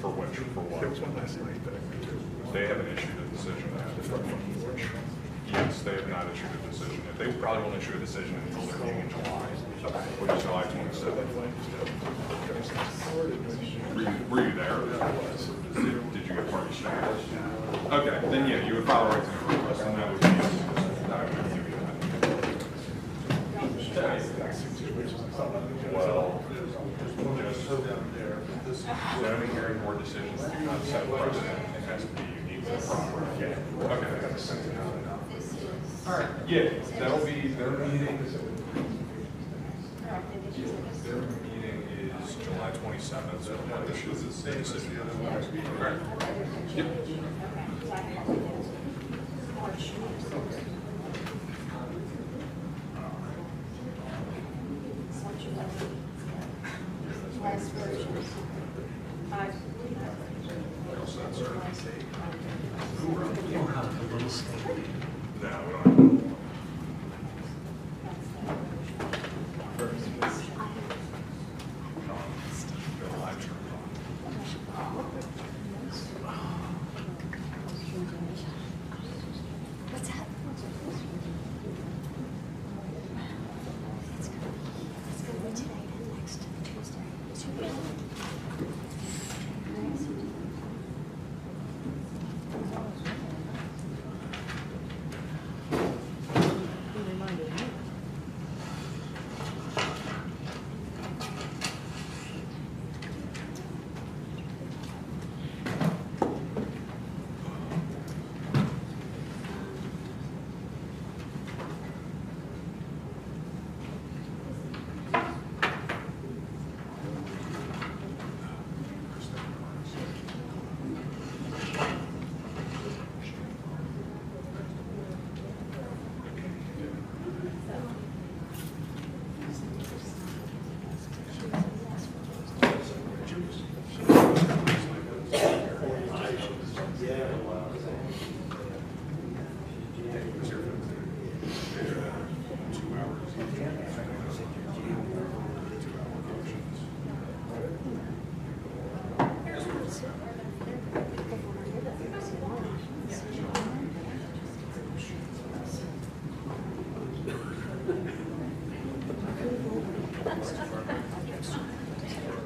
For which? For what? There was one last night that I went to. They haven't issued a decision. Yes, they have not issued a decision. They probably won't issue a decision until their meeting in July, which is July 27th. Were you there? Did you get party status? Okay, then yeah, you would file a right to know request, and that would be, give you that. Well, just zoning hearing board decisions do not set precedent. It has to be unique to the property. Yeah. Okay. All right. Yeah, that'll be their meeting. Their meeting is July 27th. So this is the decision. Okay. Yep. Last version. No, we don't. What's that? It's going to be today and next Tuesday.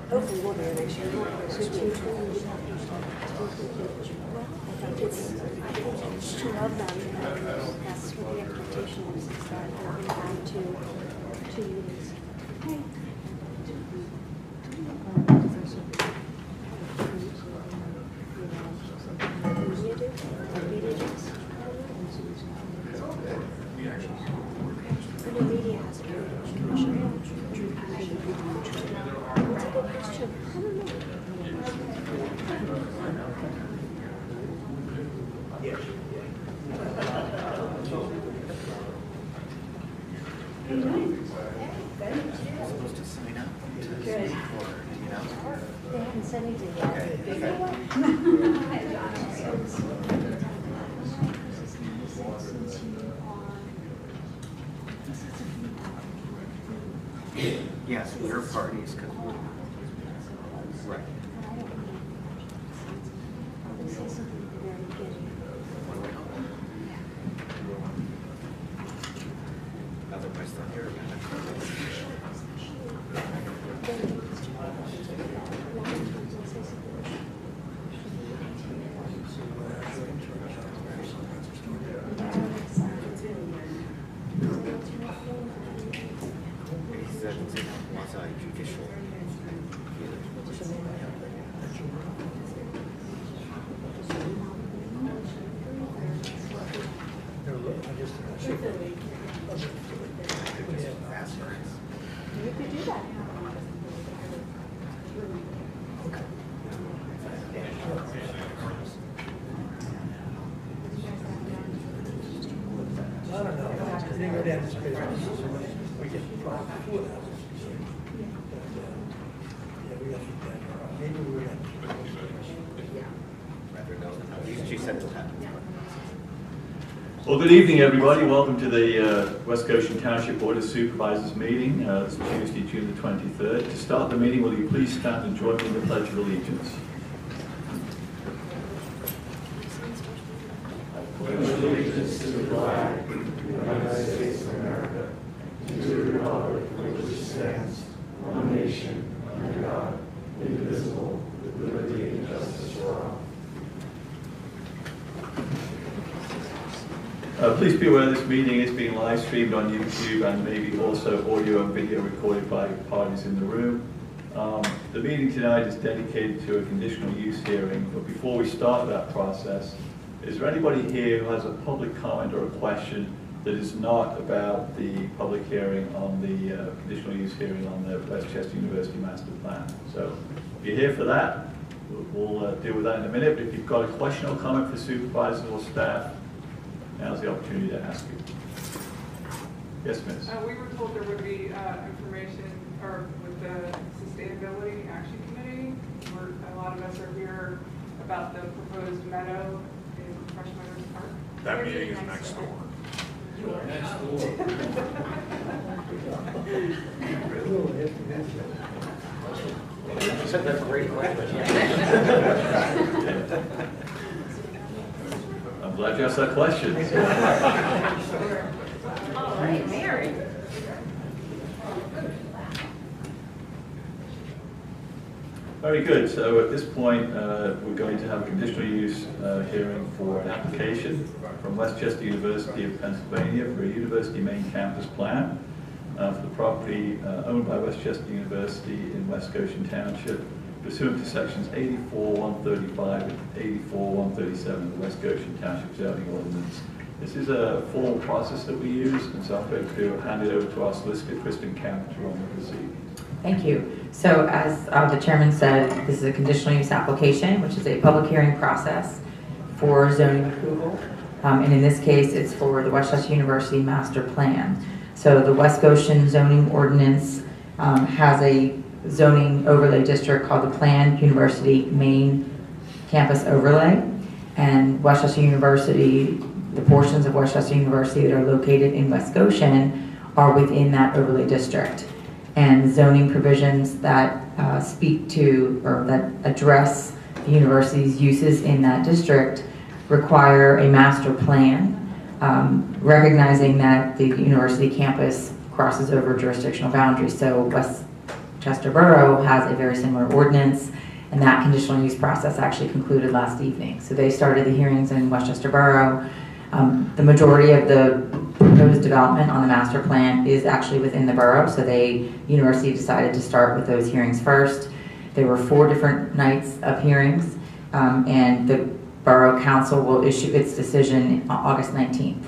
Hopefully we'll be there next year. I think it's two of them. That's what the expectation is that we're going to have two meetings. Okay. The media has a commission. That's a good question. I don't know. Supposed to sign up to Good. hanging out. They haven't said anything yet. Yes, your parties, because right. They say something at the very beginning. Otherwise, they'll hear about He said it was a judicial. You could do that. I don't know. I didn't go down this page. We get brought before that. Yeah, we got to get that. Maybe we got. Rather know. She said it'll happen. Well, good evening, everybody. Welcome to the West Goshen Township Board of Supervisors meeting. This is Tuesday, June the 23rd. To start the meeting, will you please stand and join me in the Pledge of Allegiance? Please be aware this meeting is being live streamed on YouTube and maybe also audio and video recorded by parties in the room. The meeting tonight is dedicated to a conditional use hearing, but before we start that process, is there anybody here who has a public comment or a question that is not about the public hearing on the conditional use hearing on the Westchester University Master Plan? So if you're here for that, we'll deal with that in a minute. But if you've got a question or comment for supervisors or staff, now's the opportunity to ask you. Yes, Miss. We were told there would be information or with the Sustainability Action Committee, where a lot of us are here about the proposed meadow in Fresh Meadows Park. That meeting is next door. Said that's a great question. I'm glad you asked that question. All right, Mary. Very good. So at this point, we're going to have a conditional use hearing for an application from Westchester University of Pennsylvania for a university main campus plan for the property owned by Westchester University in West Goshen Township, pursuant to sections 84-135 and 84-137 of the West Goshen Township zoning ordinance. This is a formal process that we use, and so I'm going to hand it over to our solicitor, Kristen Camp, to run the proceedings. Thank you. So as the chairman said, this is a conditional use application, which is a public hearing process for zoning approval. And in this case, it's for the Westchester University Master Plan. So the West Goshen zoning ordinance has a zoning overlay district called the Planned University Main Campus Overlay. And Westchester University, the portions of Westchester University that are located in West Goshen are within that overlay district. And zoning provisions that speak to or that address the university's uses in that district require a master plan, recognizing that the university campus crosses over jurisdictional boundaries. So Westchester Borough has a very similar ordinance, and that conditional use process actually concluded last evening. So they started the hearings in Westchester Borough. The majority of the proposed development on the master plan is actually within the borough, so the university decided to start with those hearings first. There were 4 different nights of hearings, and the Borough Council will issue its decision on August 19th.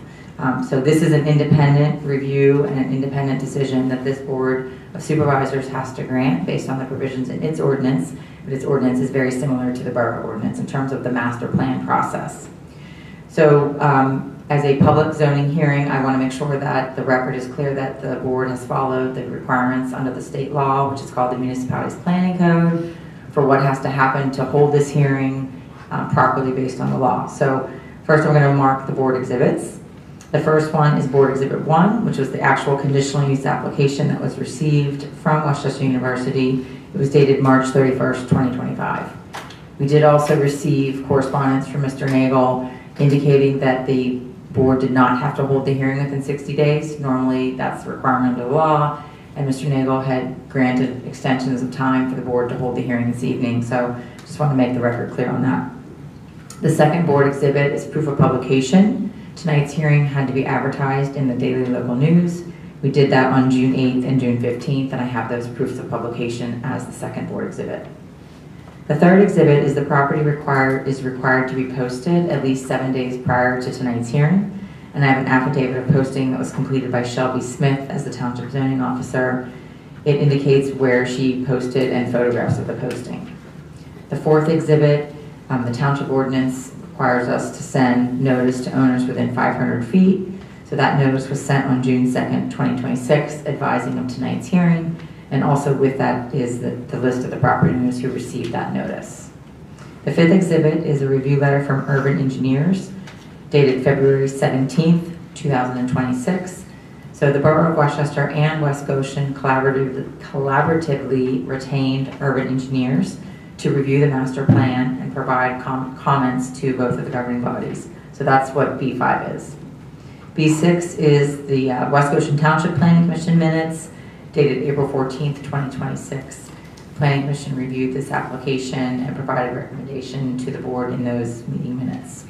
So this is an independent review and an independent decision that this Board of Supervisors has to grant based on the provisions in its ordinance, but its ordinance is very similar to the borough ordinance in terms of the master plan process. So as a public zoning hearing, I want to make sure that the record is clear that the board has followed the requirements under the state law, which is called the Municipalities Planning Code, for what has to happen to hold this hearing properly based on the law. So first I'm going to mark the board exhibits. The first one is Board Exhibit 1, which was the actual conditional use application that was received from Westchester University. It was dated March 31st, 2025. We did also receive correspondence from Mr. Nagel indicating that the board did not have to hold the hearing within 60 days. Normally, that's the requirement of the law, and Mr. Nagel had granted extensions of time for the board to hold the hearing this evening, so just want to make the record clear on that. The second board exhibit is proof of publication. Tonight's hearing had to be advertised in the Daily Local News. We did that on June 8th and June 15th, and I have those proofs of publication as the second board exhibit. The third exhibit is the property is required to be posted at least 7 days prior to tonight's hearing. And I have an affidavit of posting that was completed by Shelby Smith as the Township Zoning Officer. It indicates where she posted and photographs of the posting. The fourth exhibit, the Township Ordinance requires us to send notice to owners within 500 feet. So that notice was sent on June 2nd, 2026, advising of tonight's hearing. And also with that is the list of the property owners who received that notice. The fifth exhibit is a review letter from Urban Engineers dated February 17th, 2026. So the Borough of Westchester and West Goshen collaboratively retained Urban Engineers to review the master plan and provide comments to both of the governing bodies. So that's what B5 is. B6 is the West Goshen Township Planning Commission minutes dated April 14th, 2026. Planning Commission reviewed this application and provided recommendation to the board in those meeting minutes.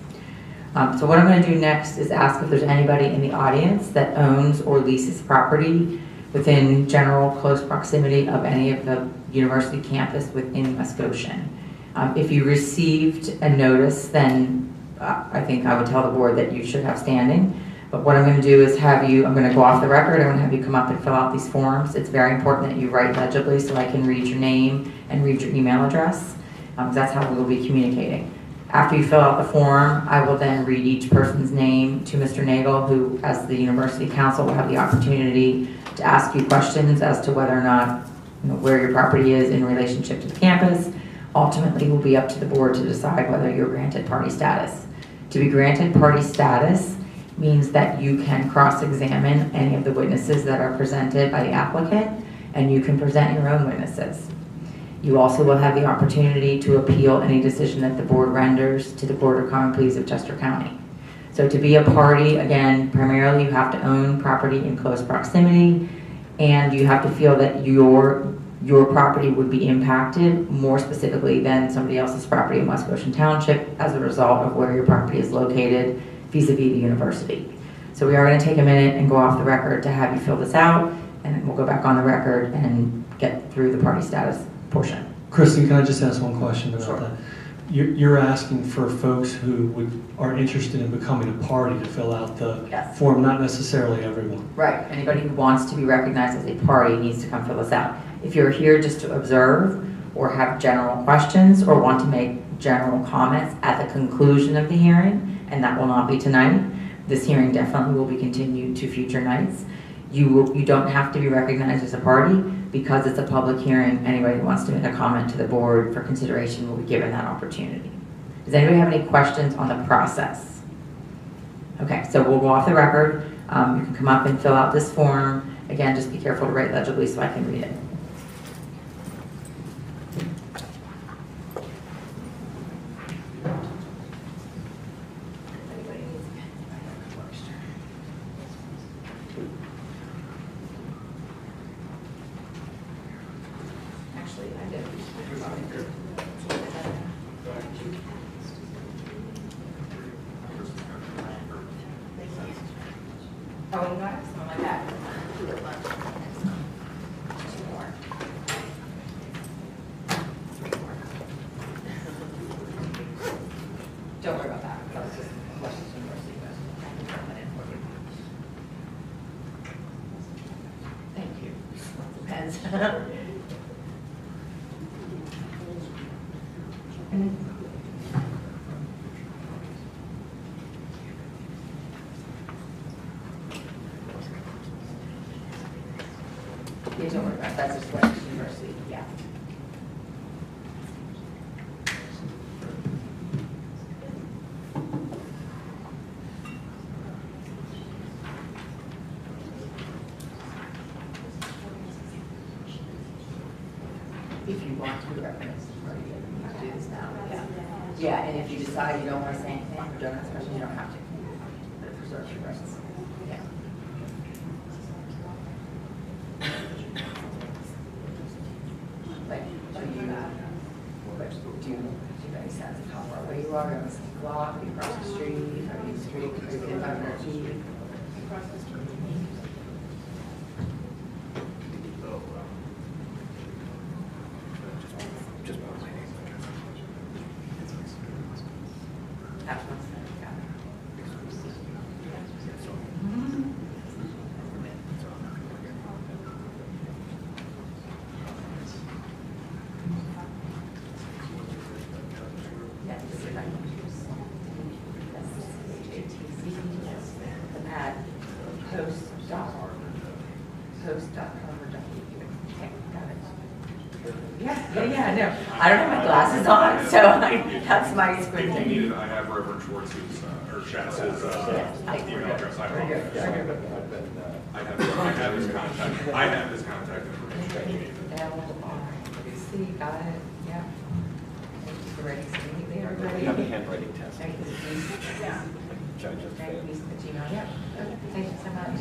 So what I'm going to do next is ask if there's anybody in the audience that owns or leases property within general close proximity of any of the university campus within West Goshen. If you received a notice, then I think I would tell the board that you should have standing. But what I'm going to do is I'm going to go off the record. I'm going to have you come up and fill out these forms. It's very important that you write legibly so I can read your name and read your email address. That's how we will be communicating. After you fill out the form, I will then read each person's name to Mr. Nagel, who, as the university council, will have the opportunity to ask you questions as to whether or not, where your property is in relationship to the campus. Ultimately, it will be up to the board to decide whether you're granted party status. To be granted party status means that you can cross-examine any of the witnesses that are presented by the applicant, and you can present your own witnesses. You also will have the opportunity to appeal any decision that the board renders to the Board of Common Pleas of Chester County. So to be a party, again, primarily you have to own property in close proximity, and you have to feel that your property would be impacted more specifically than somebody else's property in West Goshen Township as a result of where your property is located vis-a-vis the university. So we are going to take a minute and go off the record to have you fill this out, and then we'll go back on the record and get through the party status portion. Kristen, can I just ask one question about Sure. that? You're asking for folks who are interested in becoming a party to fill out the Yes. form, not necessarily everyone. Right. Anybody who wants to be recognized as a party needs to come fill this out. If you're here just to observe or have general questions or want to make general comments at the conclusion of the hearing, and that will not be tonight, this hearing definitely will be continued to future nights. You don't have to be recognized as a party because it's a public hearing. Anybody who wants to make a comment to the board for consideration will be given that opportunity. Does anybody have any questions on the process? Okay, so we'll go off the record. You can come up and fill out this form. Again, just be careful to write legibly so I can read it. Oh, you got something like that. Don't worry about that. That was just questions from Mercy. Thank you. Depends. Yeah, don't worry about it. That's just what university, yeah. If you want to reference the party, you have to do this now. Yeah. Yeah, and if you decide you don't want to say anything or don't ask questions, you don't have to. But it preserves your rights. Yeah. Like, do you have any sense of how far away you are? Are you on the same block? Are you across the street? Are you street? Are you within 500 feet? Across the street. Yeah, no. I don't have my glasses on, so that's my If screen. you need it, I have Reverend Schwartz's, or Schatz's, email address. I have his contact. I have his contact information. See, got it, yeah. Thank you for writing something there, everybody. You have a handwriting test. Yeah. Right, Lisa at Gmail, yep. Okay, thank you so much.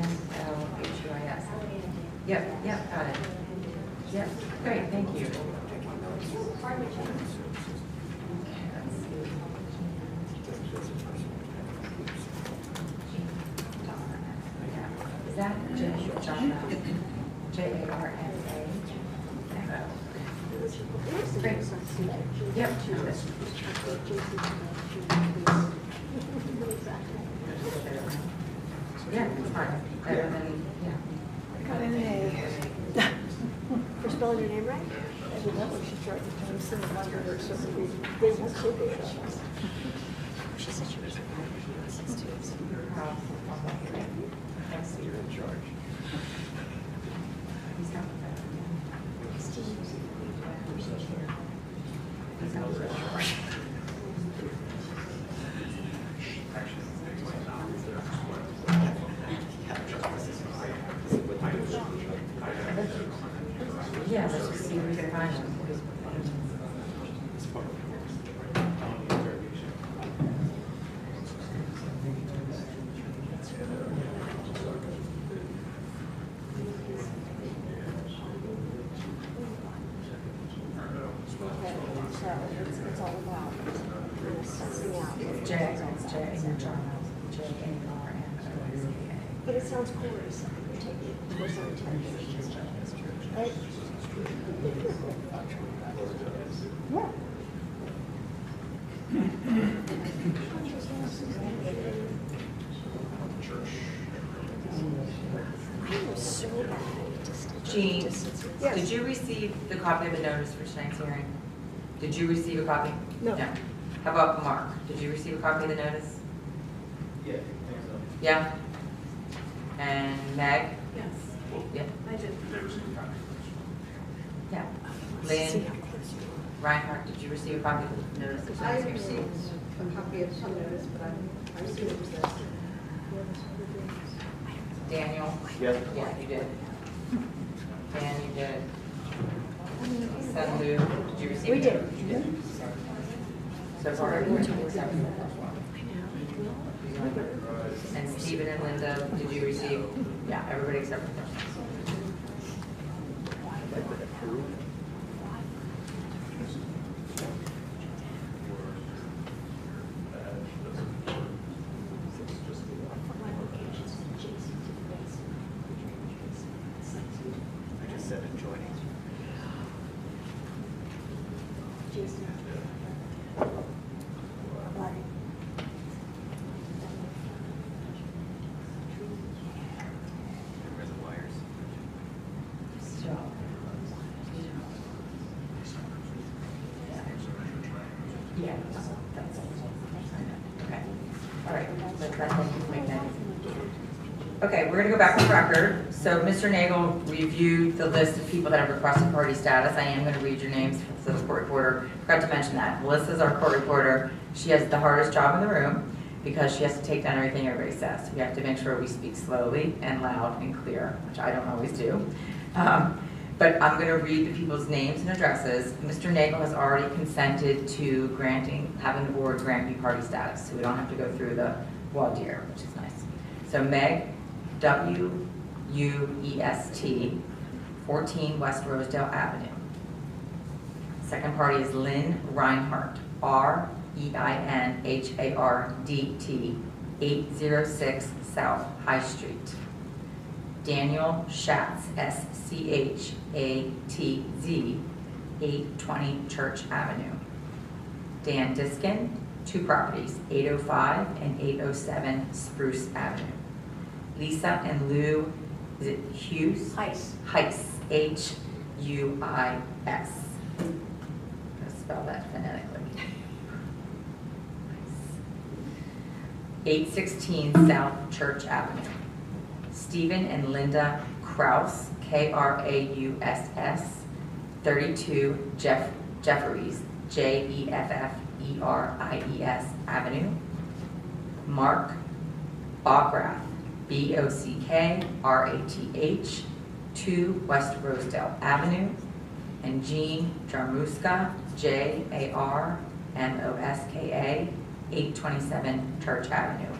L-H-U-I-S. Yep, got it. Yep, great, thank you. Is that Jarna? J-A-R-N-A? Great. Yep. Yeah, it's fine. Better than, yeah. Got an A. For spelling your name right? Evidently, she tried to time some of her, so they won't click it. She said she was in You're in charge. He's not. Yeah, let's just see if we can find him. It's all about sussing out. J-A-R-N-O-A. But it sounds chorus. Take it. Chorus on television. Right? Yeah. I am so bad at distance. Jean, Yes. did you receive the copy of the notice for tonight's hearing? Did you receive a copy? No. How about Mark? Did you receive a copy of the notice? Yeah, I think so. Yeah? And Meg? Yes, Yeah. I did. Yeah. Lynn? Reinhardt, did you receive a copy of the notice of I tonight's hearing? received a copy of some notice, but I received it this. Daniel? Yes. Yeah, you did. Dan, you did. Son Lou, did you receive? We it? did. You did. So far, everyone except for the first one. And Stephen and Linda, did you receive? Yeah, everybody except for the first one. I just said adjoining. Where the wires? So. Yeah. Okay. All right. Let's make that. Okay, we're gonna go back to the record. So Mr. Nagel reviewed the list of people that have requested party status. I am gonna read your names for the court reporter. Forgot to mention that. Melissa's our court reporter. She has the hardest job in the room because she has to take down everything everybody says. We have to make sure we speak slowly and loud and clear, which I don't always do. But I'm gonna read the people's names and addresses. Mr. Nagel has already consented to having the board grant you party status, so we don't have to go through the voir dire, which is nice. So Meg, W-U-E-S-T, 14 West Rosedale Avenue. Second party is Lynn Reinhardt, R-E-I-N-H-A-R-D-T, 806 South High Street. Daniel Schatz, S-C-H-A-T-Z, 820 Church Avenue. Dan Diskin, 2 properties, 805 and 807 Spruce Avenue. Lisa and Lou, is it Hughes? Heiss. Heiss, H-U-I-S. I'll spell that phonetically. 816 South Church Avenue. Stephen and Linda Kraus, K-R-A-U-S-S, 32 Jefferies, J-E-F-F-E-R-I-E-S Avenue. Mark Bockrath, B-O-C-K-R-A-T-H, 2 West Rosedale Avenue. and Jean Jarmuska, Jarmoska, 827 Church Avenue.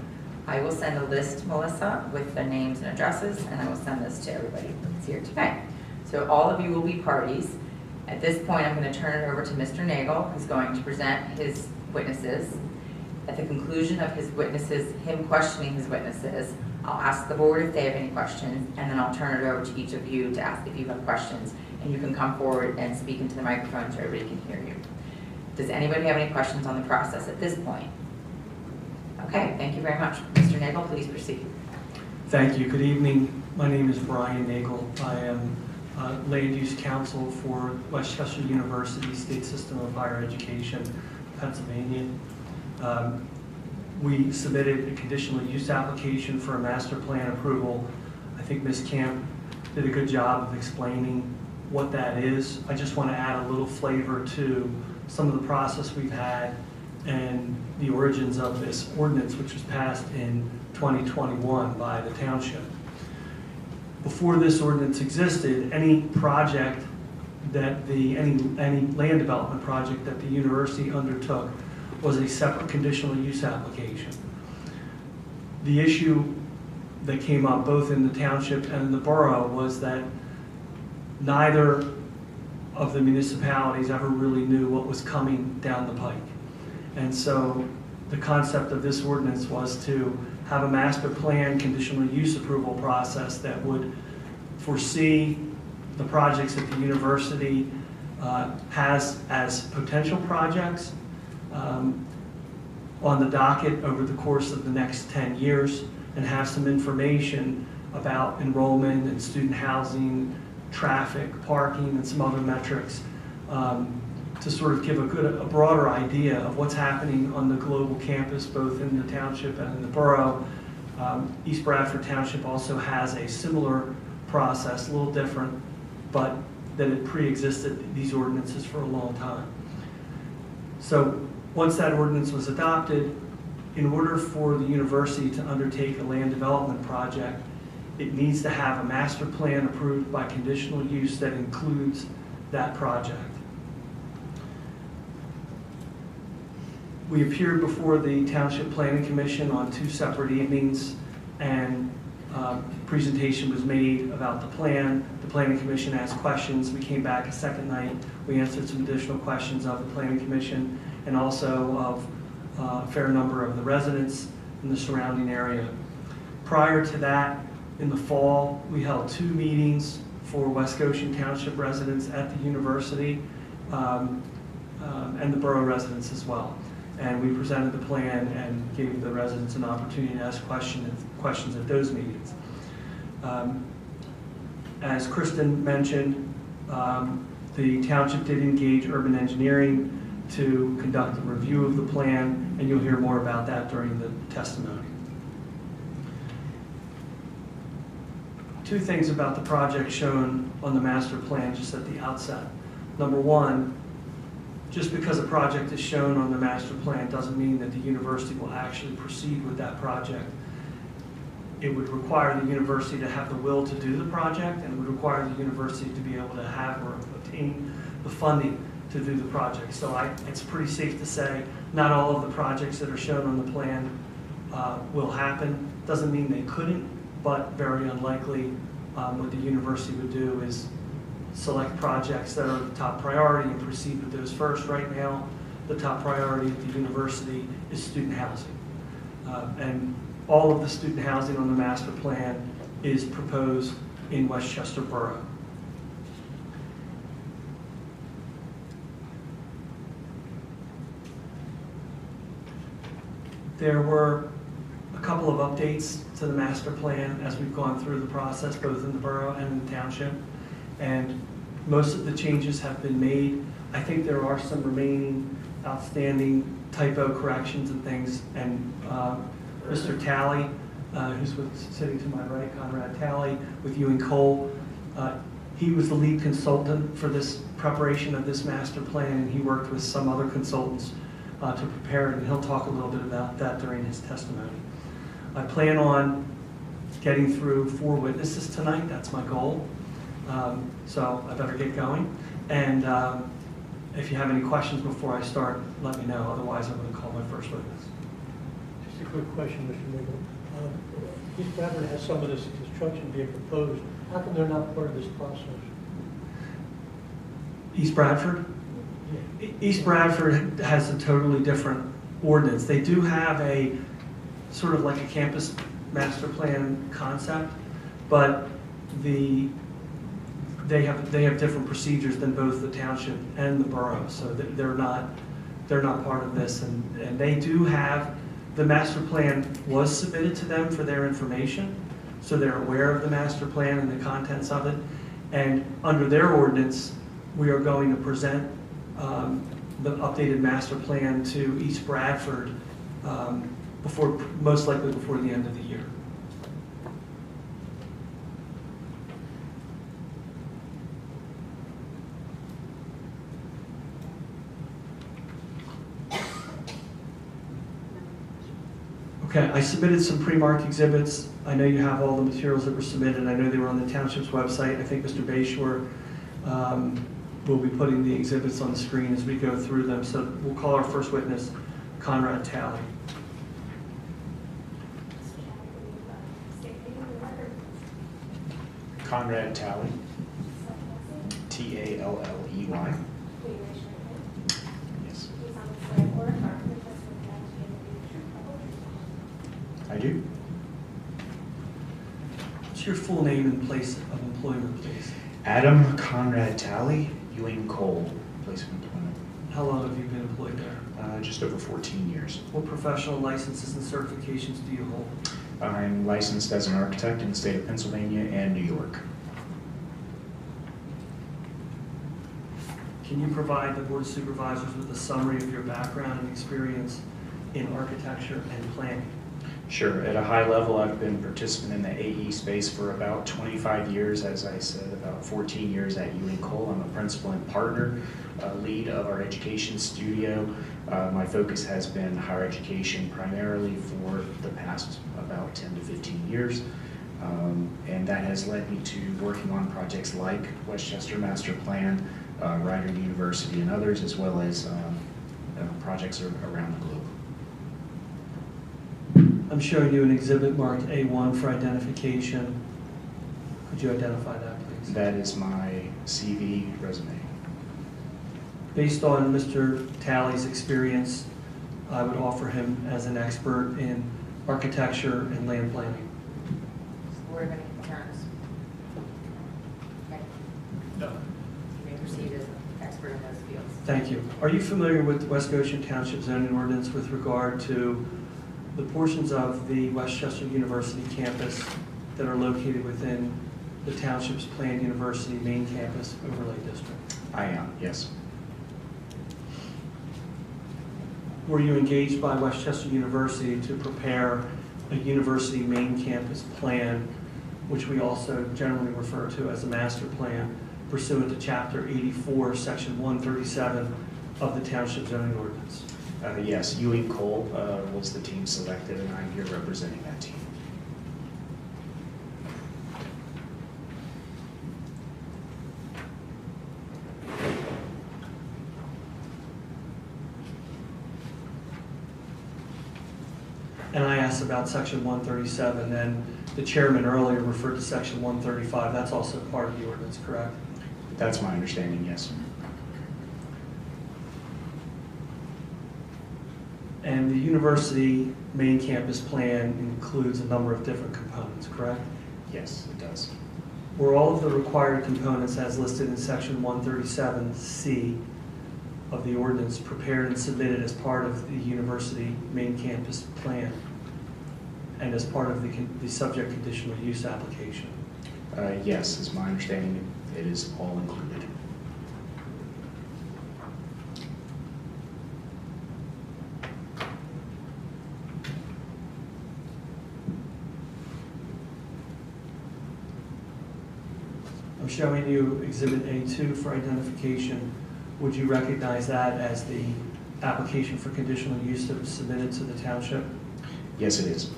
I will send a list, Melissa, with the names and addresses, and I will send this to everybody that's here tonight. So all of you will be parties. At this point, I'm going to turn it over to Mr. Nagel, who's going to present his witnesses. At the conclusion of his witnesses, him questioning his witnesses, I'll ask the board if they have any questions, and then I'll turn it over to each of you to ask if you have questions. And you can come forward and speak into the microphone so everybody can hear you. Does anybody have any questions on the process at this point? Okay, thank you very much. Mr. Nagel, please proceed. Thank you. Good evening. My name is Brian Nagel. I am Land Use Counsel for Westchester University State System of Higher Education, Pennsylvania. We submitted a conditional use application for a master plan approval. I think Ms. Camp did a good job of explaining what that is. I just want to add a little flavor to some of the process we've had and the origins of this ordinance, which was passed in 2021 by the township. Before this ordinance existed, any project that any land development project that the university undertook was a separate conditional use application. The issue that came up both in the township and in the borough was that neither of the municipalities ever really knew what was coming down the pike. And so the concept of this ordinance was to have a master plan conditional use approval process that would foresee the projects that the university has as potential projects on the docket over the course of the next 10 years and have some information about enrollment and student housing, traffic, parking, and some other metrics to sort of give a broader idea of what's happening on the global campus, both in the township and in the borough. East Bradford Township also has a similar process, a little different, but that it pre-existed these ordinances for a long time. So once that ordinance was adopted, in order for the university to undertake a land development project, it needs to have a master plan approved by conditional use that includes that project. We appeared before the Township Planning Commission on 2 separate evenings, and presentation was made about the plan. The Planning Commission asked questions. We came back a second night. We answered some additional questions of the Planning Commission and also of a fair number of the residents in the surrounding area. Prior to that, in the fall, we held 2 meetings for West Goshen Township residents at the university and the borough residents as well. And we presented the plan and gave the residents an opportunity to ask questions at those meetings. As Kristen mentioned, the township did engage urban engineering to conduct a review of the plan, and you'll hear more about that during the testimony. 2 things about the project shown on the master plan just at the outset. Number 1, just because a project is shown on the master plan doesn't mean that the university will actually proceed with that project. It would require the university to have the will to do the project, and it would require the university to be able to have or obtain the funding to do the project. So it's pretty safe to say not all of the projects that are shown on the plan will happen. Doesn't mean they couldn't, but very unlikely. What the university would do is select projects that are the top priority and proceed with those first. Right now, the top priority at the university is student housing. And all of the student housing on the master plan is proposed in Westchester Borough. There were a couple of updates to the master plan as we've gone through the process, both in the borough and in the township. And most of the changes have been made. I think there are some remaining outstanding typo corrections and things. And Mr. Talley, who's sitting to my right, Conrad Talley, with Ewing Cole, he was the lead consultant for this preparation of this master plan, and he worked with some other consultants to prepare it, and he'll talk a little bit about that during his testimony. I plan on getting through 4 witnesses tonight. That's my goal. So I better get going. And if you have any questions before I start, let me know. Otherwise, I'm going to call my first witness. Just a quick question, Mr. Nigel. East Bradford has some of this construction being proposed. How come they're not part of this process? East Bradford? East Bradford has a totally different ordinance. They do have a sort of like a campus master plan concept, but they have different procedures than both the township and the borough. So they're not part of this, and they do have, the master plan was submitted to them for their information, so they're aware of the master plan and the contents of it. And under their ordinance, we are going to present the updated master plan to East Bradford most likely before the end of the year. Okay, I submitted some pre-marked exhibits. I know you have all the materials that were submitted. I know they were on the township's website. I think Mr. Bayshore will be putting the exhibits on the screen as we go through them. So we'll call our first witness, Conrad Talley. Conrad Talley, T-A-L-L-E-Y. Yes. I do. What's your full name and place of employment, please? Adam Conrad Talley, Ewing Cole, place of employment. How long have you been employed there? Just over 14 years. What professional licenses and certifications do you hold? I'm licensed as an architect in the state of Pennsylvania and New York. Can you provide the Board of Supervisors with a summary of your background and experience in architecture and planning? Sure. At a high level, I've been a participant in the AE space for about 25 years. As I said, about 14 years at Ewing Cole. I'm a principal and partner, lead of our education studio. My focus has been higher education primarily for the past about 10 to 15 years. And that has led me to working on projects like Westchester Master Plan, Rider University, and others, as well as projects around the globe. I'm showing you an exhibit marked A1 for identification. Could you identify that, please? That is my CV resume. Based on Mr. Talley's experience, I would offer him as an expert in architecture and land planning. Board of any concerns? Okay. No. You may proceed as an expert in those fields. Thank you. Are you familiar with the West Goshen Township zoning ordinance with regard to the portions of the Westchester University campus that are located within the township's planned university main campus overlay district? I am, yes. Were you engaged by Westchester University to prepare a university main campus plan, which we also generally refer to as a master plan, pursuant to Chapter 84, Section 137 of the Township zoning ordinance? Yes, Ewing Cole was the team selected, and I'm here representing that team. And I asked about Section 137, and the chairman earlier referred to Section 135. That's also part of the ordinance, correct? That's my understanding, yes. And the university main campus plan includes a number of different components, correct? Yes, it does. Were all of the required components as listed in Section 137C of the ordinance prepared and submitted as part of the university main campus plan and as part of the subject conditional use application? Yes, is my understanding. It is all included. I'm showing you Exhibit A2 for identification. Would you recognize that as the application for conditional use that was submitted to the township? Yes, it is.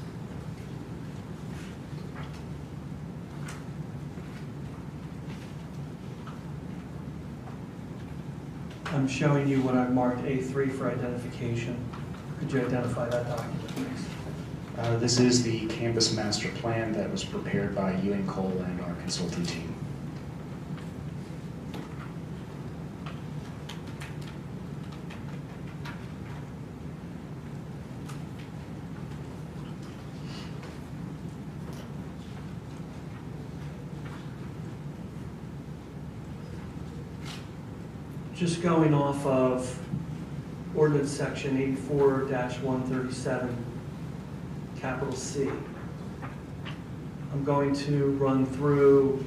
I'm showing you what I've marked A3 for identification. Could you identify that document, please? This is the campus master plan that was prepared by Ewing Cole and our consulting team. Just going off of ordinance section 84-137, capital C. I'm going to run through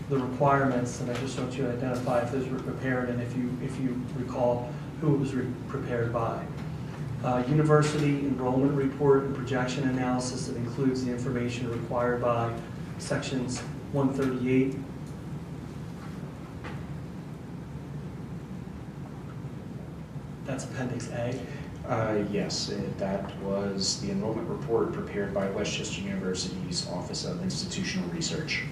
the requirements, and I just want you to identify if those were prepared and if you recall who it was prepared by. University enrollment report and projection analysis that includes the information required by sections 138. That's Appendix A. Yes, that was the enrollment report prepared by Westchester University's Office of Institutional Research.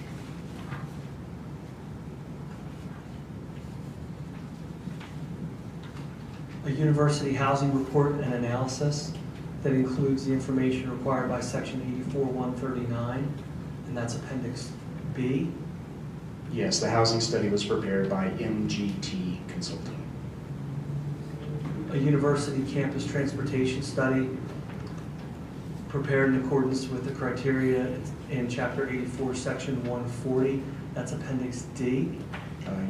A university housing report and analysis that includes the information required by section 84-139, and that's Appendix B. Yes, the housing study was prepared by MGT Consulting. A university campus transportation study prepared in accordance with the criteria in Chapter 84, Section 140. That's Appendix D.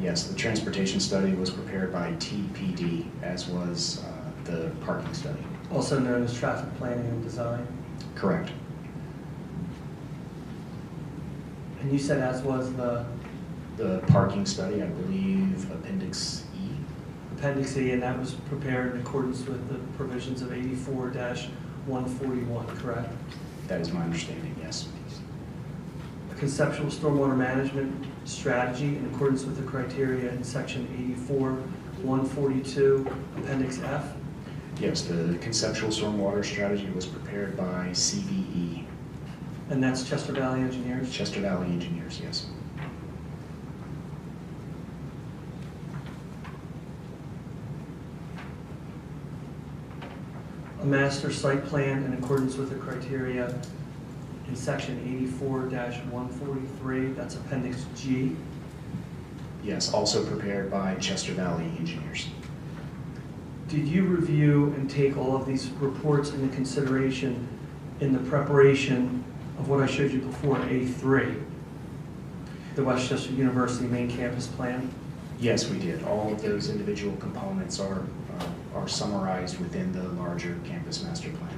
Yes, the transportation study was prepared by TPD, as was the parking study. Also known as traffic planning and design. Correct. And you said as was the parking study, I believe, Appendix E. Appendix E, and that was prepared in accordance with the provisions of 84-141, correct? That is my understanding, yes. A conceptual stormwater management strategy in accordance with the criteria in section 84-142, Appendix F. Yes, the conceptual stormwater strategy was prepared by CVE. And that's Chester Valley Engineers? Chester Valley Engineers, yes. A master site plan in accordance with the criteria in section 84-143, that's Appendix G. Yes, also prepared by Chester Valley Engineers. Did you review and take all of these reports into consideration in the preparation of what I showed you before, A3, the Westchester University main campus plan? Yes, we did. All of those individual components are summarized within the larger campus master plan.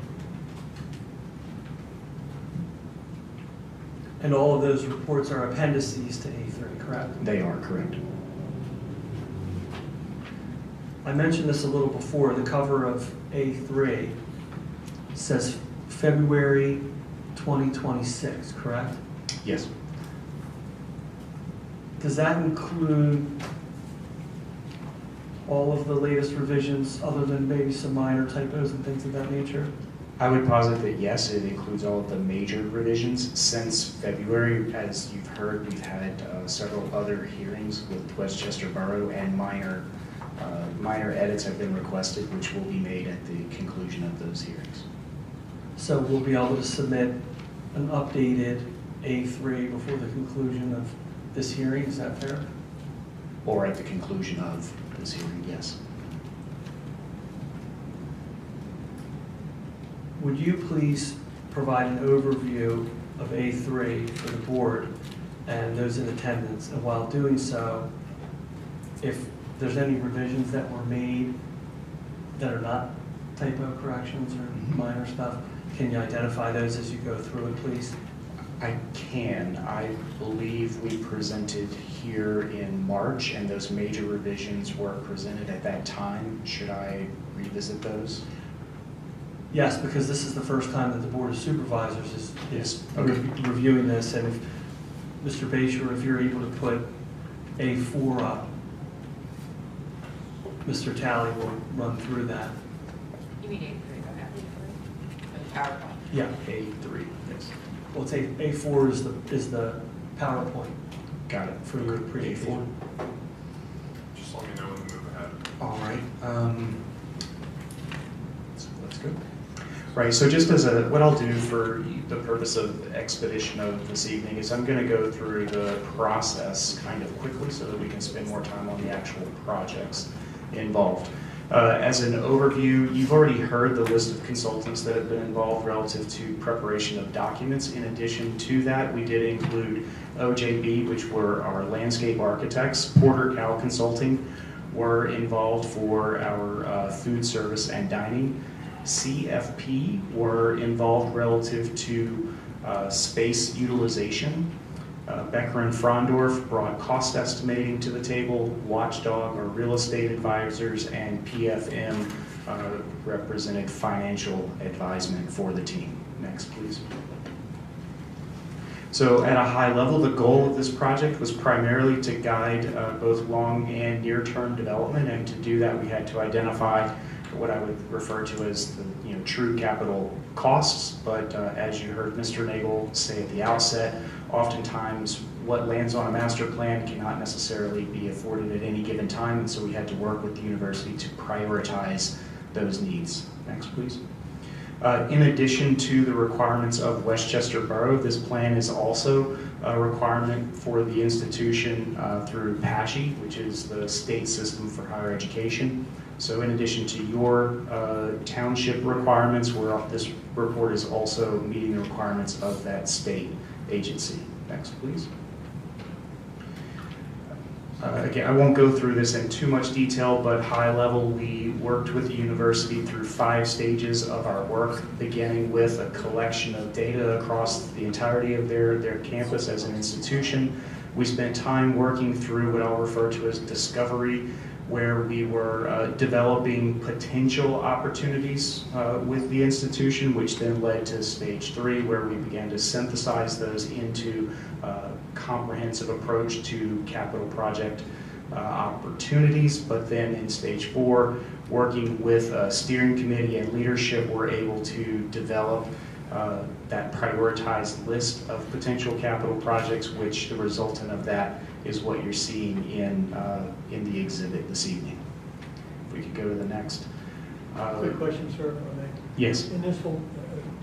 And all of those reports are appendices to A3, correct? They are correct. I mentioned this a little before. The cover of A3 says February 2026, correct? Yes. Does that include all of the latest revisions other than maybe some minor typos and things of that nature? I would posit that yes, it includes all of the major revisions. Since February, as you've heard, we've had several other hearings with Westchester Borough, and minor edits have been requested, which will be made at the conclusion of those hearings. So we'll be able to submit an updated A3 before the conclusion of this hearing, is that fair? Or at the conclusion of this hearing, yes. Would you please provide an overview of A3 for the board and those in attendance? And while doing so, if there's any revisions that were made that are not typo corrections or minor stuff, can you identify those as you go through it, please? I can. I believe we presented here in March, and those major revisions were presented at that time. Should I revisit those? Yes, because this is the first time that the Board of Supervisors is Yes. Okay. reviewing this, and if, Mr. Basher, if you're able to put A4 up, Mr. Talley will run through that. You mean A3, okay. PowerPoint. Yeah, A3, yes. well, it's A4 is the PowerPoint Got it. for your presentation. Just let me know when to move ahead. All right. Right, so just as what I'll do for the purpose of expedition of this evening is I'm going to go through the process kind of quickly so that we can spend more time on the actual projects involved. As an overview, you've already heard the list of consultants that have been involved relative to preparation of documents. In addition to that, we did include OJB, which were our landscape architects. Porter Cow Consulting were involved for our food service and dining. CFP were involved relative to space utilization. Becker and Frondorf brought cost estimating to the table. Watchdog or real estate advisors, and PFM represented financial advisement for the team. Next, please. So at a high level, the goal of this project was primarily to guide both long and near-term development, and to do that we had to identify what I would refer to as the true capital costs. But as you heard Mr. Nagel say at the outset, oftentimes what lands on a master plan cannot necessarily be afforded at any given time, and so we had to work with the university to prioritize those needs. Next, please. In addition to the requirements of Westchester Borough, this plan is also a requirement for the institution through PASHE, which is the state system for higher education. So in addition to your township requirements, this report is also meeting the requirements of that state agency. Next, please. Again, I won't go through this in too much detail, but high level, we worked with the university through 5 stages of our work, beginning with a collection of data across the entirety of their campus as an institution. We spent time working through what I'll refer to as discovery, where we were developing potential opportunities with the institution, which then led to stage 3, where we began to synthesize those into a comprehensive approach to capital project opportunities. But then in stage 4, working with a steering committee and leadership, we're able to develop that prioritized list of potential capital projects, which the resultant of that is what you're seeing in the exhibit this evening. If we could go to the next. Quick question, sir, if I may. Yes. In this whole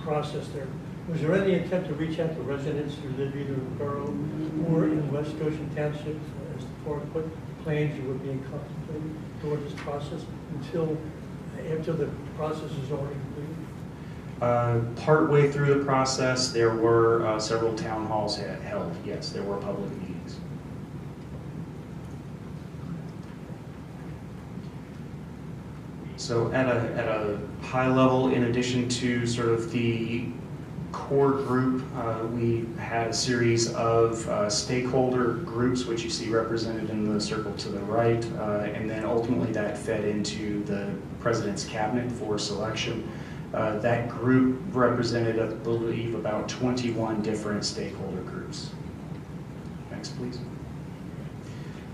process there, was there any attempt to reach out to residents who live either in the borough or in West Goshen Township as far as what plans you were being contemplated toward this process until after the process is already completed? Partway through the process, there were several town halls held. Yes, there were public meetings. So at a high level, in addition to sort of the core group, we had a series of stakeholder groups, which you see represented in the circle to the right, and then ultimately that fed into the President's Cabinet for selection. That group represented, I believe, about 21 different stakeholder groups. Next, please.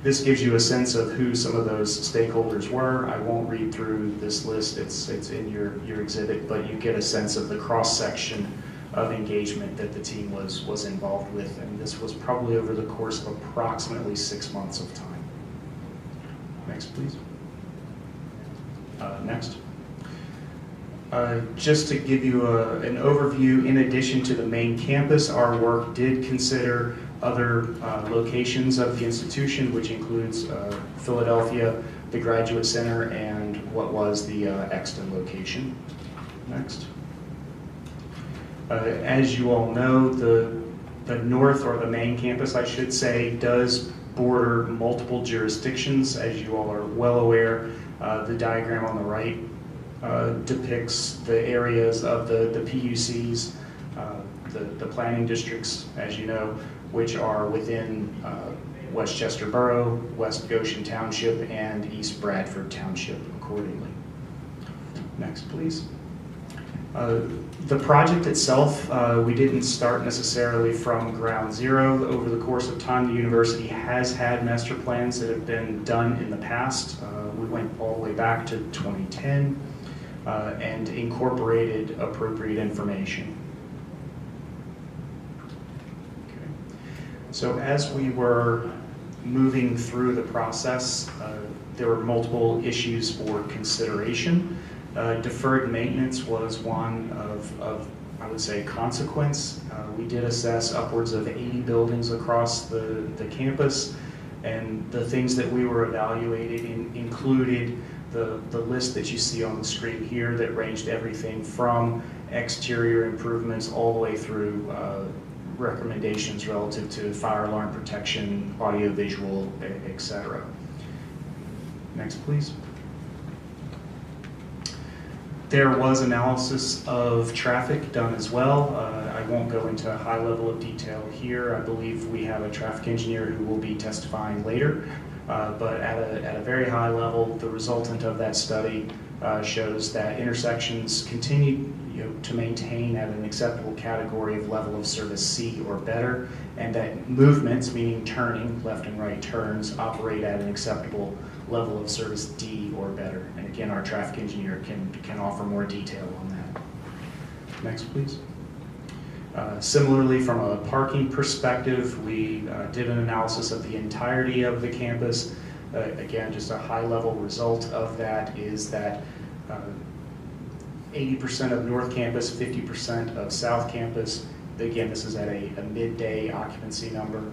This gives you a sense of who some of those stakeholders were. I won't read through this list, it's in your exhibit, but you get a sense of the cross-section of engagement that the team was involved with, and this was probably over the course of approximately 6 months of time. Next, please. Next. Just to give you an overview, in addition to the main campus, our work did consider other locations of the institution, which includes Philadelphia, the Graduate Center, and what was the Exton location. Next. As you all know, the north, or the main campus, I should say, does border multiple jurisdictions. As you all are well aware, the diagram on the right depicts the areas of the PUCs, the planning districts, as you know, which are within Westchester Borough, West Goshen Township, and East Bradford Township accordingly. Next, please. The project itself, we didn't start necessarily from ground zero. Over the course of time, the university has had master plans that have been done in the past. We went all the way back to 2010 and incorporated appropriate information. So as we were moving through the process, there were multiple issues for consideration. Deferred maintenance was one of I would say, consequence. We did assess upwards of 80 buildings across the campus, and the things that we were evaluating included the list that you see on the screen here that ranged everything from exterior improvements all the way through recommendations relative to fire alarm protection, audio-visual, etc. Next, please. There was analysis of traffic done as well. I won't go into a high level of detail here. I believe we have a traffic engineer who will be testifying later. But at a very high level, the resultant of that study shows that intersections continue to maintain at an acceptable category of level of service C or better, and that movements, meaning turning, left and right turns, operate at an acceptable level of service D or better. And again, our traffic engineer can offer more detail on that. Next, please. Similarly, from a parking perspective, we did an analysis of the entirety of the campus. Again, just a high-level result of that is that 80% of North Campus, 50% of South Campus. Again, this is at a midday occupancy number.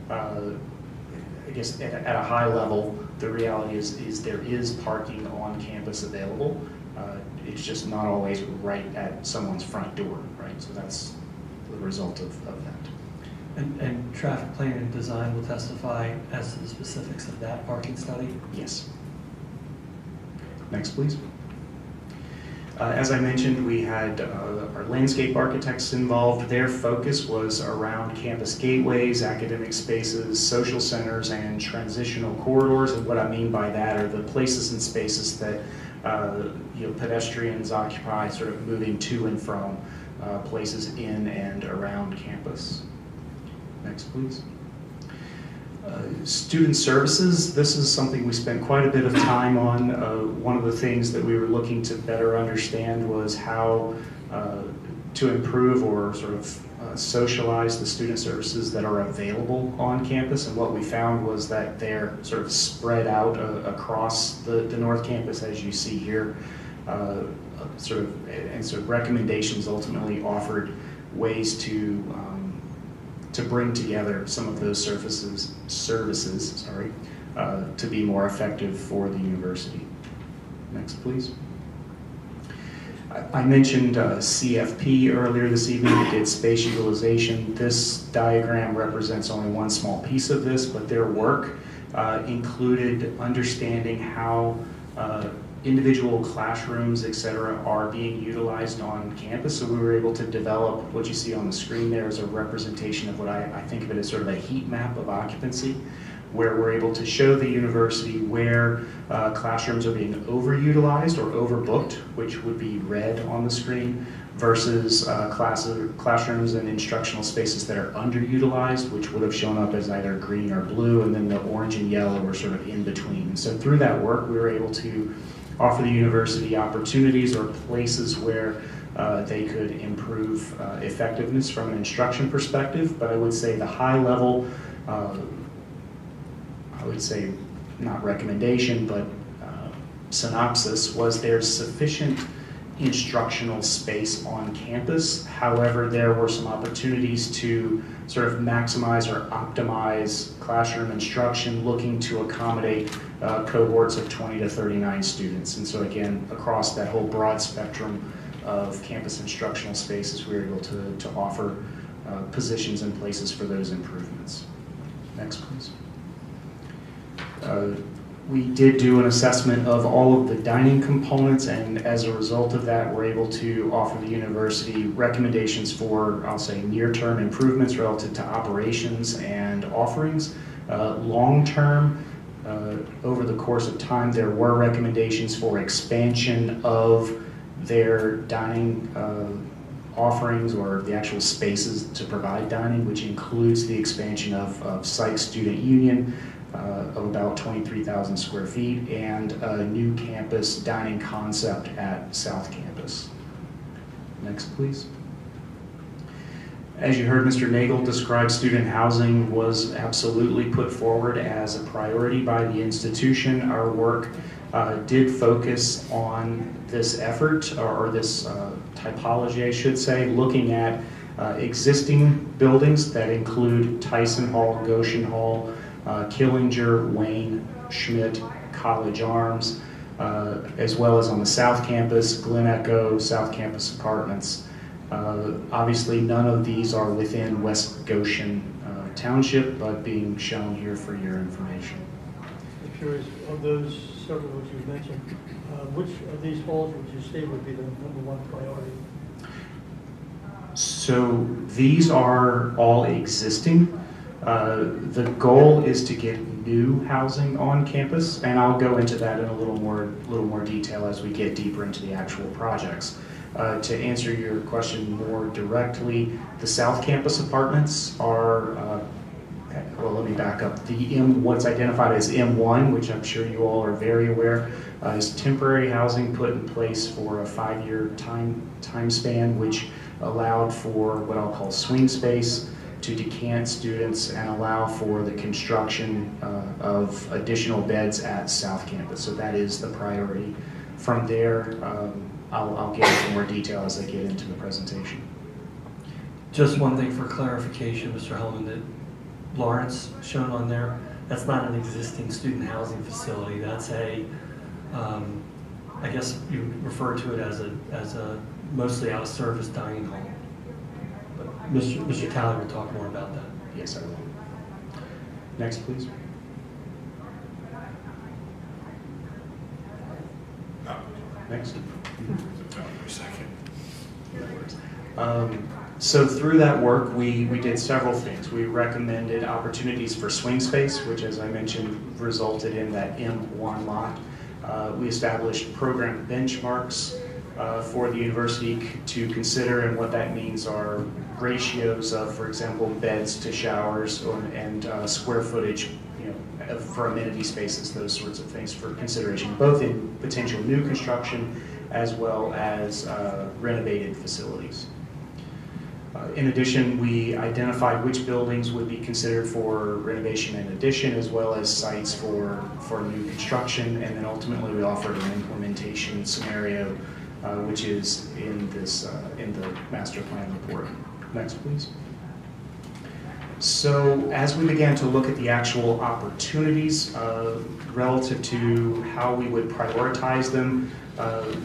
I guess at a high level, the reality is there is parking on campus available. It's just not always right at someone's front door, right? So that's the result of that. And traffic planning and design will testify as to the specifics of that parking study? Yes. Next, please. As I mentioned, we had our landscape architects involved. Their focus was around campus gateways, academic spaces, social centers, and transitional corridors. And what I mean by that are the places and spaces that pedestrians occupy, sort of moving to and from places in and around campus. Next, please. Student services, this is something we spent quite a bit of time on. One of the things that we were looking to better understand was how to improve or sort of socialize the student services that are available on campus. And what we found was that they're sort of spread out across the North Campus, as you see here. Sort of recommendations ultimately offered ways to bring together some of those services, to be more effective for the university. Next, please. I mentioned CFP earlier this evening. We did space utilization. This diagram represents only one small piece of this, but their work included understanding how individual classrooms, et cetera, are being utilized on campus. So we were able to develop what you see on the screen there as a representation of what I think of it as sort of a heat map of occupancy, where we're able to show the university where classrooms are being overutilized or overbooked, which would be red on the screen, versus classrooms and instructional spaces that are underutilized, which would have shown up as either green or blue, and then the orange and yellow were sort of in between. And so through that work, we were able to offer the university opportunities or places where they could improve effectiveness from an instruction perspective. But I would say the high level, I would say not recommendation, but synopsis was there's sufficient instructional space on campus. However, there were some opportunities to sort of maximize or optimize classroom instruction, looking to accommodate cohorts of 20 to 39 students. And so again, across that whole broad spectrum of campus instructional spaces, we were able to offer positions and places for those improvements. Next, please. We did do an assessment of all of the dining components, and as a result of that, we're able to offer the university recommendations for, I'll say, near-term improvements relative to operations and offerings. Long-term, over the course of time, there were recommendations for expansion of their dining offerings or the actual spaces to provide dining, which includes the expansion of Psych Student Union, of about 23,000 square feet, and a new campus dining concept at South Campus. Next, please. As you heard Mr. Nagel describe, student housing was absolutely put forward as a priority by the institution. Our work did focus on this effort, or this typology, I should say, looking at existing buildings that include Tyson Hall, Goshen Hall, Killinger, Wayne, Schmidt, College Arms, as well as on the South Campus, Glen Echo, South Campus Apartments. Obviously, none of these are within West Goshen Township, but being shown here for your information. I'm curious, of those several which you mentioned, which of these halls would you say would be the #1 priority? So these are all existing. The goal is to get new housing on campus, and I'll go into that in a little more detail as we get deeper into the actual projects. To answer your question more directly, the South Campus apartments are, well, let me back up. What's identified as M1, which I'm sure you all are very aware, is temporary housing put in place for a 5-year time span, which allowed for what I'll call swing space to decant students and allow for the construction of additional beds at South Campus. So that is the priority. From there, I'll get into more detail as I get into the presentation. Just one thing for clarification, Mr. Hellman, that Lawrence shown on there, that's not an existing student housing facility. That's a, I guess you refer to it as a mostly out of service dining hall. But Mr. Talley will talk more about that. Yes, I will. Next, please. Next. So through that work, we did several things. We recommended opportunities for swing space, which, as I mentioned, resulted in that M1 lot. We established program benchmarks for the university to consider, and what that means are ratios of, for example, beds to showers and square footage, for amenity spaces, those sorts of things for consideration, both in potential new construction as well as renovated facilities. In addition, we identified which buildings would be considered for renovation and addition, as well as sites for new construction, and then ultimately we offered an implementation scenario, which is in the master plan report. Next, please. So as we began to look at the actual opportunities relative to how we would prioritize them,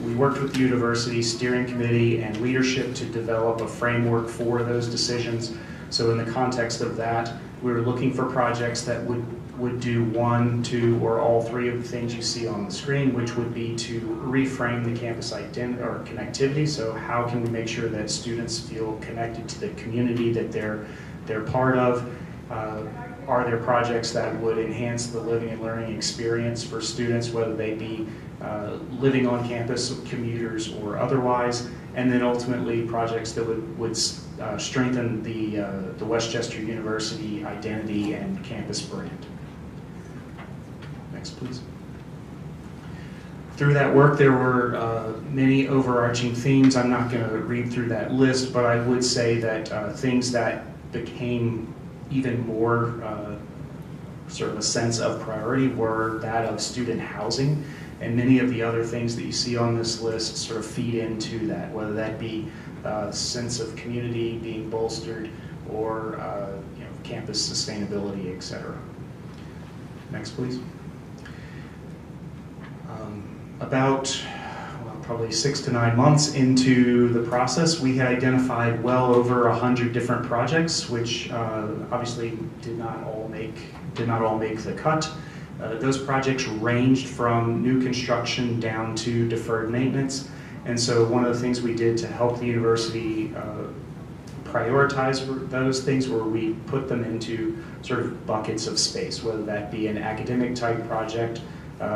we worked with the university steering committee and leadership to develop a framework for those decisions. So in the context of that, we were looking for projects that would do 1, 2, or all 3 of the things you see on the screen, which would be to reframe the campus identity or connectivity. So how can we make sure that students feel connected to the community that they're part of? Are there projects that would enhance the living and learning experience for students, whether they be living on campus, commuters, or otherwise? And then ultimately projects that would strengthen the Westchester University identity and campus brand. Next, please. Through that work, there were many overarching themes. I'm not going to read through that list, but I would say that things that became even more sort of a sense of priority were that of student housing, and many of the other things that you see on this list sort of feed into that, whether that be sense of community being bolstered or campus sustainability, etc. Next, please. About probably 6 to 9 months into the process, we had identified well over 100 different projects, which obviously did not all make the cut. Those projects ranged from new construction down to deferred maintenance, and so one of the things we did to help the university prioritize those things were we put them into sort of buckets of space, whether that be an academic type project,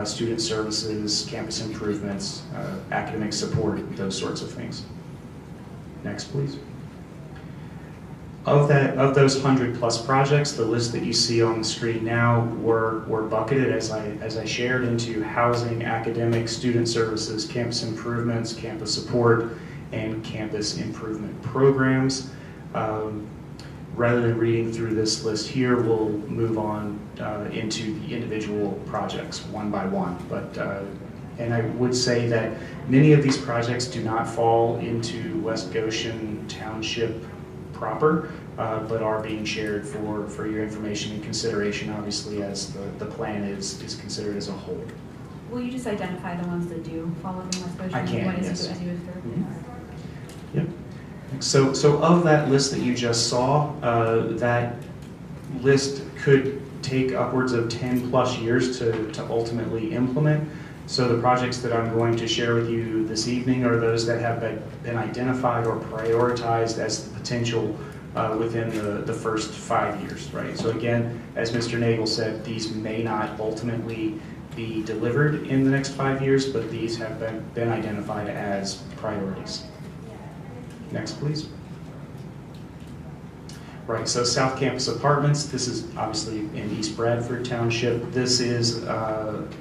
student services, campus improvements, academic support, those sorts of things. Next, please. Of those 100+ projects, the list that you see on the screen now were bucketed, as I shared, into housing, academic, student services, campus improvements, campus support, and campus improvement programs. Rather than reading through this list here, we'll move on into the individual projects one by one. And I would say that many of these projects do not fall into West Goshen Township proper, but are being shared for your information and consideration, obviously, as the plan is considered as a whole. Will you just identify the ones that do fall within West Goshen? I can, as yes. you move through? Mm-hmm. Yep. So of that list that you just saw, that list could take upwards of 10 plus years to ultimately implement. So the projects that I'm going to share with you this evening are those that have been identified or prioritized as the potential within the first 5 years, right? So again, as Mr. Nagel said, these may not ultimately be delivered in the next 5 years, but these have been identified as priorities. Next, please. Right, so South Campus Apartments, this is obviously in East Bradford Township. This is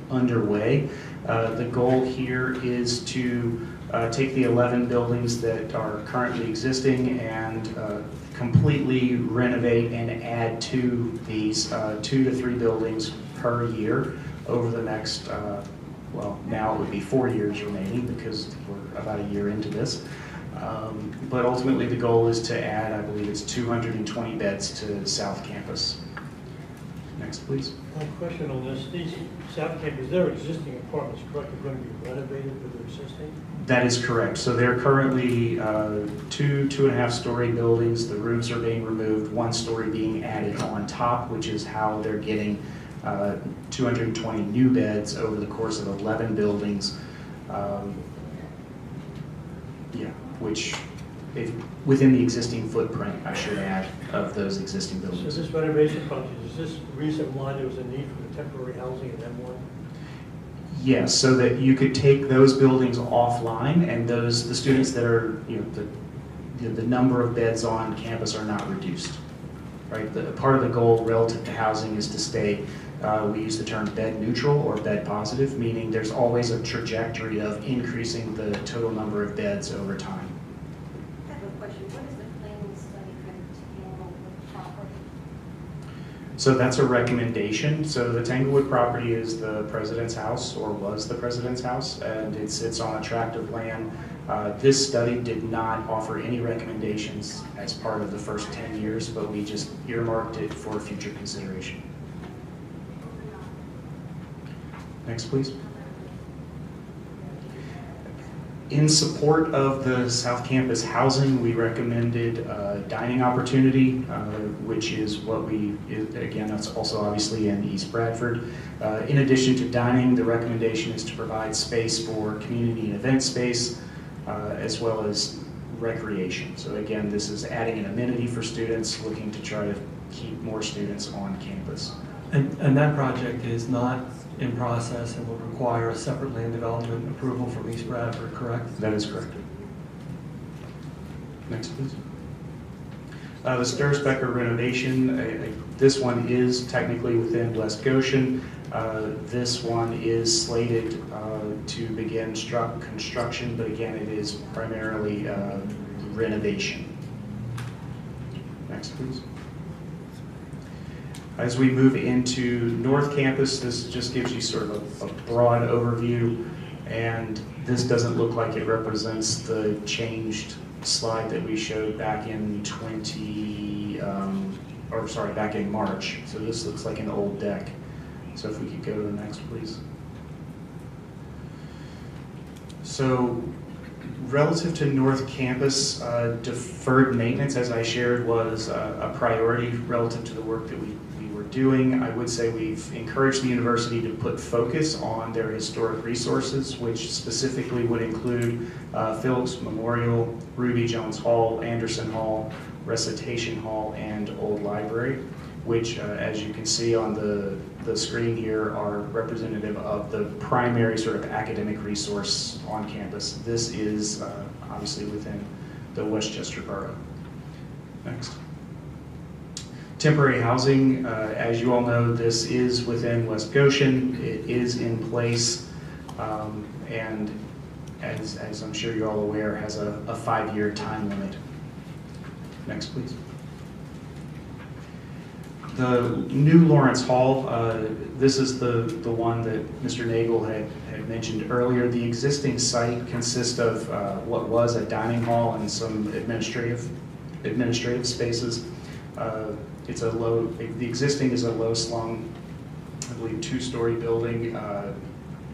underway. The goal here is to take the 11 buildings that are currently existing and completely renovate and add to these 2 to 3 buildings per year over the next, well, now it would be 4 years remaining because we're about a year into this. But ultimately the goal is to add, I believe it's 220 beds to South Campus. Next, please. One question on this. These South Campus, they're existing apartments, correct? They're going to be renovated with their existing? That is correct. So they're currently 2.5 story buildings. The roofs are being removed, 1 story being added on top, which is how they're getting 220 new beds over the course of 11 buildings. Which, within the existing footprint, I should add, of those existing buildings. So this renovation project, is this the reason why there was a need for the temporary housing in M1? Yes, so that you could take those buildings offline, and the students that are, the number of beds on campus are not reduced. Right. Part of the goal relative to housing is to stay. We use the term bed neutral or bed positive, meaning there's always a trajectory of increasing the total number of beds over time. I have a question. What is the planning study kind of Tanglewood property? So that's a recommendation. So the Tanglewood property is the president's house, or was the president's house, and it sits on a tract of land. This study did not offer any recommendations as part of the first 10 years, but we just earmarked it for future consideration. Next, please. In support of the South Campus housing, we recommended dining opportunity, which is what again, that's also obviously in East Bradford. In addition to dining, the recommendation is to provide space for community and event space, as well as recreation. So again, this is adding an amenity for students, looking to try to keep more students on campus. And that project is not in process and will require a separate land development approval from East Bradford, correct? That is correct. Next, please. The Stursbecker renovation, this one is technically within West Goshen. This one is slated to begin construction, but again, it is primarily renovation. Next, please. As we move into North Campus, this just gives you sort of a broad overview, and this doesn't look like it represents the changed slide that we showed back in back in March. So this looks like an old deck. So if we could go to the next, please. So relative to North Campus, deferred maintenance, as I shared, was a priority relative to the work that we were doing. I would say we've encouraged the university to put focus on their historic resources, which specifically would include Phillips Memorial, Ruby Jones Hall, Anderson Hall, Recitation Hall, and Old Library, which, as you can see on the screen here, are representative of the primary sort of academic resource on campus. This is obviously within the Westchester Borough. Next. Temporary housing, as you all know, this is within West Goshen. It is in place, and as I'm sure you're all aware, has a 5-year time limit. Next, please. The new Lawrence Hall, this is the one that Mr. Nagel had mentioned earlier. The existing site consists of what was a dining hall and some administrative spaces. The existing is a low-slung, I believe, 2-story building.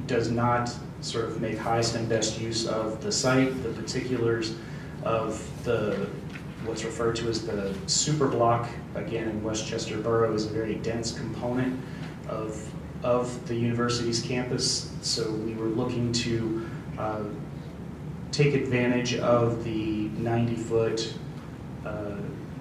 Does not sort of make highest and best use of the site. The particulars of what's referred to as the super block, again in Westchester Borough, is a very dense component of the university's campus. So we were looking to take advantage of the 90-foot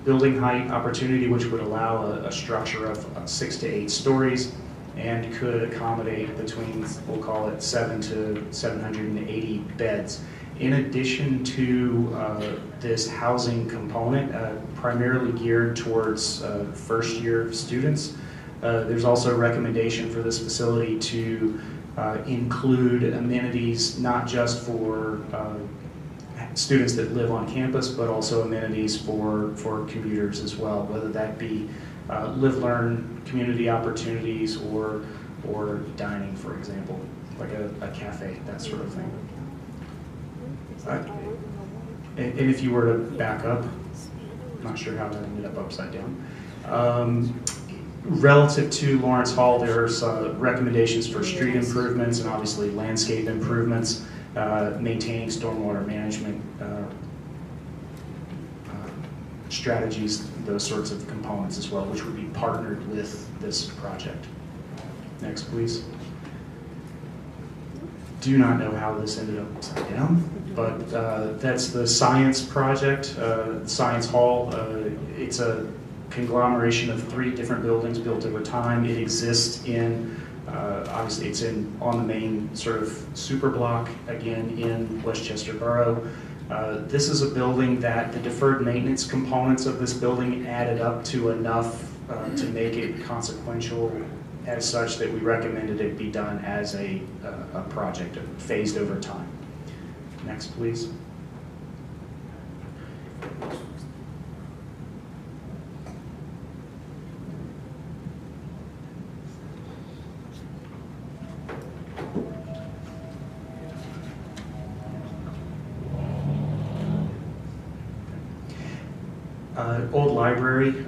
building height opportunity, which would allow a structure of 6 to 8 stories and could accommodate between, we'll call it 7 to 780 beds. In addition to this housing component, primarily geared towards first-year students, there's also a recommendation for this facility to include amenities not just for students that live on campus, but also amenities for commuters as well, whether that be live-learn community opportunities or dining, for example, like a cafe, that sort of thing. And if you were to back up, I'm not sure how that ended up upside down. Relative to Lawrence Hall, there's recommendations for street improvements and obviously landscape improvements, maintaining stormwater management strategies, those sorts of components as well, which would be partnered with this project. Next, please. Do not know how this ended up upside down, but that's the science project, Science Hall. It's a conglomeration of 3 different buildings built over time. It exists in, obviously it's on the main sort of super block, again in Westchester Borough. This is a building that the deferred maintenance components of this building added up to enough to make it consequential as such that we recommended it be done as a project, phased over time. Next, please. Old library,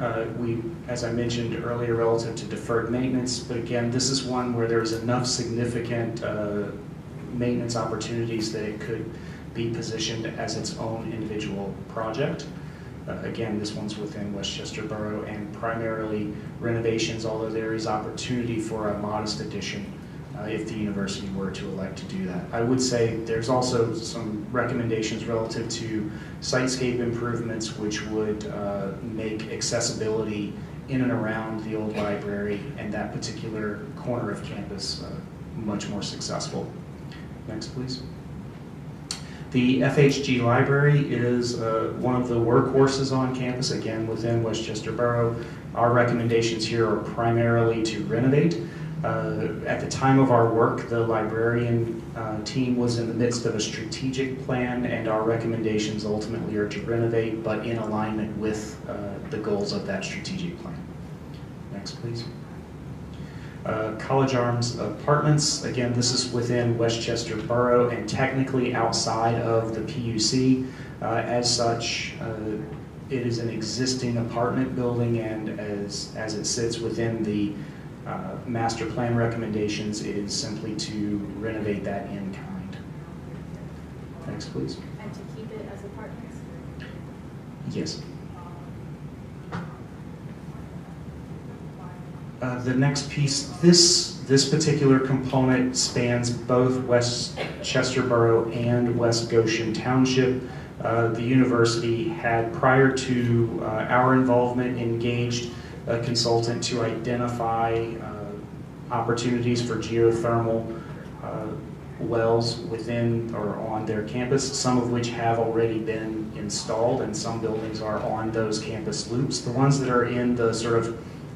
as I mentioned earlier, relative to deferred maintenance, but again, this is one where there's enough significant maintenance opportunities that it could be positioned as its own individual project. Again, this one's within Westchester Borough and primarily renovations, although there is opportunity for a modest addition if the university were to elect to do that. I would say there's also some recommendations relative to sitescape improvements which would make accessibility in and around the old library and that particular corner of campus much more successful. Next, please. The FHG library is one of the workhorses on campus, again within Westchester Borough. Our recommendations here are primarily to renovate. At the time of our work, the librarian team was in the midst of a strategic plan, and our recommendations ultimately are to renovate, but in alignment with the goals of that strategic plan. Next, please. College Arms Apartments, again, this is within Westchester Borough and technically outside of the PUC. As such, it is an existing apartment building, and as it sits within the master plan recommendations, it is simply to renovate that in kind. Next, please. And to keep it as apartments? Yes. The next piece, this particular component spans both Westchester Borough and West Goshen Township. The university had, prior to our involvement, engaged a consultant to identify opportunities for geothermal wells within or on their campus, some of which have already been installed, and some buildings are on those campus loops. The ones that are in the sort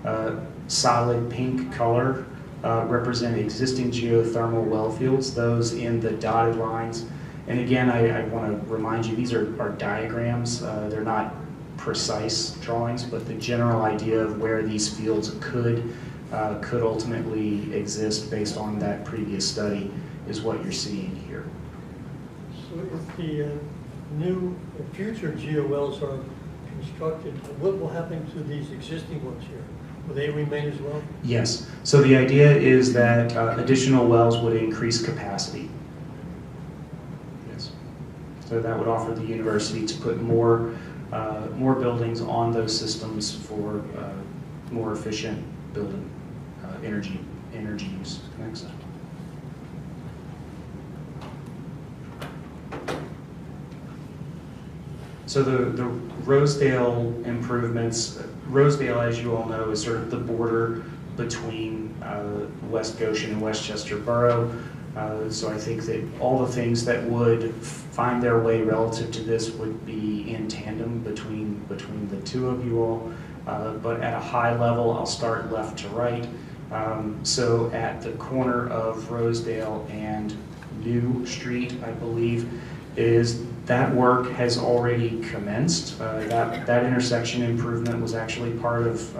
of solid pink color represent existing geothermal well fields. Those in the dotted lines, and again, I want to remind you, these are diagrams. They're not precise drawings, but the general idea of where these fields could ultimately exist based on that previous study is what you're seeing here. So if the new future GOLs are constructed, what will happen to these existing ones here? Will they remain as well? Yes. So the idea is that additional wells would increase capacity. Yes. So that would offer the university to put more buildings on those systems for more efficient building energy use. Next. So the Rosedale improvements, Rosedale, as you all know, is sort of the border between West Goshen and Westchester Borough. So I think that all the things that would find their way relative to this would be in tandem between the two of you all. But at a high level, I'll start left to right. So at the corner of Rosedale and New Street, I believe, that work has already commenced. That intersection improvement was actually part of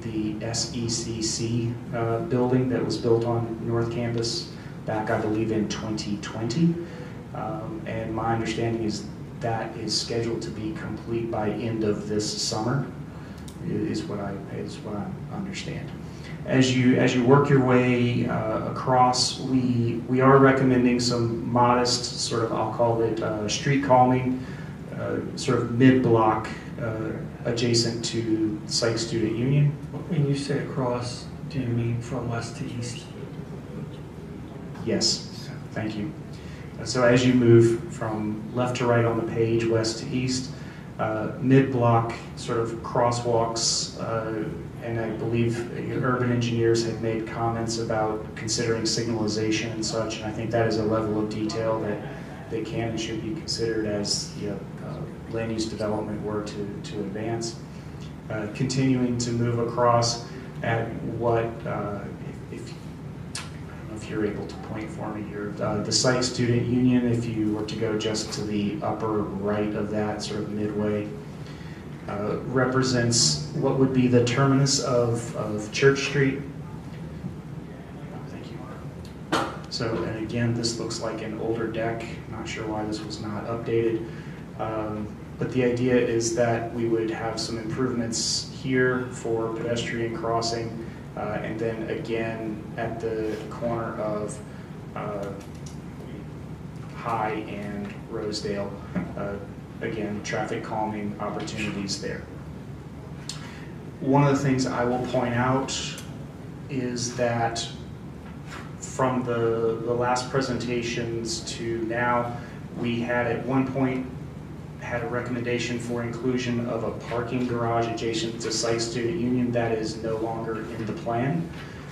the SECC building that was built on North Campus back, I believe, in 2020. And my understanding is that is scheduled to be complete by end of this summer, is what I understand. As you work your way across, we are recommending some modest sort of, I'll call it street calming, sort of mid-block adjacent to Psych Student Union. When you say across, do you mean from west to east? Yes, thank you. So as you move from left to right on the page, west to east, mid-block sort of crosswalks, and I believe urban engineers have made comments about considering signalization and such, and I think that is a level of detail that can and should be considered as land use development were to advance. Continuing to move across at what, if you're able to point for me here, the Psych Student Union, if you were to go just to the upper right of that, sort of midway, represents what would be the terminus of Church Street. Thank you. So, and again, this looks like an older deck. Not sure why this was not updated. But the idea is that we would have some improvements here for pedestrian crossing, and then again at the corner of High and Rosedale, again, traffic calming opportunities there. One of the things I will point out is that from the last presentations to now, we had at one point had a recommendation for inclusion of a parking garage adjacent to Psych Student Union. That is no longer in the plan.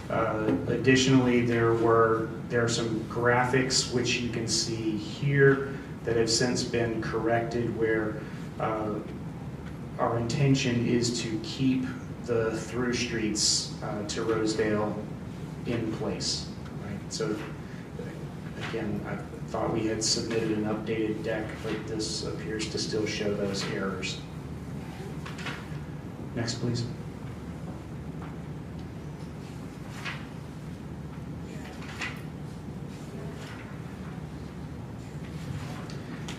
Additionally, there are some graphics which you can see here that have since been corrected, where our intention is to keep the through streets to Rosedale in place. Right? So again, I thought we had submitted an updated deck, but this appears to still show those errors. Next, please.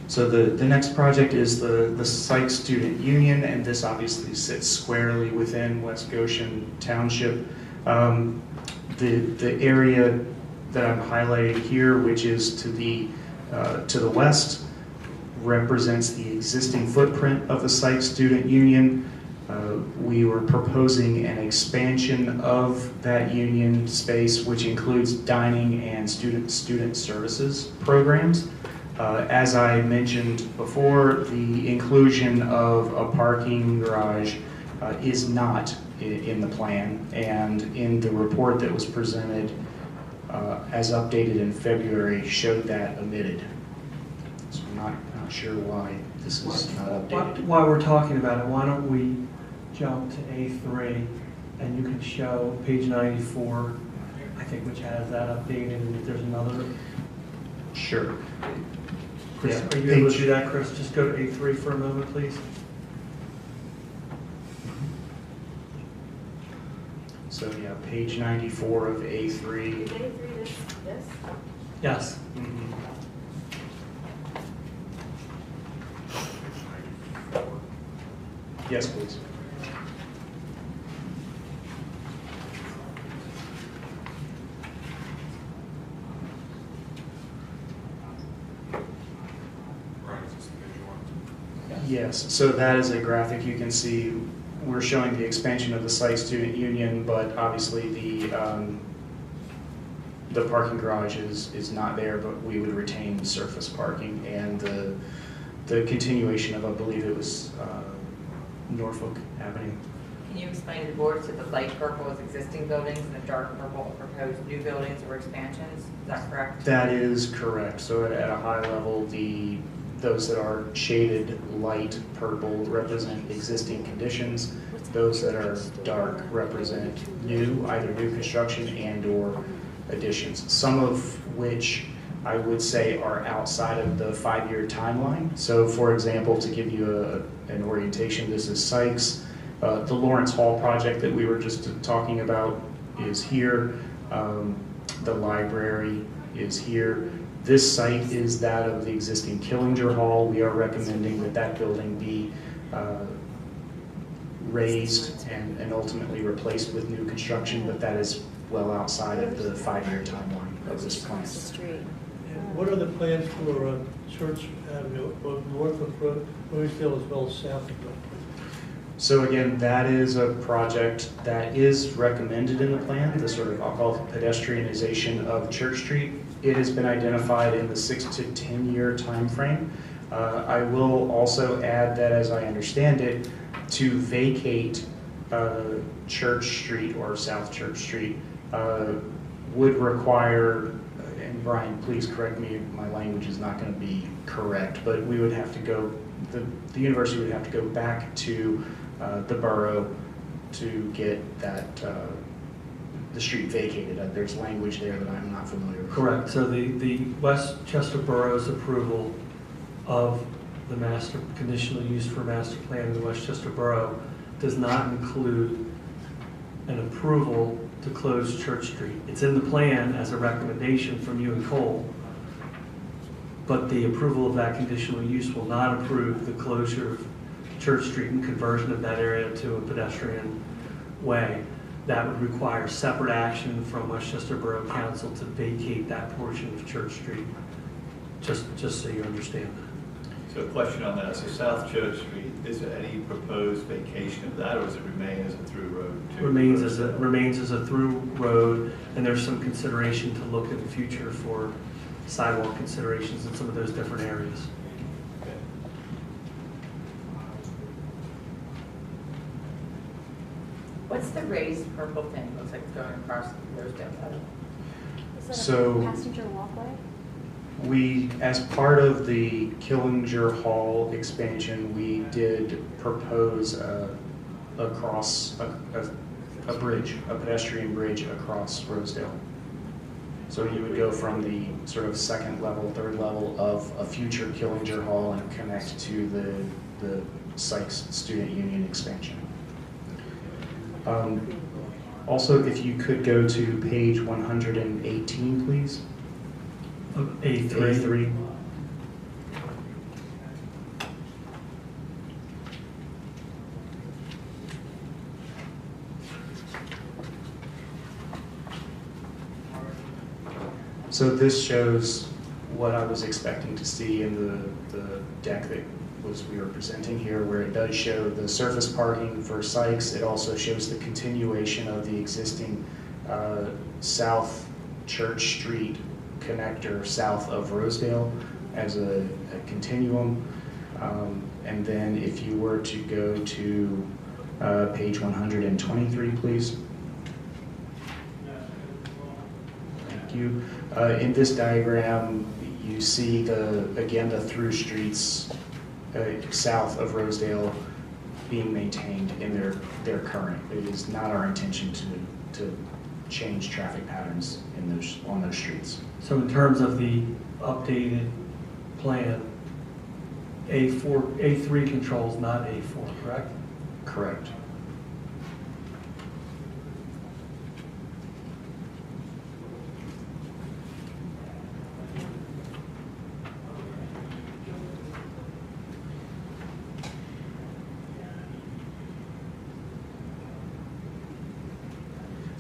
So the next project is the Psych Student Union, and this obviously sits squarely within West Goshen Township. The area that I'm highlighting here, which is to the west, represents the existing footprint of the Psych Student Union. We were proposing an expansion of that union space, which includes dining and student services programs. As I mentioned before, the inclusion of a parking garage is not in the plan, and in the report that was presented as updated in February showed that omitted. So I'm not sure why this is not updated. While we're talking about it, why don't we jump to A3, and you can show page 94, I think, which has that updated, and if there's another. Sure. Chris, Yeah, are you able to do that, Chris? Just go to A3 for a moment, please. page 94 of A3. Is 93 this? Yes. Yes, please. Brian, is this the page you want? Yes, so that is a graphic you can see. We're showing the expansion of the site student union, but obviously the parking garage is not there, but we would retain surface parking and the continuation of, I believe it was Norfolk Avenue. Can you explain to the board, so the light purple is existing buildings and the dark purple are proposed new buildings or expansions? Is that correct? That is correct. So at a high level, those that are shaded light purple represent existing conditions. Those that are dark represent either new construction and/or additions, some of which I would say are outside of the 5-year timeline. So for example, to give you an orientation, this is Sykes. The Lawrence Hall project that we were just talking about is here. The library is here. This site is that of the existing Killinger Hall. We are recommending that that building be raised and ultimately replaced with new construction, but that is well outside of the 5-year timeline of this plan. What are the plans for Church Avenue, both north of Rosedale as well as south of Rosedale? So again, that is a project that is recommended in the plan, the sort of, I'll call it pedestrianization of Church Street. It has been identified in the 6 to 10 year time frame. I will also add that, as I understand it, to vacate Church Street or South Church Street would require, and Brian, please correct me if my language is not going to be correct, but we would have to go, the university would have to go back to the borough to get that, the street vacated. There's language there that I'm not familiar with. Correct. So the Westchester Borough's approval of the conditional use for master plan in the Westchester Borough does not include an approval to close Church Street. It's in the plan as a recommendation from you and Cole, but the approval of that conditional use will not approve the closure of Church Street and conversion of that area to a pedestrian way. That would require separate action from Westchester Borough Council to vacate that portion of Church Street, just so you understand that. So a question on that, so South Church Street, is there any proposed vacation of that, or does it remain as a through road? Remains as a through road, and there's some consideration to look in the future for sidewalk considerations in some of those different areas. What's the raised purple thing? Looks like it's going across Rosedale. Is that So- a passenger walkway? We, as part of the Killinger Hall expansion, we did propose across a bridge, a pedestrian bridge across Rosedale. So you would go from the sort of second level, third level of a future Killinger Hall and connect to the Sykes Student Union expansion. Also, if you could go to page 118, please. A3. So this shows what I was expecting to see in the deck that we were presenting here, where it does show the surface parking for Sykes. It also shows the continuation of the existing South Church Street connector south of Rosedale as a continuum. And then if you were to go to page 123, please. Thank you. In this diagram, you see again the through streets south of Rosedale being maintained in their current. It is not our intention to change traffic patterns on those streets. So in terms of the updated plan, A3 controls, not A4, correct? Correct.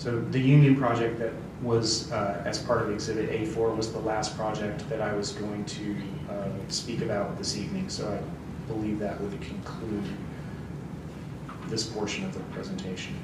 So the Union project that was as part of Exhibit A4 was the last project that I was going to speak about this evening. So I believe that would conclude this portion of the presentation.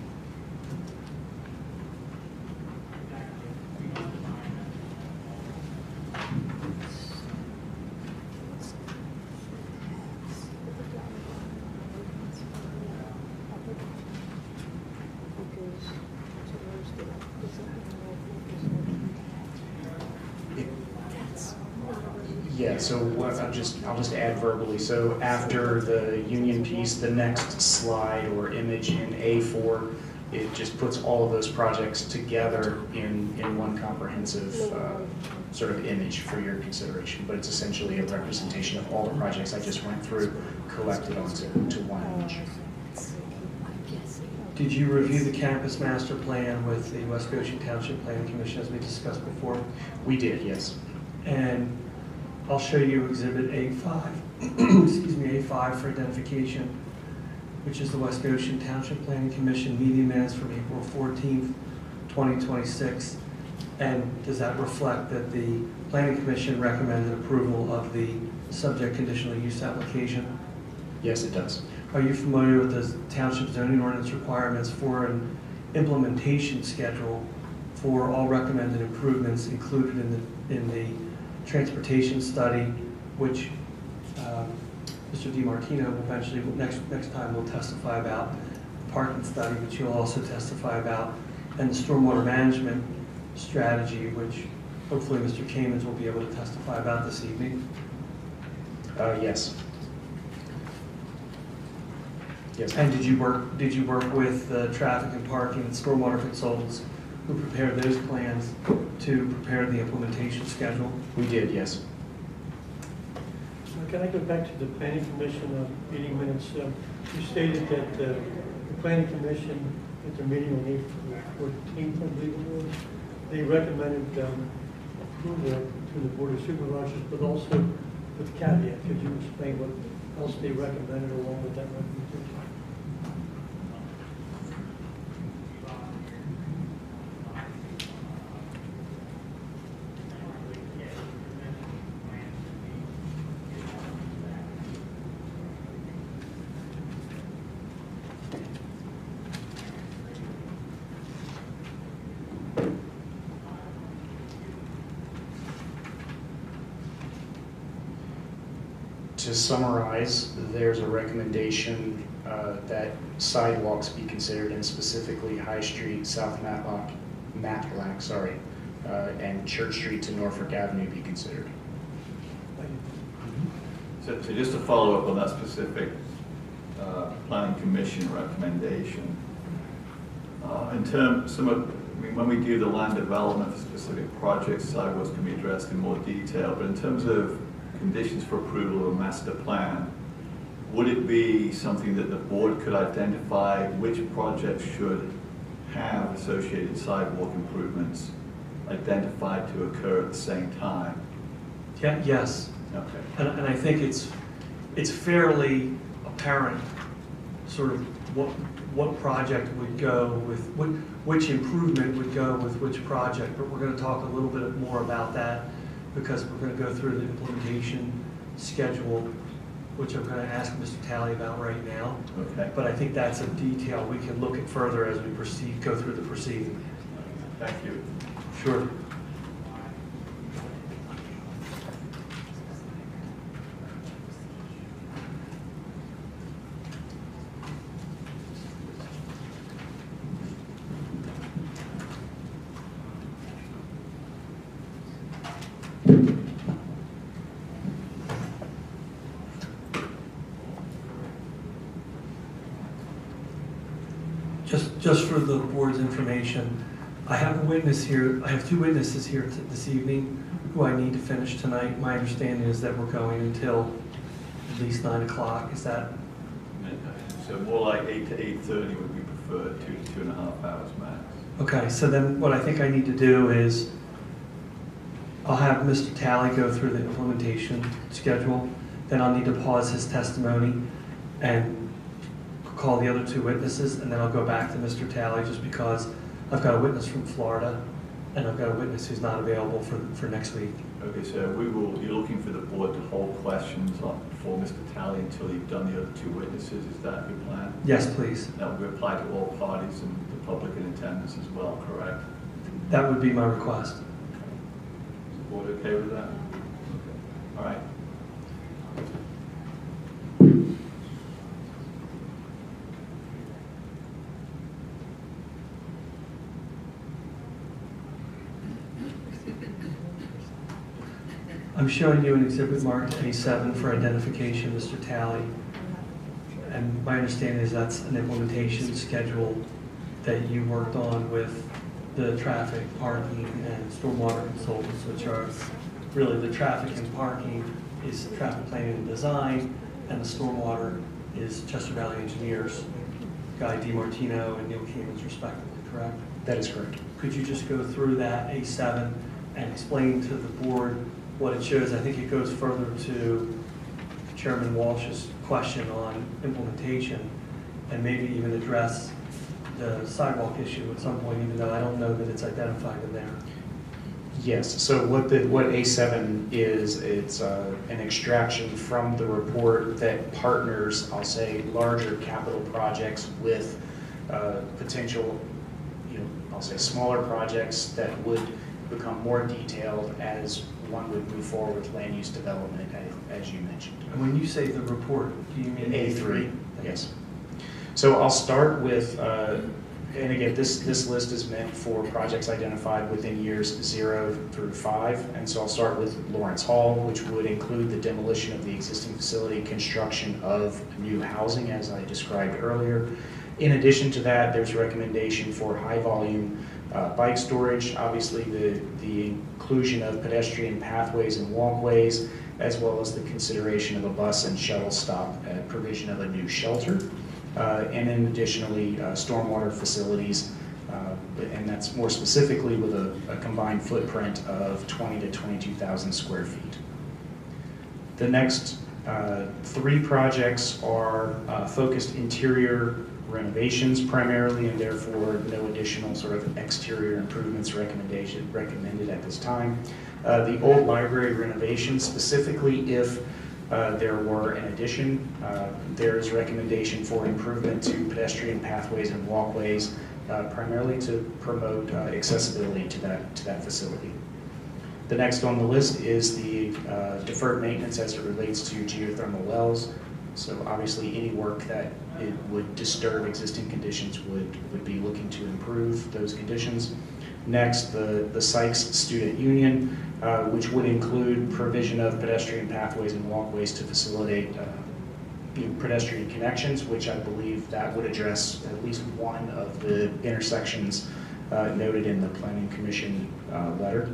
Yeah, so what I'll just add verbally. So after the Union piece, the next slide or image in A4, it just puts all of those projects together in one comprehensive sort of image for your consideration. But it's essentially a representation of all the projects I just went through, collected onto one image. Did you review the campus master plan with the West Goshen Township Planning Commission as we discussed before? We did, yes. And I'll show you Exhibit A5, excuse me, A5 for identification, which is the West Goshen Township Planning Commission meeting minutes from April 14th, 2026. And does that reflect that the Planning Commission recommended approval of the subject conditional use application? Yes, it does. Are you familiar with the township zoning ordinance requirements for an implementation schedule for all recommended improvements included in the transportation study, which Mr. DiMartino will eventually, next time will testify about, the parking study, which you'll also testify about, and the stormwater management strategy, which hopefully Mr. Kamens will be able to testify about this evening? Yes. Yes. And did you work with the traffic and parking and stormwater consultants who prepared those plans to prepare the implementation schedule? We did, yes. Can I go back to the Planning Commission meeting minutes? You stated that the Planning Commission at their meeting on April 14th, I believe it was, they recommended approval to the Board of Supervisors, but also with caveat. Could you explain what else they recommended along with that recommendation? To summarize, there's a recommendation that sidewalks be considered, and specifically High Street, South Matlack, and Church Street to Norfolk Avenue be considered. So just to follow up on that specific Planning Commission recommendation, in terms, when we do the land development for specific projects, sidewalks can be addressed in more detail, but in terms of conditions for approval of a master plan, would it be something that the board could identify which projects should have associated sidewalk improvements identified to occur at the same time? Yeah, yes. Okay. And I think it's fairly apparent sort of what project would go with, which improvement would go with which project, but we're going to talk a little bit more about that because we're going to go through the implementation schedule, which I'm going to ask Mr. Talley about right now. Okay. But I think that's a detail we can look at further as we proceed, go through the proceeding. Thank you. Sure. Just for the board's information, I have a witness here, I have two witnesses here this evening who I need to finish tonight. My understanding is that we're going until at least 9 o'clock. Is that? So more like 8 to 8:30 would be preferred, 2 to 2.5 hours max. Okay, so then what I think I need to do is I'll have Mr. Talley go through the implementation schedule. Then I'll need to pause his testimony and call the other two witnesses, and then I'll go back to Mr. Talley just because I've got a witness from Florida, and I've got a witness who's not available for next week. Okay, so you're looking for the board to hold questions for Mr. Talley until you've done the other two witnesses. Is that your plan? Yes, please. That would apply to all parties and the public in attendance as well, correct? That would be my request. Is the board okay with that? All right. I'm showing you an exhibit marked A7 for identification, Mr. Talley. And my understanding is that's an implementation schedule that you worked on with the traffic, parking, and stormwater consultants, which are really the traffic and parking is traffic planning and design, and the stormwater is Chester Valley Engineers, Guy DiMartino and Neil Kamens respectively, correct? That is correct. Could you just go through that A7 and explain to the board what it shows? I think it goes further to Chairman Walsh's question on implementation, and maybe even address the sidewalk issue at some point, even though I don't know that it's identified in there. Yes, so what A7 is, it's an extraction from the report that partners, I'll say, larger capital projects with potential, I'll say smaller projects that would become more detailed as one would move forward with land use development, as you mentioned. And when you say the report, do you mean A3? Yes. So I'll start with, and again, this list is meant for projects identified within years 0 through 5. And so I'll start with Lawrence Hall, which would include the demolition of the existing facility, construction of new housing, as I described earlier. In addition to that, there's recommendation for high volume bike storage, obviously the inclusion of pedestrian pathways and walkways, as well as the consideration of a bus and shuttle stop, provision of a new shelter, and then additionally stormwater facilities, and that's more specifically with a combined footprint of 20 to 22,000 square feet. The next 3 projects are focused interior renovations primarily, and therefore no additional sort of exterior improvements recommended at this time. The old library renovation, specifically if there were an addition, there's recommendation for improvement to pedestrian pathways and walkways, primarily to promote accessibility to that facility. The next on the list is the deferred maintenance as it relates to geothermal wells. So obviously any work that it would disturb existing conditions would be looking to improve those conditions. Next, the Sykes Student Union, which would include provision of pedestrian pathways and walkways to facilitate pedestrian connections, which I believe that would address at least one of the intersections noted in the Planning Commission letter.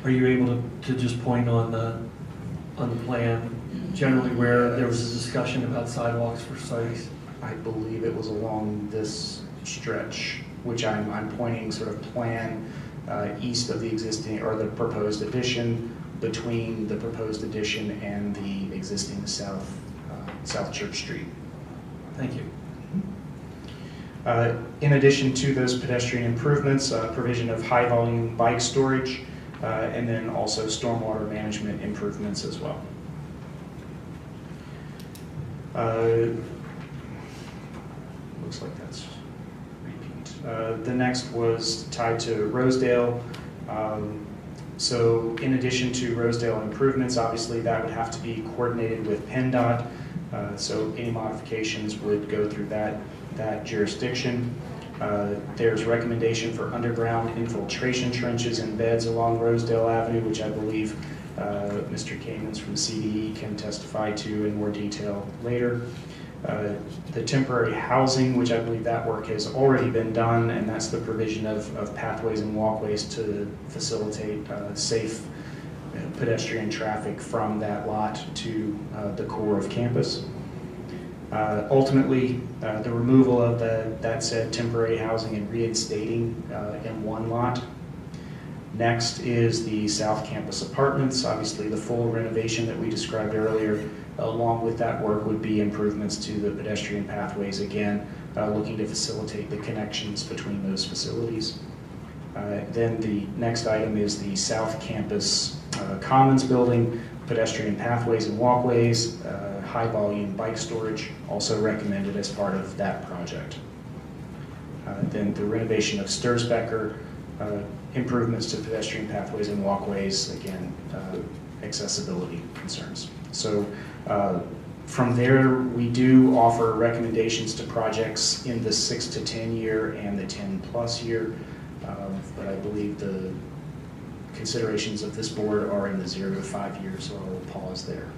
Are you able to just point on the plan generally where there was a discussion about sidewalks for Sykes? I believe it was along this stretch, which I'm pointing sort of plan east of the existing or the proposed addition, between the proposed addition and the existing South Church Street. Thank you. In addition to those pedestrian improvements, provision of high volume bike storage, and then also stormwater management improvements as well. Looks like that's repeat. The next was tied to Rosedale. So in addition to Rosedale improvements, obviously that would have to be coordinated with PennDOT. So any modifications would go through that jurisdiction. There's recommendation for underground infiltration trenches and beds along Rosedale Avenue, which I believe Mr. Kamens from CDE can testify to in more detail later. The temporary housing, which I believe that work has already been done, and that's the provision of pathways and walkways to facilitate safe pedestrian traffic from that lot to the core of campus. Ultimately, the removal of that said temporary housing and reinstating in one lot. Next is the South Campus Apartments. Obviously, the full renovation that we described earlier, along with that work, would be improvements to the pedestrian pathways again, looking to facilitate the connections between those facilities. Then the next item is the South Campus Commons Building, pedestrian pathways and walkways, high volume bike storage, also recommended as part of that project. Then the renovation of Stursbecker, improvements to pedestrian pathways and walkways, again, accessibility concerns. So from there, we do offer recommendations to projects in the 6 to 10 year and the 10+ year, but I believe the considerations of this board are in the 0 to 5 years, so I will pause there.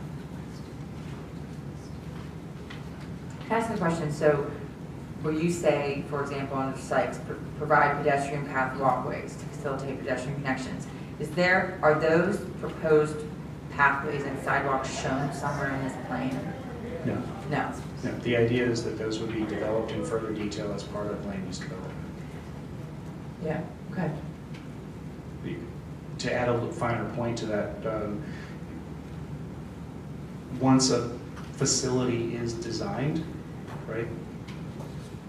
Can I ask a question? So where you say, for example, on the sites, provide pedestrian path walkways to facilitate pedestrian connections, are those proposed pathways and sidewalks shown somewhere in this plan? No. No. No. The idea is that those would be developed in further detail as part of land use development. Yeah, okay. To add a finer point to that, once a facility is designed, right,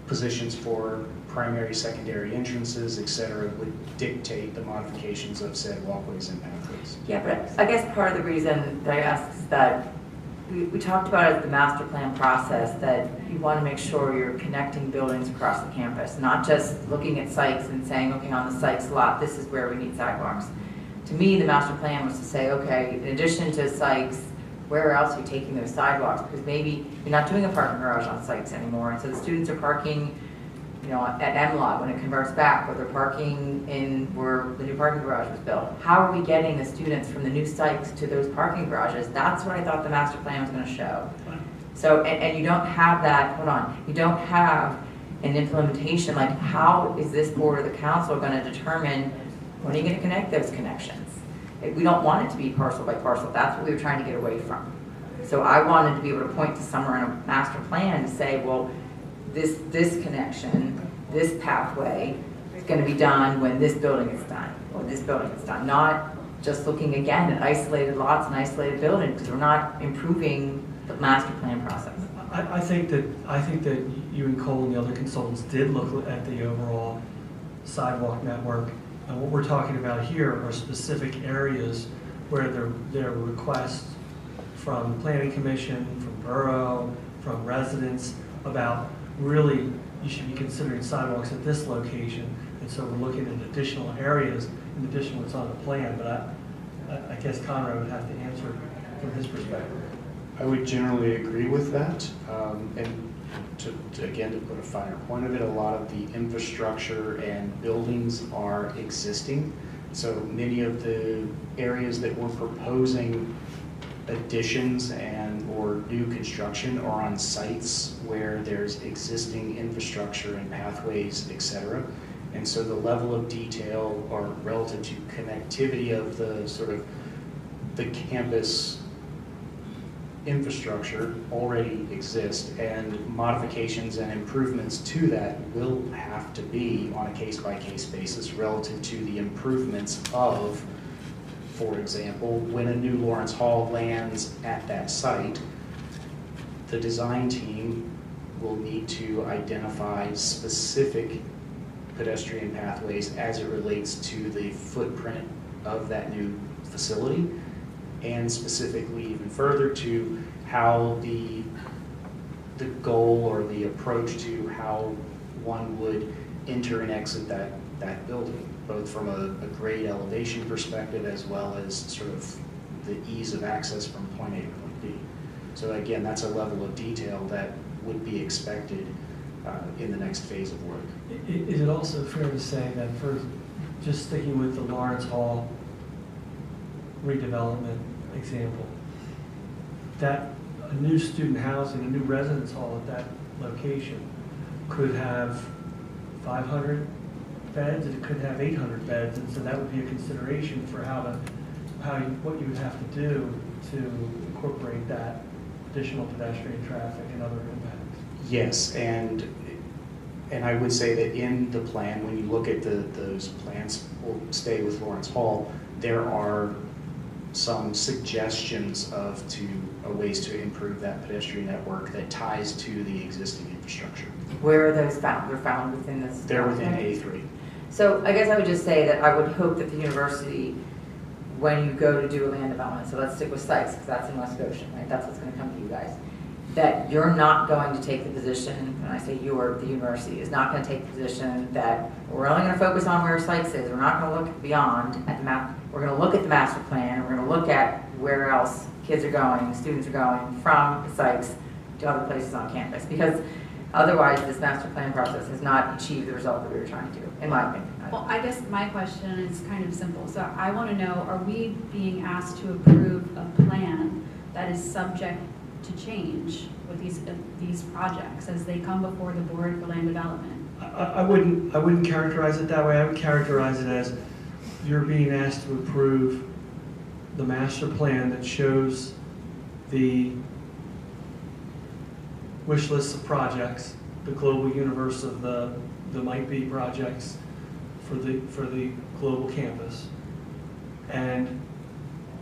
positions for primary, secondary entrances, et cetera, would dictate the modifications of said walkways and pathways. Yeah, but I guess part of the reason that I asked is that we talked about it at the master plan process, that you want to make sure you're connecting buildings across the campus, not just looking at sites and saying, okay, on the sites lot, this is where we need sidewalks. To me, the master plan was to say, okay, in addition to sites, where else are you taking those sidewalks? Because maybe you're not doing a parking garage on sites anymore, and so the students are parking, you know, at M-Lot when it converts back, or they're parking in where the new parking garage was built. How are we getting the students from the new sites to those parking garages? That's what I thought the master plan was going to show. So, and you don't have that, hold on, you don't have an implementation, like how is this board or the council going to determine when are you going to connect those connections? We don't want it to be parcel by parcel. That's what we were trying to get away from. So I wanted to be able to point to somewhere in a master plan to say, well, this connection, this pathway is going to be done when this building is done, or this building is done. Not just looking again at isolated lots and isolated buildings, because we're not improving the master plan process. I think that you and Cole and the other consultants did look at the overall sidewalk network. And what we're talking about here are specific areas where there are requests from Planning Commission, from Borough, from residents about really you should be considering sidewalks at this location. And so we're looking at additional areas in addition to what's on the plan. But I guess Conrad would have to answer from his perspective. I would generally agree with that. And again, to put a finer point of it, a lot of the infrastructure and buildings are existing. So many of the areas that we're proposing additions and or new construction are on sites where there's existing infrastructure and pathways, etc. And so the level of detail or relative to connectivity of the sort of the campus infrastructure already exist, and modifications and improvements to that will have to be on a case-by-case basis relative to the improvements of, for example, when a new Lawrence Hall lands at that site, the design team will need to identify specific pedestrian pathways as it relates to the footprint of that new facility, and specifically even further to how the goal or the approach to how one would enter and exit that building, both from a grade elevation perspective as well as sort of the ease of access from point A to point B. So again, that's a level of detail that would be expected in the next phase of work. Is it also fair to say that for just sticking with the Lawrence Hall redevelopment example, that a new student housing, a new residence hall at that location could have 500 beds, and it could have 800 beds, and so that would be a consideration for what you would have to do to incorporate that additional pedestrian traffic and other impacts. Yes, and I would say that in the plan, when you look at those plans, we'll stay with Lawrence Hall, there are some suggestions of ways to improve that pedestrian network that ties to the existing infrastructure. Where are those found? They're found within this? They're within document? A3. So I guess I would just say that I would hope that the university, when you go to do a land development, so let's stick with sites, because that's in West Goshen, right? That's what's going to come to you guys. That you're not going to take the position, when I say you're, the university is not going to take the position that we're only going to focus on where sites is. We're not going to look beyond at the map. We're going to look at the master plan. We're going to look at where else kids are going, students are going from the sites to other places on campus. Because otherwise, this master plan process has not achieved the result that we were trying to do, in my opinion. Well, I guess my question is kind of simple. So I want to know, are we being asked to approve a plan that is subject to change with these projects as they come before the board for land development? I wouldn't characterize it that way. I would characterize it as you're being asked to approve the master plan that shows the wish lists of projects, the global universe of the might-be projects for the global campus. And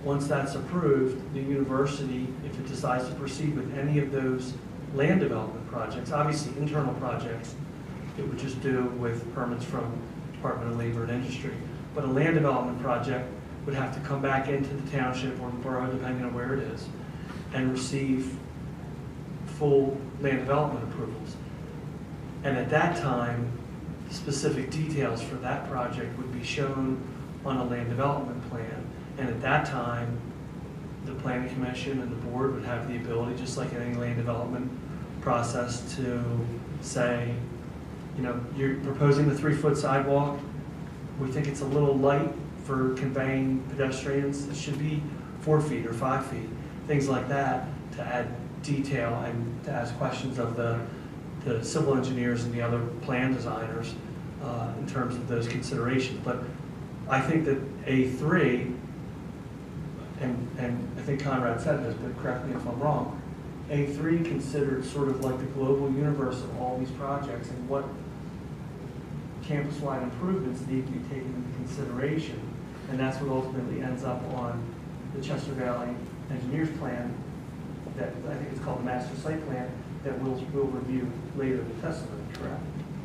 once that's approved, the university, if it decides to proceed with any of those land development projects, obviously internal projects, it would just do with permits from Department of Labor and Industry. But a land development project would have to come back into the township or the borough, depending on where it is, and receive full land development approvals. And at that time, specific details for that project would be shown on a land development plan. And at that time, the planning commission and the board would have the ability, just like any land development process, to say, you know, you're proposing the 3-foot sidewalk. We think it's a little light for conveying pedestrians. It should be 4 feet or 5 feet, things like that, to add detail and to ask questions of the civil engineers and the other plan designers in terms of those considerations. But I think that A3, and I think Conrad said this, but correct me if I'm wrong, A3 considered sort of like the global universe of all these projects and what campus-wide improvements need to be taken into consideration. And that's what ultimately ends up on the Chester Valley Engineers Plan, that I think it's called the Master Site Plan, that we'll review later in the testimony, correct?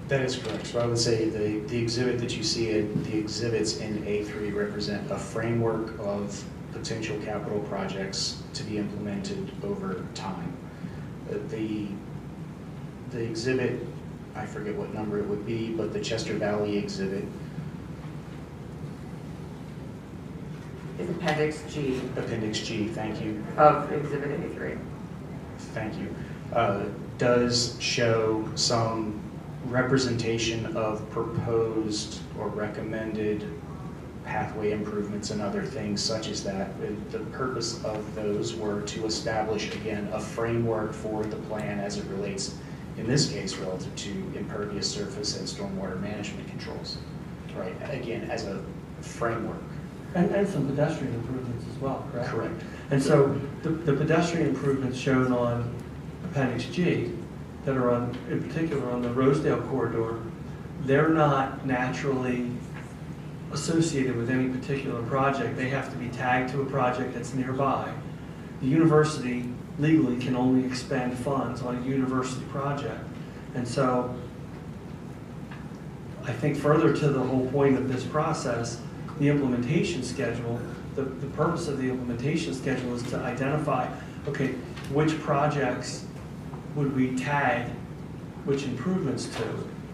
That is correct. So I would say the exhibit that you see, the exhibits in A3 represent a framework of potential capital projects to be implemented over time. The exhibit, I forget what number it would be, but the Chester Valley exhibit. Is Appendix G. Appendix G, thank you. Of Exhibit A3. Thank you. Does show some representation of proposed or recommended pathway improvements and other things such as that. The purpose of those were to establish, again, a framework for the plan as it relates, in this case, relative to impervious surface and stormwater management controls, right? Again, as a framework. And some pedestrian improvements as well, correct? Correct. And so the pedestrian improvements shown on Appendix G that are on, in particular on the Rosedale corridor, they're not naturally associated with any particular project. They have to be tagged to a project that's nearby. The university legally can only expend funds on a university project. And so I think further to the whole point of this process, the implementation schedule, the purpose of the implementation schedule is to identify, okay, which projects would we tag which improvements to?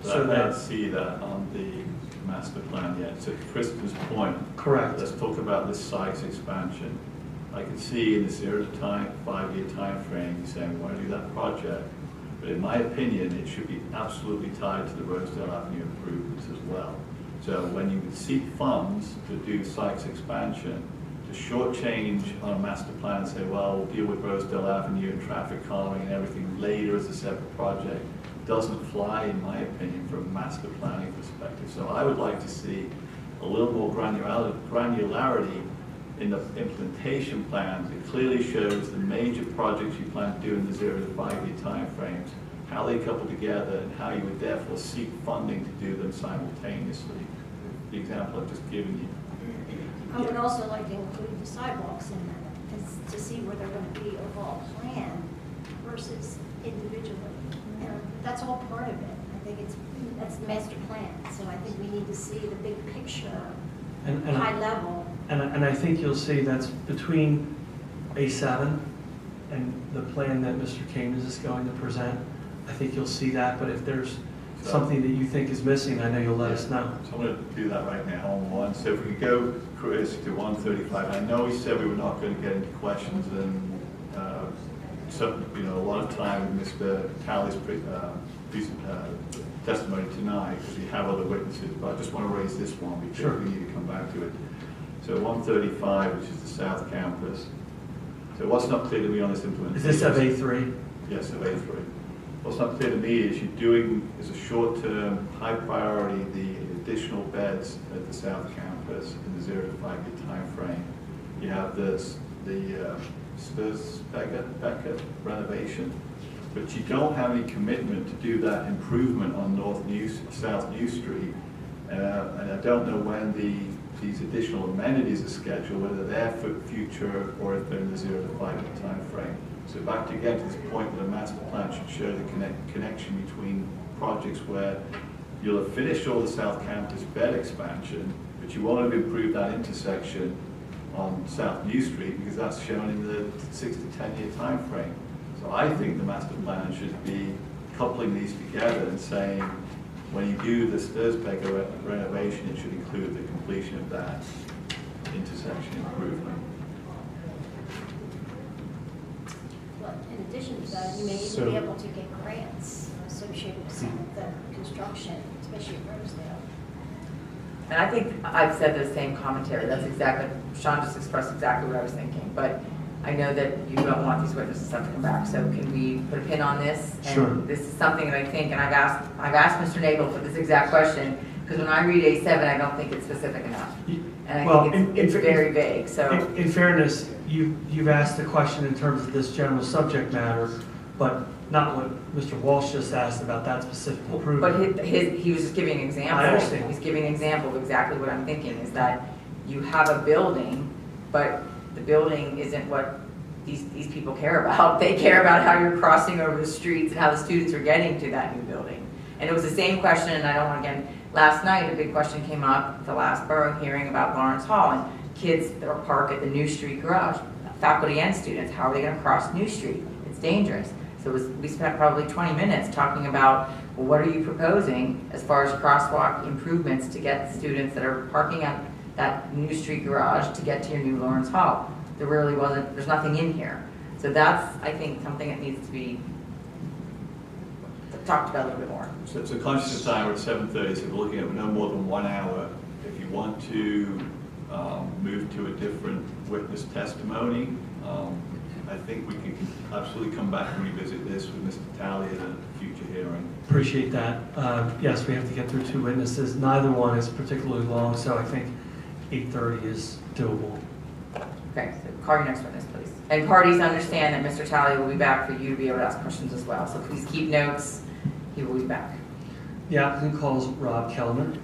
So I don't see that on the master plan yet. So to Kristen's point, correct. Let's talk about this site expansion. I can see in the 0 to 5-year time frame, you're saying we want to do that project, but in my opinion, it should be absolutely tied to the Rosedale Avenue improvements as well. So when you would seek funds to do site expansion, to shortchange on a master plan and say, well, we'll deal with Rosedale Avenue and traffic calming and everything later as a separate project, doesn't fly, in my opinion, from a master planning perspective. So I would like to see a little more granularity in the implementation plans. It clearly shows the major projects you plan to do in the 0 to 5-year time frames, how they couple together, and how you would therefore seek funding to do them simultaneously. The example I've just given you. I would also like to include the sidewalks in that, to see where they're going to be overall plan versus individually. And that's all part of it. I think that's the master plan. So I think we need to see the big picture, high level. And I think you'll see that's between A7 and the plan that Mr. Kames is going to present. I think you'll see that, but if there's something that you think is missing, I know you'll let us know. So I'm going to do that right now on one. So if we could go, Chris, to 135. I know we said we were not going to get into questions, and a lot of time with Mr. Talley's testimony tonight, because we have other witnesses, but I just want to raise this one because we need to come back to it. So 135, which is the South Campus. So what's not clear to me on this implementation? Is this of A3? Yes, of A3. What's not clear to me is you're doing, as a short-term, high priority, the additional beds at the South Campus in the 0 to 5 year time frame. You have the Becker renovation, but you don't have any commitment to do that improvement on South New Street. And I don't know when these additional amenities are scheduled, whether they're for future or if they're in the 0 to 5 year time frame. So back to get to this point that a master plan should show the connection between projects where you'll have finished all the South Campus bed expansion, but you won't have improved that intersection on South New Street because that's shown in the 6 to 10 year time frame. So I think the master plan should be coupling these together and saying, when you do the Sturzbecker renovation, it should include the completion of that intersection improvement. But in addition to that, you may even be able to get grants associated with some of the construction, especially at Rosedale. And I think I've said the same commentary. That's exactly, Sean just expressed exactly what I was thinking. But I know that you don't want these witnesses to come back. So can we put a pin on this? And sure. This is something that I think, and I've asked Mr. Nagel for this exact question, because when I read A7, I don't think it's specific enough. And I think it's very vague. So in fairness, you've asked the question in terms of this general subject matter, but not what Mr. Walsh just asked about that specific improvement. But he was just giving an example. I understand. He's giving an example of exactly what I'm thinking, is that you have a building, but the building isn't what these people care about. They care about how you're crossing over the streets and how the students are getting to that new building. And it was the same question, and I don't want to get, last night a big question came up at the last borough hearing about Lawrence Hall and kids that are parked at the New Street garage, faculty and students, how are they going to cross New Street? It's dangerous. So we spent probably 20 minutes talking about, well, what are you proposing as far as crosswalk improvements to get students that are parking at that New Street garage to get to your new Lawrence Hall? There really wasn't, there's nothing in here. So that's, I think, something that needs to be talked about a little bit more. So conscious of time, we're at 7:30, so we're looking at no more than 1 hour. If you want to move to a different witness testimony, I think we can absolutely come back and revisit this with Mr. Talley at a future hearing. Appreciate that. Yes, we have to get through 2 witnesses. Neither one is particularly long, so I think 8:30 is doable. Okay, so call your next witness, please. And parties understand that Mr. Talley will be back for you to be able to ask questions as well. So please keep notes. He will be back. The applicant calls Rob Kellner.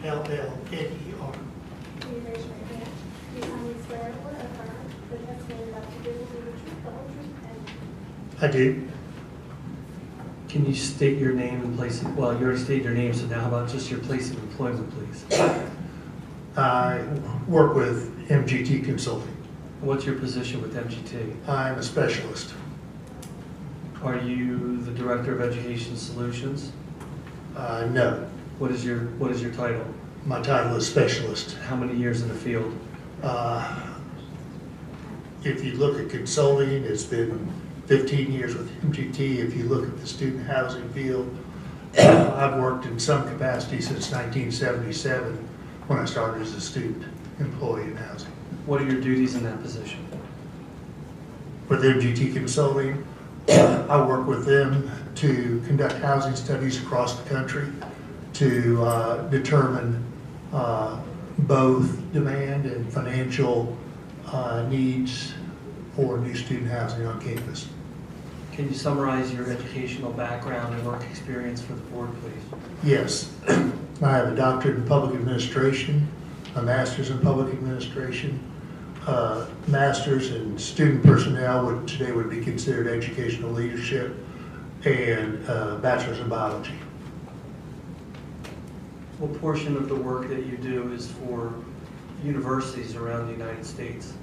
Kellner. Can you raise your hand? Do you solemnly swear or affirm the testimony you're about to give will be the truth, the whole truth, and I do. Can you state your name and place, well, you already stated your name, so now how about just your place of employment, please? I work with MGT Consulting. What's your position with MGT? I'm a specialist. Are you the Director of Education Solutions? No. What is your title? My title is specialist. How many years in the field? If you look at consulting, it's been 15 years with MGT. If you look at the student housing field, I've worked in some capacity since 1977 when I started as a student employee in housing. What are your duties in that position? With MGT Consulting, I work with them to conduct housing studies across the country to determine both demand and financial needs for new student housing on campus. Can you summarize your educational background and work experience for the board, please? Yes, I have a doctorate in public administration, a master's in public administration, master's in student personnel, which today would be considered educational leadership, and bachelor's in biology. What portion of the work that you do is for universities around the United States?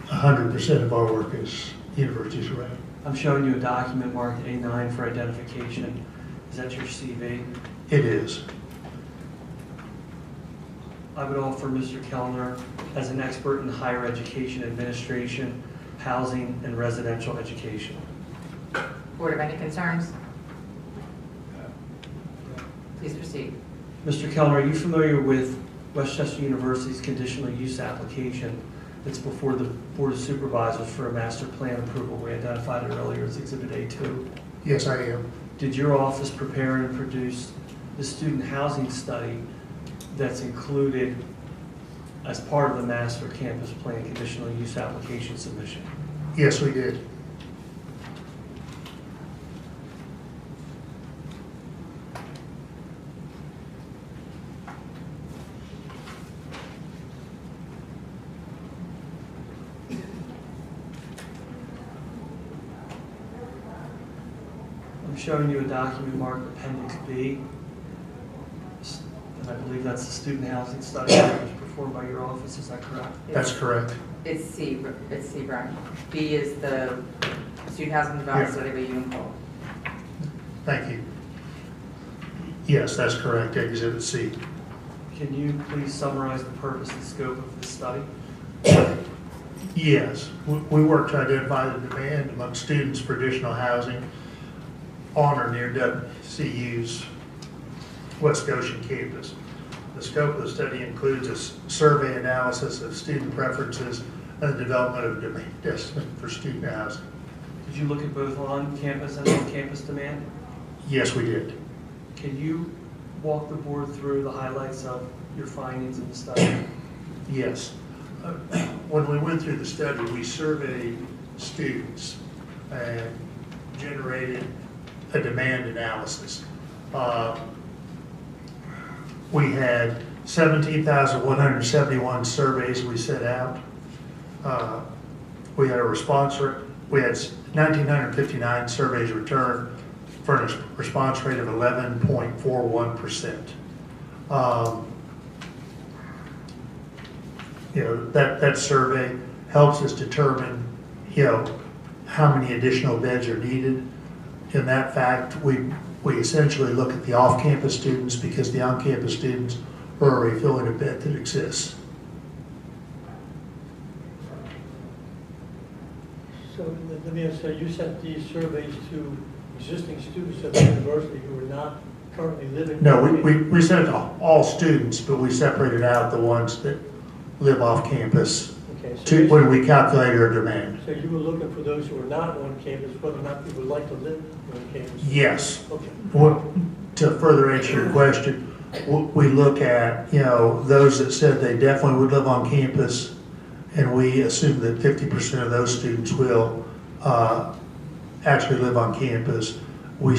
100% of our work is universities around. I'm showing you a document marked A9 for identification. Is that your CV? It is. I would offer Mr. Kellner as an expert in higher education administration, housing, and residential education. Board, have any concerns? Please proceed. Mr. Kellner, are you familiar with Westchester University's conditional use application that's before the Board of Supervisors for a master plan approval? We identified it earlier as Exhibit A2. Yes, I am. Did your office prepare and produce the student housing study that's included as part of the master campus plan conditional use application submission? Yes, we did. I'm showing you a document marked Appendix B, and I believe that's the student housing study that was performed by your office. Is that correct? That's correct. It's C, Brian. B is the student housing development study by you and Cole. Thank you. Yes, that's correct, Exhibit C. Can you please summarize the purpose and scope of the study? Yes, we work to identify the demand among students for additional housing on or near WCU's West Goshen campus. The scope of the study includes a survey analysis of student preferences and the development of demand estimate for student housing. Did you look at both on-campus and off-campus demand? Yes, we did. Can you walk the board through the highlights of your findings in the study? Yes. When we went through the study, we surveyed students and generated a demand analysis. We had 17,171 surveys we set out. We had a response rate, we had 1,959 surveys returned for a response rate of 11.41%. That survey helps us determine, how many additional beds are needed. In that fact, we essentially look at the off-campus students because the on-campus students are already filling a bed that exists. So let me ask, you sent these surveys to existing students at the university who are not currently living? No, we sent it to all students, but we separated out the ones that live off campus when we calculate our demand. So you were looking for those who are not on campus, whether or not people would like to live on campus? Yes. Okay. To further answer your question, we look at, those that said they definitely would live on campus, and we assume that 50% of those students will actually live on campus. We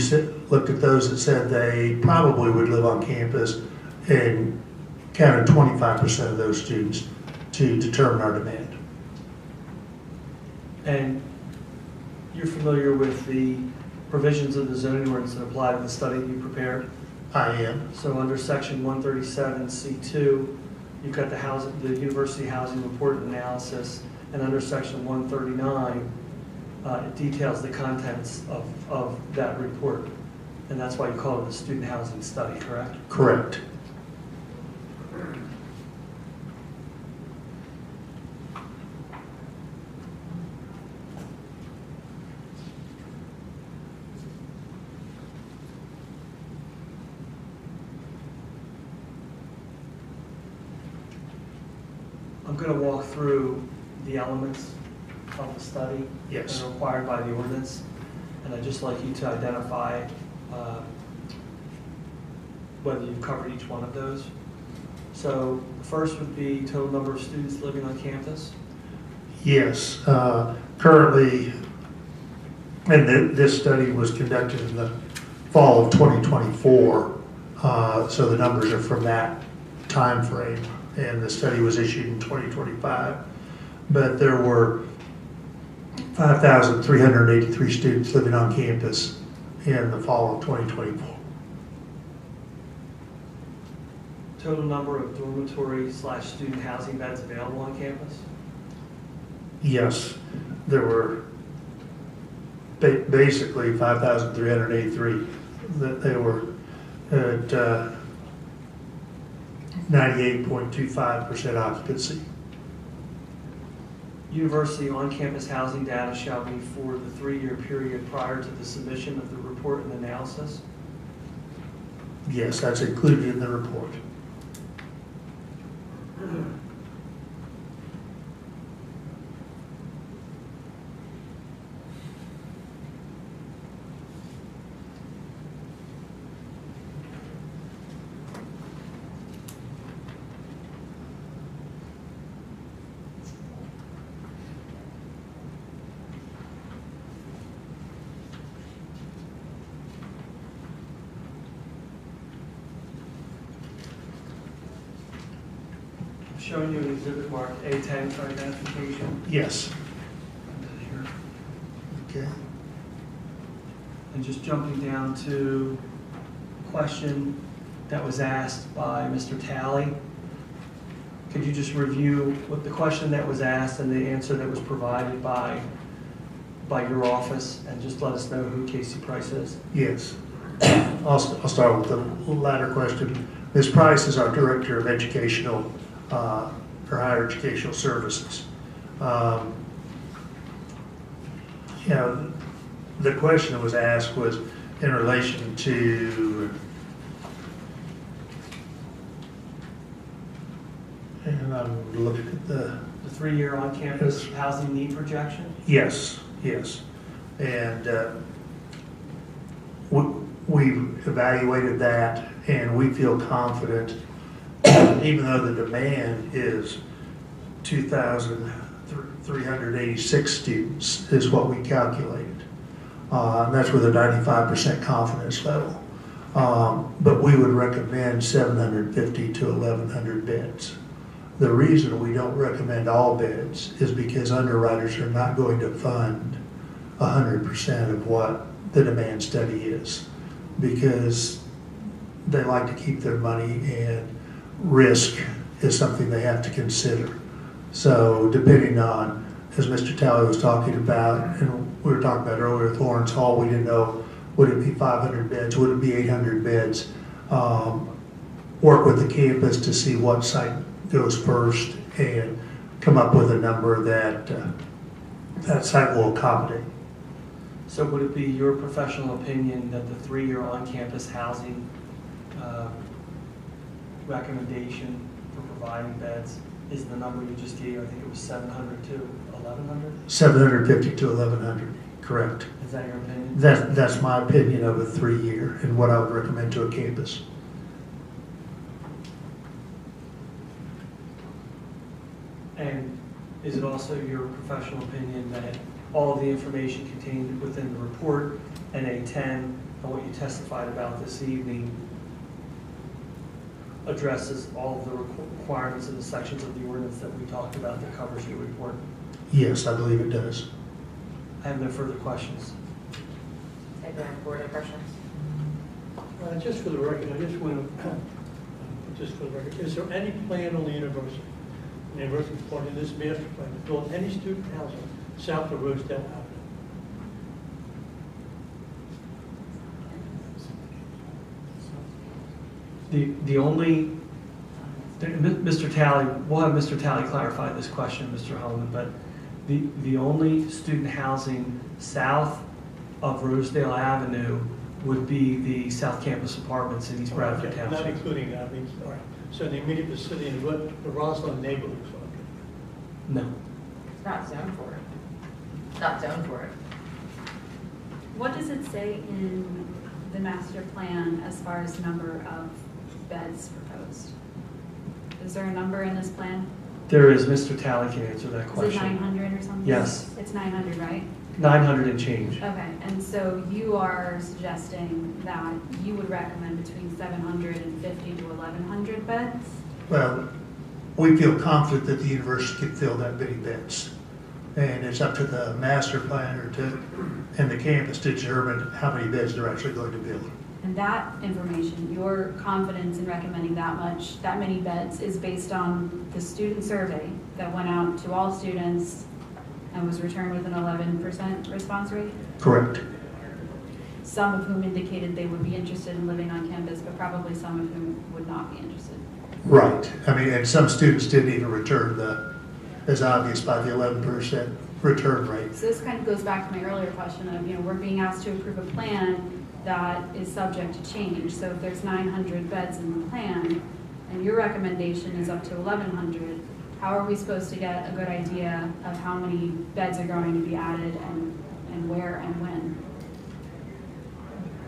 looked at those that said they probably would live on campus and counted 25% of those students to determine our demand. And you're familiar with the provisions of the zoning ordinance that apply to the study that you prepared? I am. So under section 137C2, you've got the university housing report and analysis, and under section 139, it details the contents of that report. And that's why you call it a student housing study, correct? Correct. I'm going to walk through the elements of the study Yes. that are required by the ordinance, and I'd just like you to identify whether you've covered each one of those. So the first would be total number of students living on campus. Yes, currently, and this study was conducted in the fall of 2024, so the numbers are from that time frame, and the study was issued in 2025. But there were 5,383 students living on campus in the fall of 2024. Total number of dormitory/student housing beds available on campus. Yes, there were basically 5,383. That they were at 98.25% occupancy. University on-campus housing data shall be for the 3-year period prior to the submission of the report and analysis. Yes, that's included in the report. Showing you an exhibit marked A10 for identification. Yes. Here. Okay. And just jumping down to a question that was asked by Mr. Talley. Could you just review what the question that was asked and the answer that was provided by your office, and just let us know who Casey Price is? Yes. I'll start with the latter question. Ms. Price is our Director of Educational for Higher Educational Services. The question that was asked was in relation to, and I'm looking at the 3-year on-campus housing need projection? Yes, yes. And we evaluated that, and we feel confident, even though the demand is 2,386 students is what we calculated. And that's with a 95% confidence level. But we would recommend 750 to 1,100 beds. The reason we don't recommend all beds is because underwriters are not going to fund 100% of what the demand study is, because they like to keep their money, and risk is something they have to consider. So depending on, as Mr. Talley was talking about, and we were talking about earlier with Lawrence Hall, we didn't know, would it be 500 beds, would it be 800 beds? Work with the campus to see what site goes first and come up with a number that that site will accommodate. So would it be your professional opinion that the 3-year on-campus housing recommendation for providing beds is the number you just gave? I think it was 700 to 1,100? 750 to 1,100, correct. Is that your opinion? That's my opinion of a 3-year and what I would recommend to a campus. And is it also your professional opinion that all of the information contained within the report and A10 and what you testified about this evening addresses all of the requirements in the sections of the ordinance that we talked about that covers your report? Yes, I believe it does. I have no further questions. Anyone board any questions? Just for the record, I just want to, just for the record, is there any plan on the university part in this master plan to build any student housing south of Rosedale Avenue? The only, Mr. Talley, we'll have Mr. Talley clarify this question, Mr. Holman, but the only student housing south of Rosedale Avenue would be the South Campus Apartments in East Bradford Okay, not Township. including that, I mean, all right. So the immediate vicinity in the Roslyn neighborhood is what I'm No. It's not zoned for it. It's not zoned for it. What does it say in the master plan as far as number of beds proposed? Is there a number in this plan? There is, Mr. Talley can answer that Is it question. 900 or something? Yes. It's 900, right? 900 and change. Okay, and so you are suggesting that you would recommend between 750 to 1,100 beds? Well, we feel confident that the university can fill that many beds. And it's up to the master planner and the campus to determine how many beds they're actually going to build. And that information, your confidence in recommending that many beds is based on the student survey that went out to all students and was returned with an 11% response rate? Correct. Some of whom indicated they would be interested in living on campus, but probably some of whom would not be interested. Right. I mean, and some students didn't even return as obvious by the 11% return rate. So this kind of goes back to my earlier question of, we're being asked to approve a plan that is subject to change. So if there's 900 beds in the plan and your recommendation is up to 1,100, how are we supposed to get a good idea of how many beds are going to be added and where and when?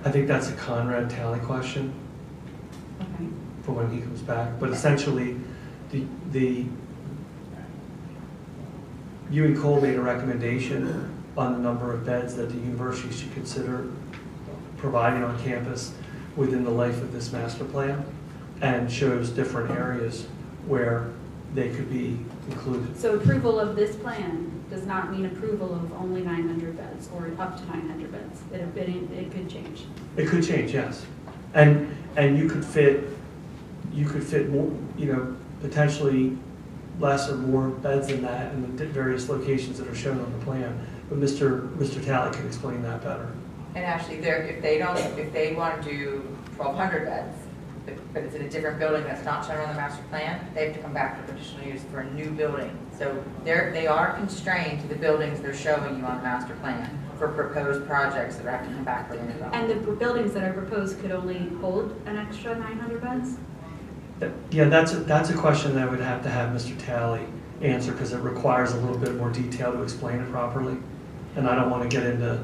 I think that's a Conrad Talley question Okay. for when he comes back. But essentially, the Ewing Cole made a recommendation on the number of beds that the university should consider providing on campus within the life of this master plan, and shows different areas where they could be included. So approval of this plan does not mean approval of only 900 beds or up to 900 beds. It could change. It could change, yes. And you could fit more, potentially less or more beds than that in the various locations that are shown on the plan. But Mr. Talley can explain that better. And actually, if they want to do 1,200 beds, but it's in a different building that's not shown on the master plan, they have to come back for conditional use for a new building. So they are constrained to the buildings they're showing you on the master plan for proposed projects that have to come back for the new And the buildings that are proposed could only hold an extra 900 beds? Yeah, that's a question that I would have to have Mr. Talley answer, because it requires a little bit more detail to explain it properly. And I don't want to get into...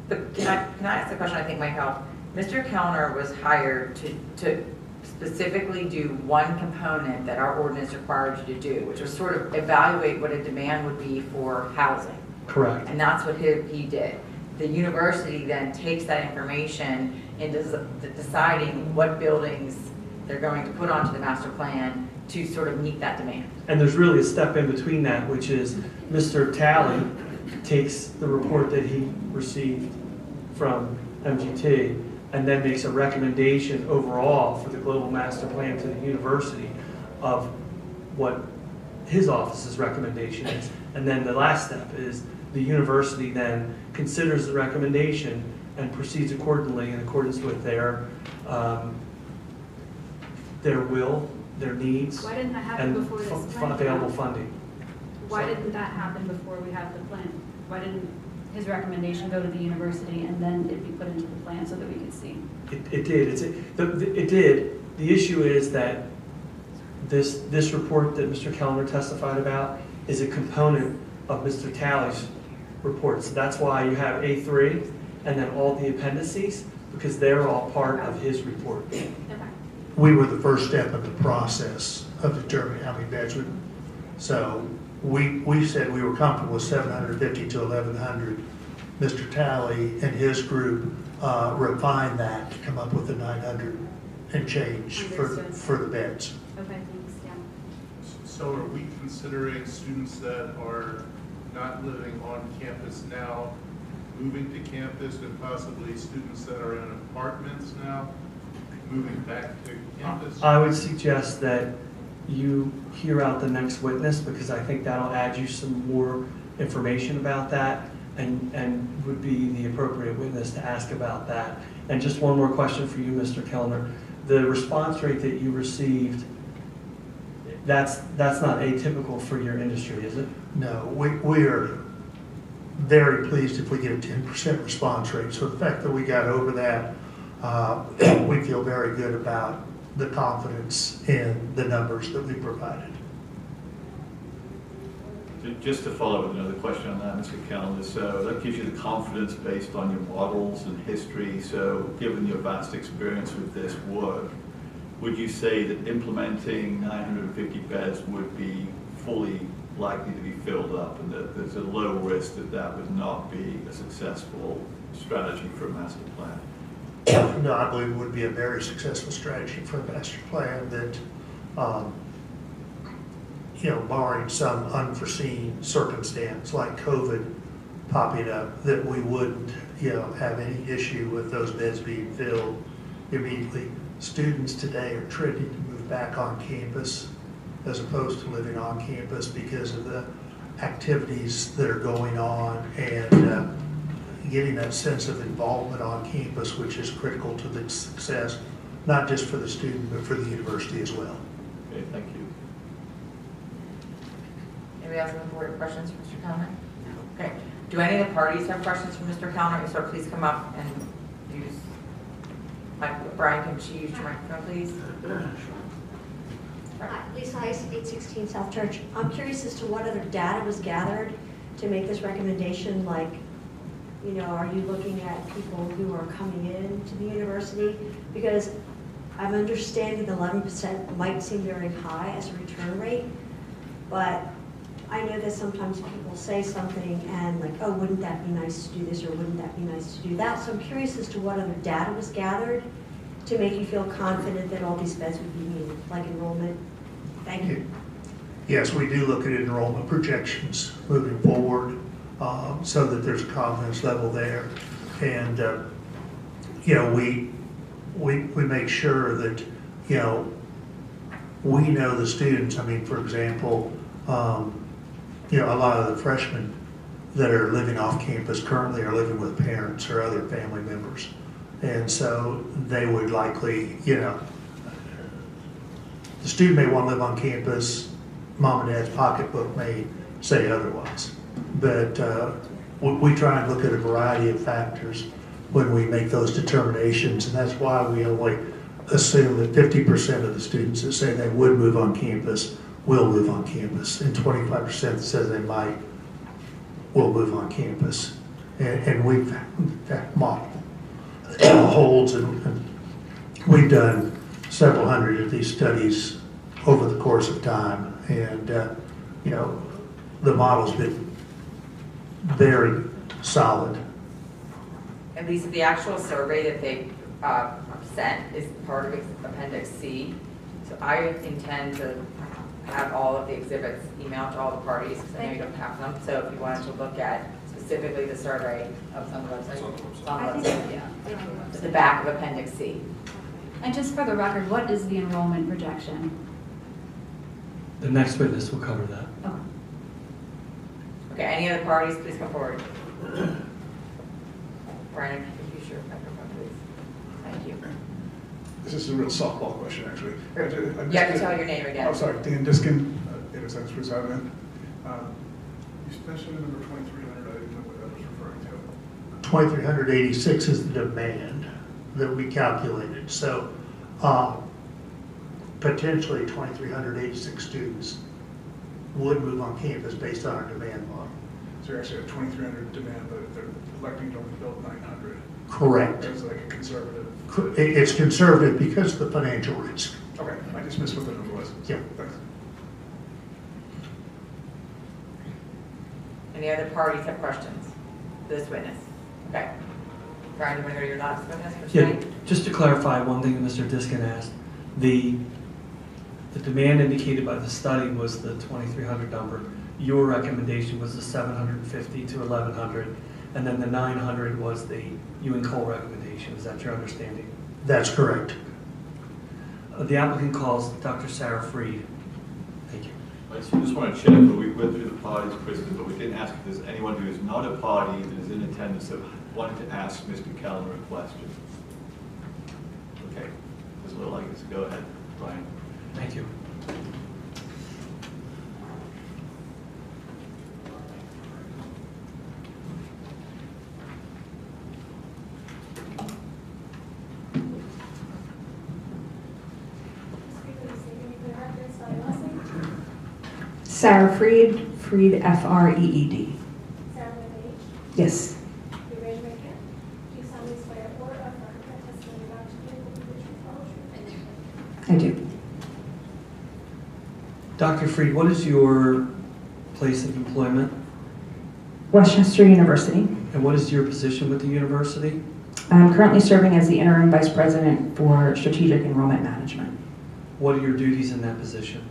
But can I ask the question I think might help? Mr. Kellner was hired to specifically do one component that our ordinance required you to do, which was sort of evaluate what a demand would be for housing. Correct. And that's what he did. The university then takes that information into deciding what buildings they're going to put onto the master plan to sort of meet that demand. And there's really a step in between that, which is Mr. Talley takes the report that he received from MGT and then makes a recommendation overall for the global master plan to the university of what his office's recommendation is. And then the last step is the university then considers the recommendation and proceeds accordingly in accordance with their will, their needs, Why didn't that happen and before this plan? available funding. Why didn't that happen before we had the plan? Why didn't his recommendation go to the university and then it be put into the plan so that we could see? It did. It did. The issue is that this report that Mr. Kellner testified about is a component of Mr. Talley's report. So that's why you have A3 and then all the appendices, because they're all part of his report. Okay. We were the first step in the process of determining how many beds would. So we said we were comfortable with 750 to 1,100. Mr. Talley and his group refined that to come up with the 900 and change for the beds. Okay, thanks, yeah. So are we considering students that are not living on campus now, moving to campus, and possibly students that are in apartments now, moving back to campus? I would suggest that you hear out the next witness, because I think that'll add you some more information about that and would be the appropriate witness to ask about that. And just one more question for you, Mr. Kellner. The response rate that you received, that's not atypical for your industry, is it? No, we are very pleased if we get a 10% response rate. So the fact that we got over that, we feel very good about the confidence in the numbers that we provided. Just to follow with another question on that, Mr. Kellner, so that gives you the confidence based on your models and history. So given your vast experience with this work, would you say that implementing 950 beds would be fully likely to be filled up, and that there's a low risk that that would not be a successful strategy for a master plan? No, I believe it would be a very successful strategy for a master plan that, barring some unforeseen circumstance like COVID popping up, that we wouldn't, have any issue with those beds being filled immediately. Students today are trending to move back on campus as opposed to living on campus because of the activities that are going on and getting that sense of involvement on campus, which is critical to the success, not just for the student, but for the university as well. Okay, thank you. Anybody else on the board have questions for Mr. Kellner? No. Okay. Do any of the parties have questions for Mr. Kellner? So please come up and use. Brian, can she use your microphone, please? Hi, Lisa Heiss, 816 South Church. I'm curious as to what other data was gathered to make this recommendation. Like, are you looking at people who are coming in to the university? Because I'm understanding the 11% might seem very high as a return rate, but I know that sometimes people say something and like, oh, wouldn't that be nice to do this, or wouldn't that be nice to do that? So I'm curious as to what other data was gathered to make you feel confident that all these beds would be needed, like enrollment. Thank you. Yes, we do look at enrollment projections moving forward, so that there's a confidence level there. And, we make sure that, we know the students. I mean, for example, a lot of the freshmen that are living off campus currently are living with parents or other family members. And so they would likely, the student may want to live on campus, mom and dad's pocketbook may say otherwise. But we try and look at a variety of factors when we make those determinations, and that's why we only assume that 50% of the students that say they would move on campus will move on campus, and 25% that says they might will move on campus. And we've, that model holds, and we've done several hundred of these studies over the course of time, and the model's been very solid. At least the actual survey that they sent is part of Appendix C. So I intend to have all of the exhibits emailed to all the parties, because I know you don't have them. So if you wanted to look at specifically the survey of some of the websites, it's the back of Appendix C. And just for the record, what is the enrollment projection? The next witness will cover that. Okay. Okay, any other parties, please come forward. Brian, can you use your microphone, please? Thank you. This is a real softball question, actually. You have to tell your name again. Oh, sorry, Dan Diskin, Data Center Spruce Avenue. You mentioned the number 2,300, I didn't know what that was referring to. 2,386 is the demand that we calculated. So potentially 2,386 students would move on campus based on our demand model. So you're actually at 2,300 demand, but they're electing to only build 900. Correct. It's like a conservative. It's conservative because of the financial risk. Okay, I just missed what the number was. Yeah. Thanks. Any other parties have questions for this witness? Okay. Brian, you want to go to your last witness for tonight? Yeah, just to clarify one thing that Mr. Diskin asked, the demand indicated by the study was the 2,300 number. Your recommendation was the 750 to 1,100, and then the 900 was the Cole recommendation. Is that your understanding? That's correct. The applicant calls Dr. Sarah Freed. Thank you. I just want to check that we went through the parties, Kristen, but we didn't ask if there's anyone who is not a party that is in attendance that wanted to ask Mr. Kellner a question. Okay, there's a little like this. Go ahead, Brian. Thank you. Sarah Freed Freed, F-R-E-E-D. Sarah Page. Yes. You raise your right hand. Do you solemnly swear or affirm that testimony about to give will be the truth, all truth, and nothing but the truth? I do. Dr. Freed, what is your place of employment? Westchester University. And what is your position with the university? I'm currently serving as the interim vice president for strategic enrollment management. What are your duties in that position?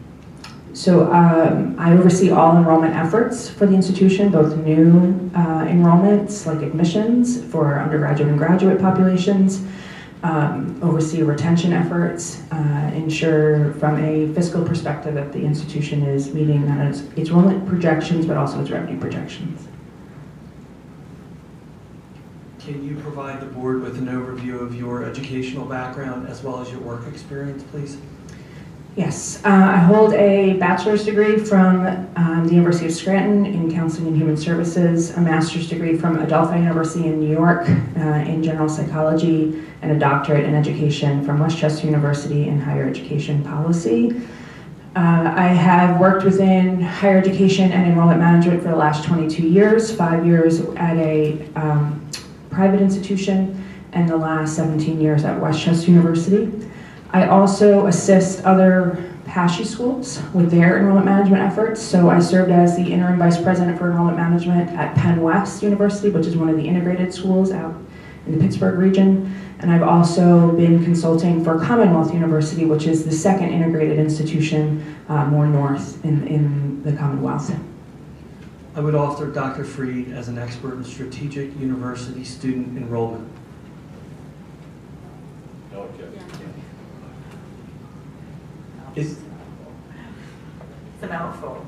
So I oversee all enrollment efforts for the institution, both new enrollments like admissions for undergraduate and graduate populations, oversee retention efforts, ensure from a fiscal perspective that the institution is meeting not its enrollment projections but also its revenue projections. Can you provide the board with an overview of your educational background as well as your work experience, please? Yes, I hold a bachelor's degree from the University of Scranton in Counseling and Human Services, a master's degree from Adelphi University in New York in general psychology, and a doctorate in education from Westchester University in higher education policy. I have worked within higher education and enrollment management for the last 22 years, 5 years at a private institution, and the last 17 years at Westchester University. I also assist other PASHE schools with their enrollment management efforts. So I served as the interim vice president for enrollment management at Penn West University, which is one of the integrated schools out in the Pittsburgh region. And I've also been consulting for Commonwealth University, which is the second integrated institution more north in the Commonwealth. I would offer Dr. Freed as an expert in strategic university student enrollment. It's a mouthful.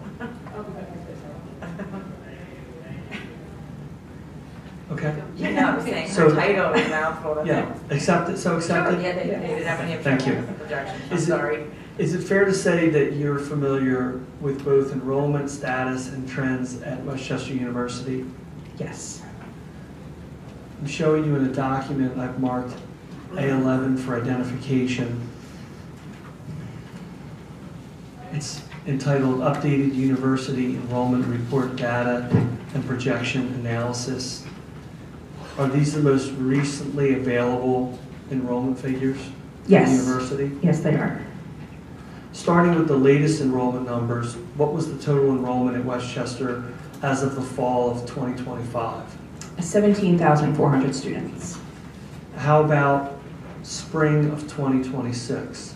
Okay. You know, I'm saying So- her title is a mouthful. Yeah, accepted, so accepted? Yeah, they didn't have any Thank you. projections, I'm Is it- sorry. Is it fair to say that you're familiar with both enrollment status and trends at Westchester University? Yes. I'm showing you in a document I've marked A11 for identification. It's entitled Updated University Enrollment Report Data and Projection Analysis. Are these the most recently available enrollment figures for Yes. the university? Yes, they are. Starting with the latest enrollment numbers, what was the total enrollment at Westchester as of the fall of 2025? 17,400 students. How about spring of 2026?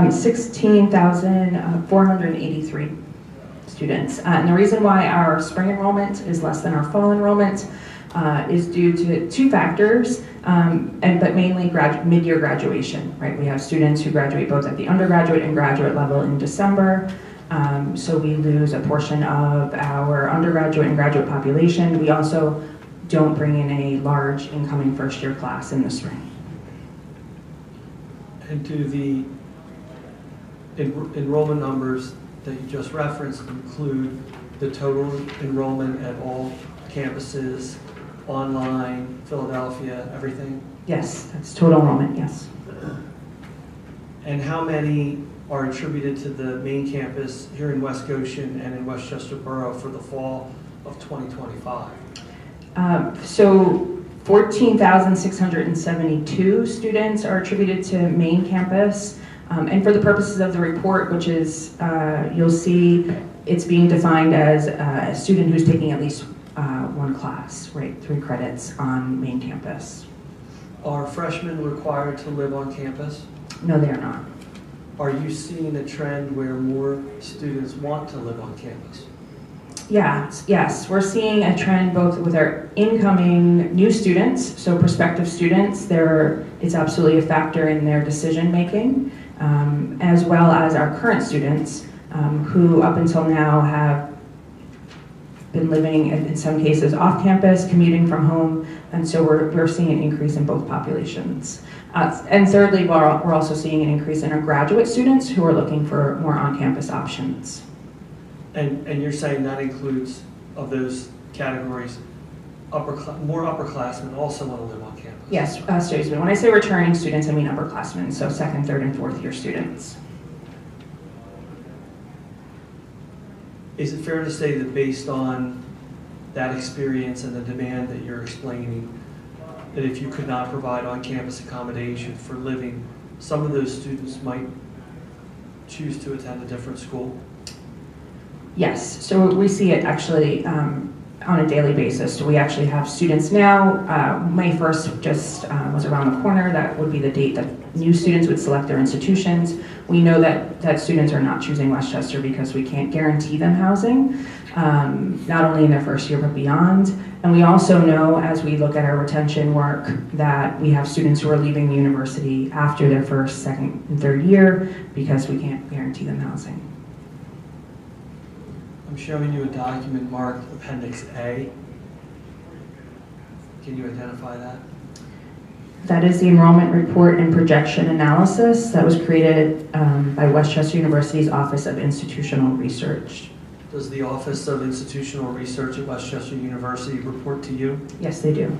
16,483 students. And the reason why our spring enrollment is less than our fall enrollment is due to two factors, but mainly mid-year graduation, right? We have students who graduate both at the undergraduate and graduate level in December, so we lose a portion of our undergraduate and graduate population. We also don't bring in a large incoming first-year class in the spring. And do the enrollment numbers that you just referenced include the total enrollment at all campuses, online, Philadelphia, everything? Yes, that's total enrollment, yes. And how many are attributed to the main campus here in West Goshen and in Westchester Borough for the fall of 2025? So 14,672 students are attributed to main campus. And for the purposes of the report, which is, you'll see it's being defined as a student who's taking at least one class, right, 3 credits on main campus. Are freshmen required to live on campus? No, they are not. Are you seeing a trend where more students want to live on campus? Yeah, yes, we're seeing a trend both with our incoming new students, so prospective students, it's absolutely a factor in their decision making, as well as our current students who up until now have been living in some cases off campus, commuting from home, and so we're seeing an increase in both populations. And thirdly, we're also seeing an increase in our graduate students who are looking for more on-campus options. And you're saying that includes, of those categories, more upperclassmen also want to live on campus? Yes, excuse me. When I say returning students, I mean upperclassmen, so 2nd, 3rd, and 4th year students. Is it fair to say that based on that experience and the demand that you're explaining, that if you could not provide on-campus accommodation for living, some of those students might choose to attend a different school? Yes, so we see it actually on a daily basis. We actually have students now. May 1st just was around the corner. That would be the date that new students would select their institutions. We know that students are not choosing Westchester because we can't guarantee them housing, not only in their first year but beyond. And we also know, as we look at our retention work, that we have students who are leaving the university after their first, second, and third year because we can't guarantee them housing. I'm showing you a document marked Appendix A. Can you identify that? That is the enrollment report and projection analysis that was created by Westchester University's Office of Institutional Research. Does the Office of Institutional Research at Westchester University report to you? Yes, they do.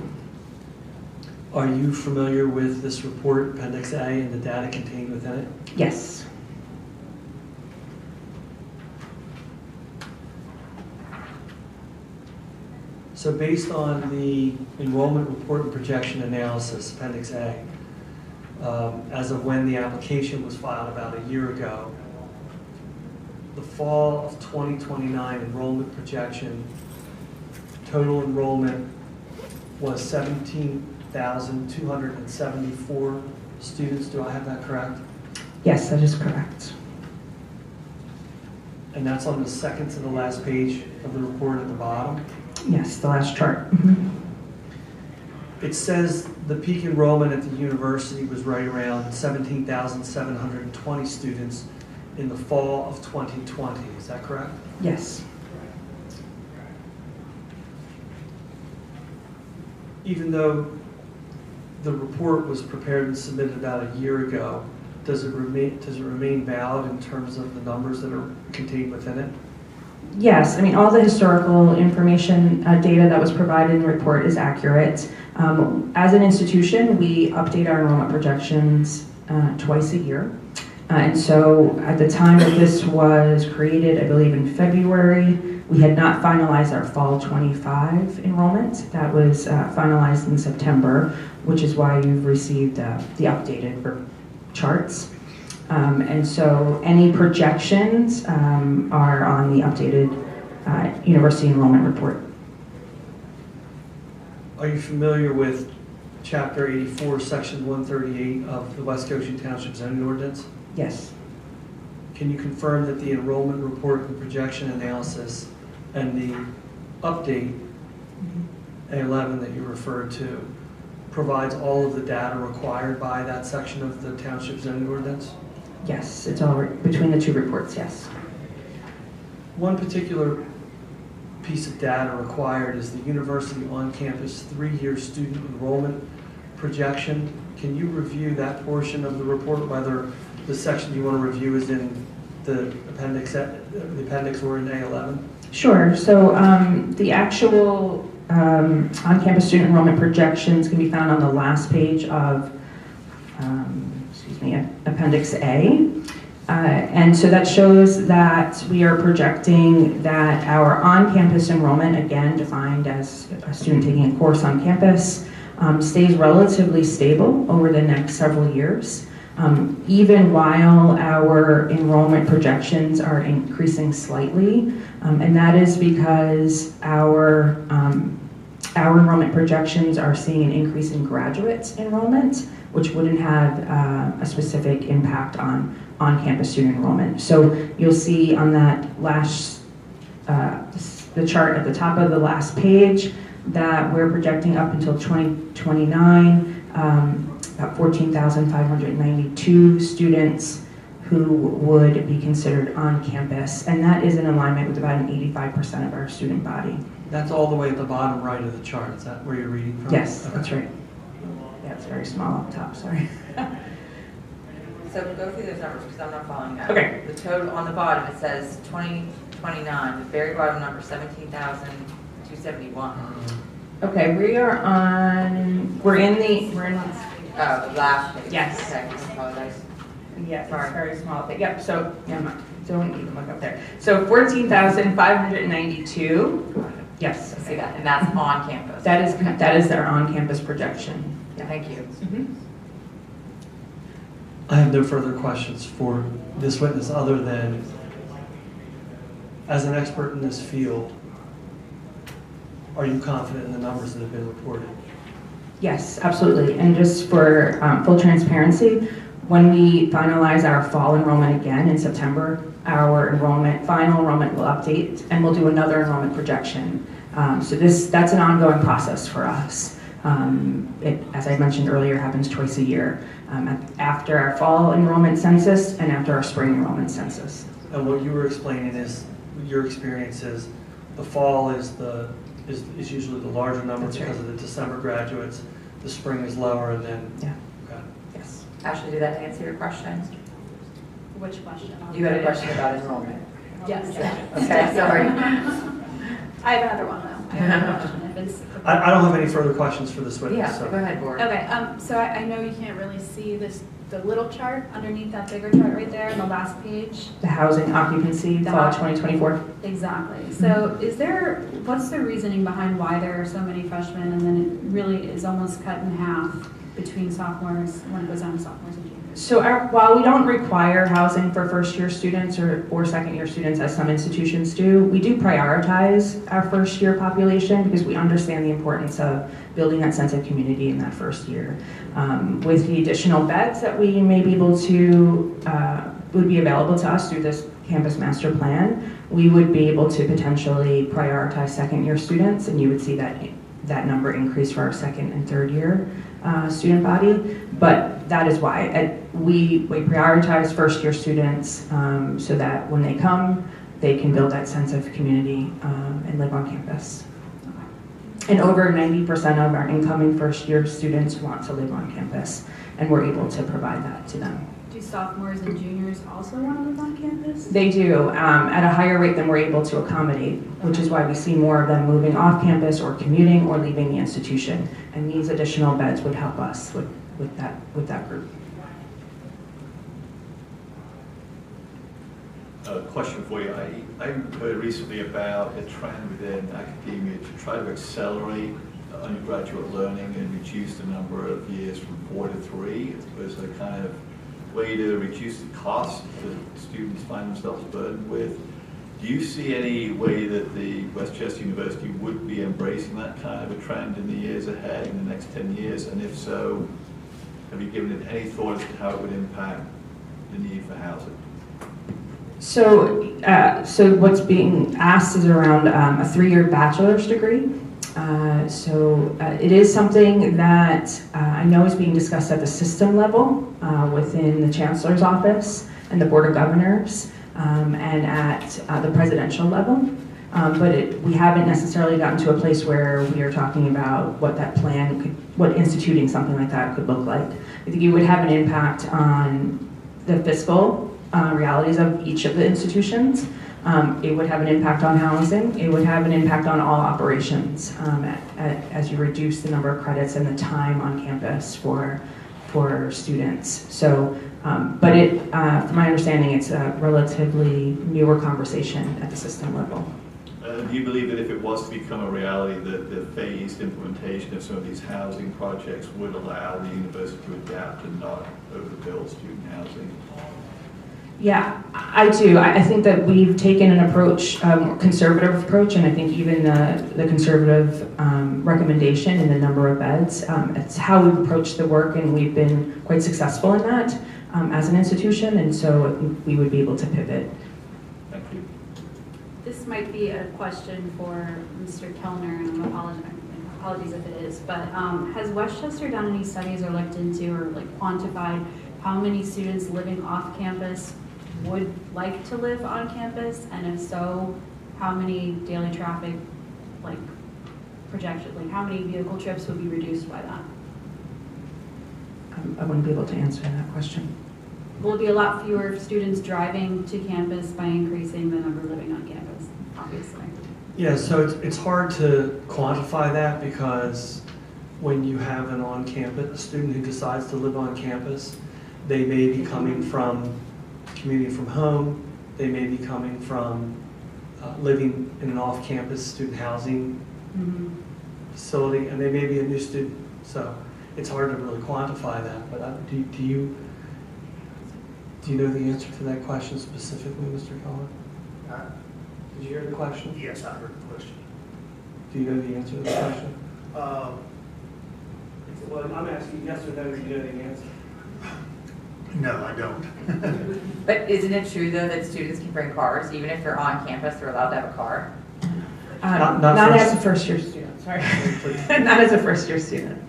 Are you familiar with this report, Appendix A, and the data contained within it? Yes. So based on the enrollment report and projection analysis, Appendix A, as of when the application was filed about a year ago, the fall of 2029 enrollment projection, total enrollment was 17,274 students. Do I have that correct? Yes, that is correct. And that's on the second to the last page of the report at the bottom? Yes, the last chart. It says the peak enrollment at the university was right around 17,720 students in the fall of 2020. Is that correct? Yes. Even though the report was prepared and submitted about a year ago, does it remain valid in terms of the numbers that are contained within it? Yes, I mean, all the historical information, data that was provided in the report is accurate. As an institution, we update our enrollment projections twice a year. And so at the time that this was created, I believe in February, we had not finalized our fall 25 enrollment. That was finalized in September, which is why you've received the updated charts. And so any projections are on the updated university enrollment report. Are you familiar with Chapter 84, Section 138 of the West Goshen Township zoning ordinance? Yes. Can you confirm that the enrollment report and projection analysis and the update, A11 that you referred to, provides all of the data required by that section of the township zoning ordinance? Yes, it's all between the two reports, yes. One particular piece of data required is the university on-campus 3-year student enrollment projection. Can you review that portion of the report, whether the section you want to review is in the appendix or in A11? Sure. So the actual on-campus student enrollment projections can be found on the last page of Appendix A. And so that shows that we are projecting that our on-campus enrollment, again defined as a student taking a course on campus, stays relatively stable over the next several years, even while our enrollment projections are increasing slightly. And that is because our enrollment projections are seeing an increase in graduate enrollment, which wouldn't have a specific impact on-campus student enrollment. So you'll see on that last, the chart at the top of the last page, that we're projecting up until 2029, about 14,592 students who would be considered on campus. And that is in alignment with about an 85% of our student body. That's all the way at the bottom right of the chart. Is that where you're reading from? Yes, Okay. that's right. Yeah, it's very small up top, sorry. So go through those numbers because I'm not following that. Okay. The total on the bottom, it says 2029, the very bottom number, 17,271. Okay, we're in the last page. Yes. Okay, I apologize. Yes, it's very small. But yep, so don't need to look up there. So 14,592. Yes. See that, and that's on campus. That is their on-campus projection. Yeah. Thank you. I have no further questions for this witness other than, as an expert in this field, are you confident in the numbers that have been reported? Yes, absolutely. And just for full transparency, when we finalize our fall enrollment again in September, our final enrollment will update and we'll do another enrollment projection. So that's an ongoing process for us. It, as I mentioned earlier, happens twice a year, after our fall enrollment census and after our spring enrollment census. And what you were explaining is, your experience is, the fall is usually the larger number. That's because of the December graduates. The spring is lower, and then okay. Yes. Ashley, did that answer your question? Which question? You had a question about enrollment. Yes. Okay, sorry. I have another one though. I have another question. If it's I don't have any further questions for this witness. Yeah, so. go ahead, Board. Okay, so I know you can't really see the little chart underneath that bigger chart right there on the last page. The housing occupancy, fall 2024. Exactly. So what's the reasoning behind why there are so many freshmen and then it really is almost cut in half between sophomores when it goes down to sophomores and juniors? So while we don't require housing for first-year students or second-year students, as some institutions do, we do prioritize our first-year population because we understand the importance of building that sense of community in that first year. With the additional beds that we may be able to, would be available to us through this campus master plan, we would be able to potentially prioritize second-year students, and you would see that number increase for our second and third-year student body. But that is why we prioritize first-year students so that when they come, they can build that sense of community and live on campus. And over 90% of our incoming first-year students want to live on campus, and we're able to provide that to them. Do sophomores and juniors also want to live on campus? They do, at a higher rate than we're able to accommodate, which is why we see more of them moving off campus or commuting or leaving the institution. And these additional beds would help us with that group. A question for you. I heard recently about a trend within academia to try to accelerate undergraduate learning and reduce the number of years from 4 to 3 as a kind of way to reduce the cost that students find themselves burdened with. Do you see any way that the Westchester University would be embracing that kind of a trend in the years ahead, in the next 10 years? And if so, have you given it any thought as to how it would impact the need for housing? So what's being asked is around a 3-year bachelor's degree. It is something that I know is being discussed at the system level within the Chancellor's office and the Board of Governors and at the presidential level. But we haven't necessarily gotten to a place where we are talking about what that plan what instituting something like that could look like. I think it would have an impact on the fiscal realities of each of the institutions. It would have an impact on housing. It would have an impact on all operations as you reduce the number of credits and the time on campus for students. So, from my understanding, it's a relatively newer conversation at the system level. Do you believe that if it was to become a reality, that the phased implementation of some of these housing projects would allow the university to adapt and not overbuild student housing? Yeah, I do. I think that we've taken an approach, conservative approach, and I think even the conservative recommendation in the number of beds, it's how we've approached the work, and we've been quite successful in that as an institution, and so we would be able to pivot. Thank you. This might be a question for Mr. Kellner, and apologies if it is, but has Westchester done any studies or looked into or quantified how many students living off campus would like to live on campus, and if so, how many daily traffic projection, how many vehicle trips would be reduced by that? I wouldn't be able to answer that question. Will it be a lot fewer students driving to campus by increasing the number living on campus, obviously? Yeah, so it's hard to quantify that because when you have a student who decides to live on campus, they may be coming from commuting from home They may be coming from living in an off-campus student housing facility, and they may be a new student. So it's hard to really quantify that. But do you know the answer to that question specifically, Mr. Cullen? Did you hear the question? Yes, I heard the question. Do you know the answer to the question? Well, I'm asking yes or no, do you know the answer? No, I don't. But isn't it true, though, that students can bring cars, even if they're on campus, they're allowed to have a car? Not as a first-year student, sorry. Not as a first-year student.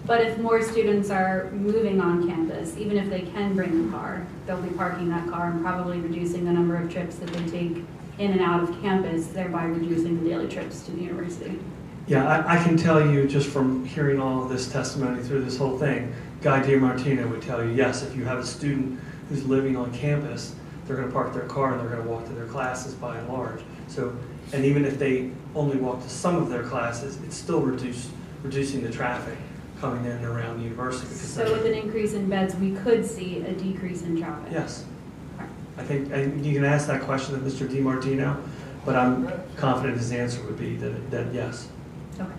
But if more students are moving on campus, even if they can bring a car, they'll be parking that car and probably reducing the number of trips that they take in and out of campus, thereby reducing the daily trips to the university. Yeah, I can tell you just from hearing all of this testimony through this whole thing, Guy DiMartino would tell you, yes, if you have a student who's living on campus, they're going to park their car and they're going to walk to their classes by and large. So, and even if they only walk to some of their classes, it's still reducing the traffic coming in and around the university. So with an increase in beds, we could see a decrease in traffic? Yes. I think you can ask that question to Mr. DiMartino, but I'm confident his answer would be that yes. Okay.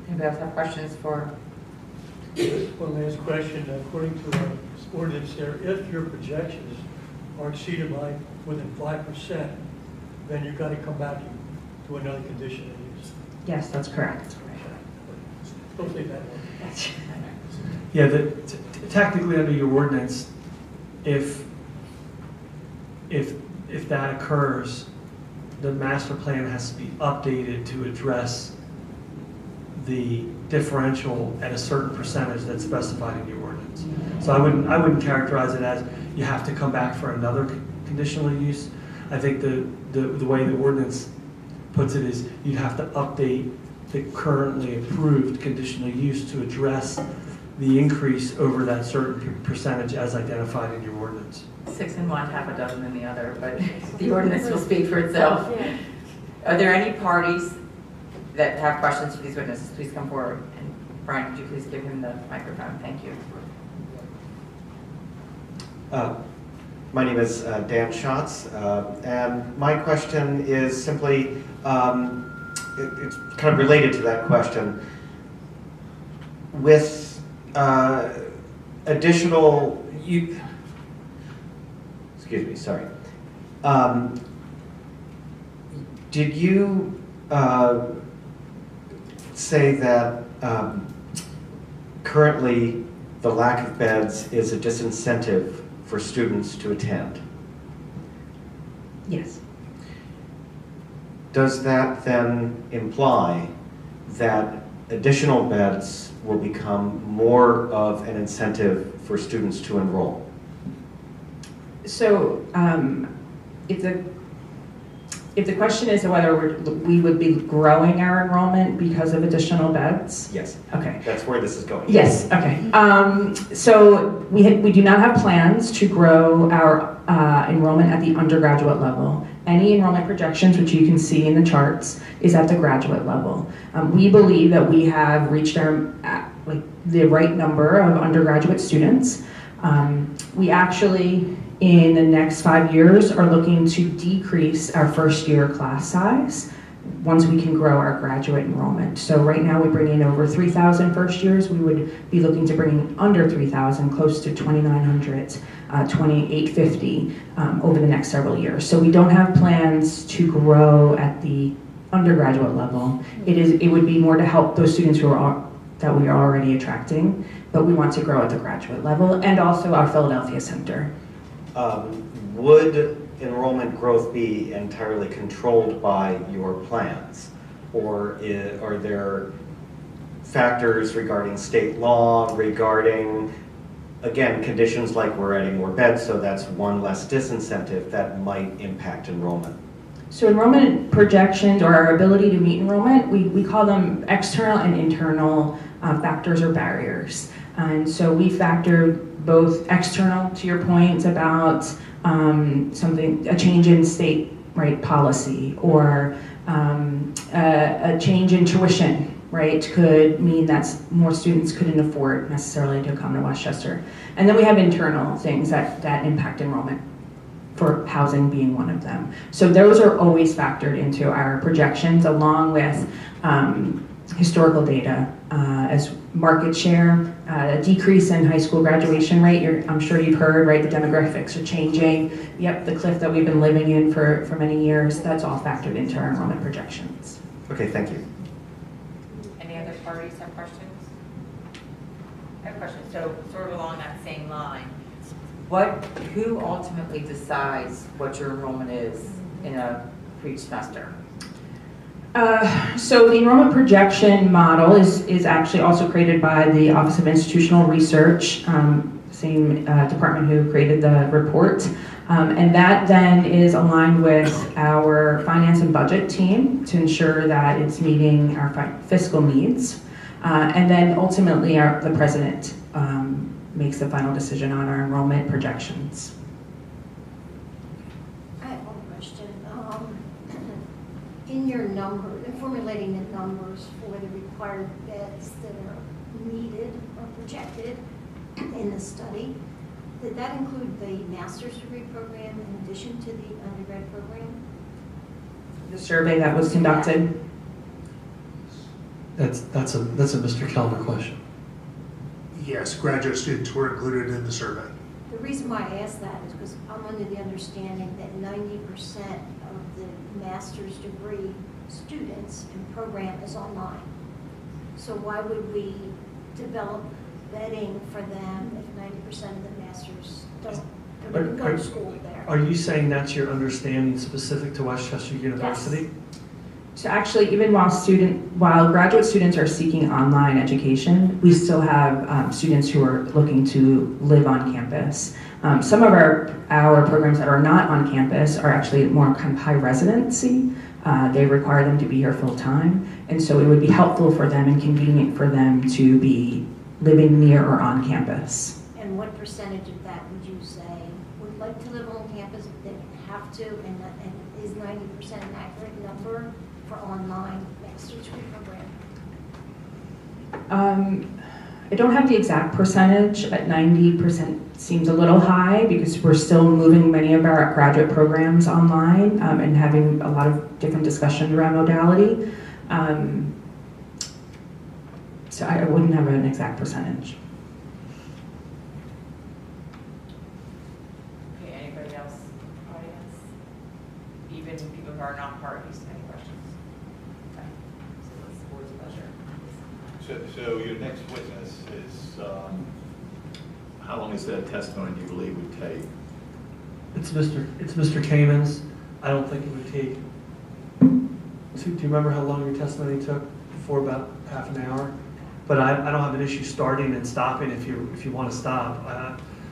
Anybody else have questions for? One last question. According to our ordinance there, if your projections are exceeded by within 5%, then you've got to come back to another condition of use. Yes, that's correct. Don't say that one. Yeah, technically under your ordinance, if that occurs, the master plan has to be updated to address the differential at a certain percentage that's specified in your ordinance. So I wouldn't characterize it as you have to come back for another conditional use. I think the way the ordinance puts it is you'd have to update the currently approved conditional use to address the increase over that certain percentage as identified in your ordinance. 6 in one, half a dozen in the other, but the ordinance will speak for itself. Yeah. Are there any parties that have questions for these witnesses? Please come forward. And Brian, could you please give him the microphone? Thank you. My name is Dan Schatz, and my question is simply, it's kind of related to that question. With additional, excuse me, sorry. Did you say that currently the lack of beds is a disincentive for students to attend? Yes. Does that then imply that additional beds will become more of an incentive for students to enroll? So if the question is whether we would be growing our enrollment because of additional beds? Yes. Okay. That's where this is going. Yes, okay. So we do not have plans to grow our enrollment at the undergraduate level. Any enrollment projections, which you can see in the charts, is at the graduate level. We believe that we have reached the right number of undergraduate students. We actually, in the next 5 years, are looking to decrease our first year class size once we can grow our graduate enrollment. So right now we bring in over 3,000 first years. We would be looking to bring in under 3,000, close to 2,900, 2,850 over the next several years. So we don't have plans to grow at the undergraduate level. It would be more to help those students that we are already attracting, but we want to grow at the graduate level, and also our Philadelphia Center. Would enrollment growth be entirely controlled by your plans? Or are there factors regarding state law, regarding, again, conditions like we're adding more beds, so that's one less disincentive that might impact enrollment? So enrollment projections, or our ability to meet enrollment, we call them external and internal factors or barriers. And so we factor both external, to your point about a change in state policy, or a change in tuition right, could mean that more students couldn't afford necessarily to come to Westchester. And then we have internal things that impact enrollment, for housing being one of them. So those are always factored into our projections, along with historical data, as market share, a decrease in high school graduation rate. I'm sure you've heard, right, the demographics are changing. Yep, the cliff that we've been living in for many years, that's all factored into our enrollment projections. Okay, thank you. Any other parties have questions? I have a question. So sort of along that same line, who ultimately decides what your enrollment is in for each semester? So the enrollment projection model is actually also created by the Office of Institutional Research, same department who created the report. And that then is aligned with our finance and budget team to ensure that it's meeting our fiscal needs. And then ultimately the president makes the final decision on our enrollment projections. I have one question. In your in formulating the numbers for the required beds that are needed or projected in the study, did that include the master's degree program in addition to the undergrad program? The survey that was conducted. That's a Mr. Kellner question. Yes, graduate students were included in the survey. The reason why I ask that is because I'm under the understanding that 90% of the master's degree students and program is online. So why would we develop vetting for them if 90% of the masters don't go to school there? Are you saying that's your understanding specific to Westchester University? Yes. So actually, even while graduate students are seeking online education, we still have students who are looking to live on campus. Some of our programs that are not on campus are actually more kind of high residency. They require them to be here full time. And so it would be helpful for them and convenient for them to be living near or on campus. And what percentage of that would you say would like to live on campus if they have to? And is 90% an accurate number for online master's degree program? I don't have the exact percentage, but 90% seems a little high because we're still moving many of our graduate programs online and having a lot of different discussions around modality. So I wouldn't have an exact percentage. Okay, anybody else? Audience? Even people who are not parties, any questions? Okay. So that's the board's pleasure. So your next witness is, how long is that testimony do you believe would take? It's Mr. Kamens. I don't think it would take, do you remember how long your testimony took? For about half an hour? But I don't have an issue starting and stopping if you want to stop.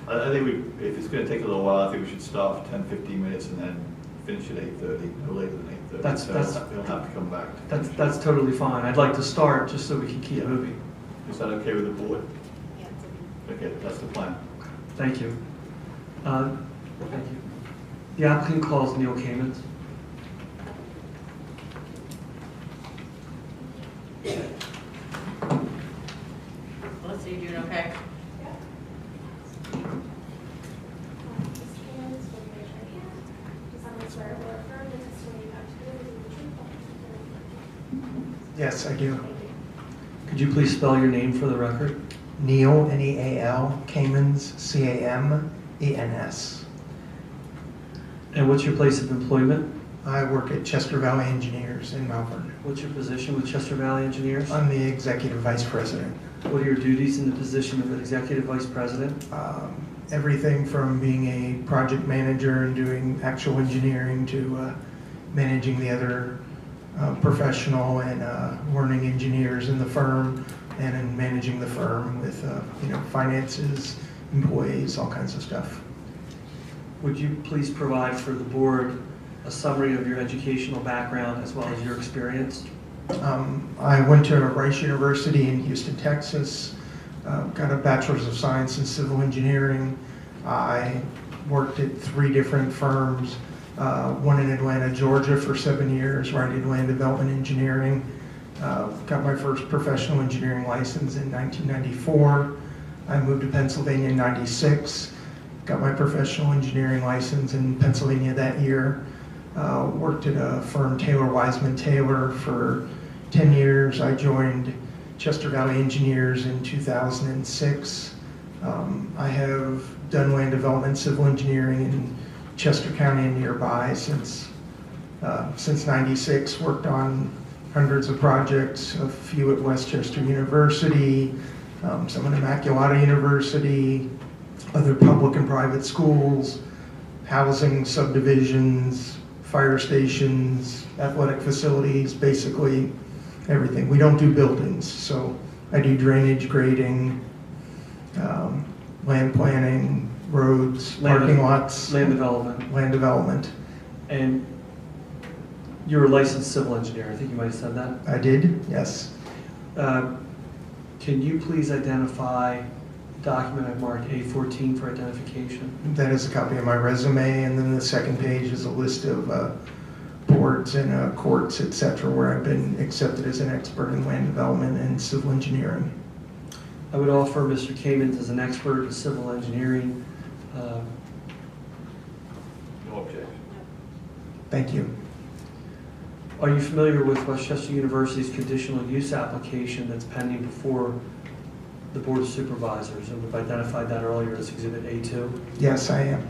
I think if it's going to take a little while, I think we should start for 10, 15 minutes and then finish at 8:30, no later than 8:30. We'll have to come back. That's totally fine. I'd like to start just so we can keep moving. Is that okay with the board? Okay, that's the plan. Thank you. Thank you. The applicant calls Neil Kamens. Melissa, you doing okay? Yes, I do. Could you please spell your name for the record? Neal, N-E-A-L, Kamens, C-A-M-E-N-S. And what's your place of employment? I work at Chester Valley Engineers in Malvern. What's your position with Chester Valley Engineers? I'm the Executive Vice President. What are your duties in the position of Executive Vice President? Everything from being a project manager and doing actual engineering to managing the other professional and learning engineers in the firm, and in managing the firm with finances, employees, all kinds of stuff. Would you please provide for the board a summary of your educational background as well as your experience? I went to Rice University in Houston, Texas, got a Bachelor's of Science in Civil Engineering. I worked at 3 different firms, one in Atlanta, Georgia for 7 years, where I did land development engineering. Got my first professional engineering license in 1994. I moved to Pennsylvania in 96. Got my professional engineering license in Pennsylvania that year. Worked at a firm, Taylor Wiseman Taylor, for 10 years. I joined Chester Valley Engineers in 2006. I have done land development, civil engineering in Chester County and nearby since 96. Worked on hundreds of projects, a few at Westchester University, some at Immaculata University, other public and private schools, housing subdivisions, fire stations, athletic facilities, basically everything. We don't do buildings, so I do drainage, grading, land planning, roads, parking lots. Land development. Land development. And you're a licensed civil engineer, I think you might have said that? I did, yes. Can you please identify the document I've marked A14 for identification? That is a copy of my resume, and then the second page is a list of boards and courts, etc., where I've been accepted as an expert in land development and civil engineering. I would offer Mr. Kamens as an expert in civil engineering. No objection. Thank you. Are you familiar with Westchester University's conditional use application that's pending before the Board of Supervisors? And we've identified that earlier as Exhibit A2. Yes, I am.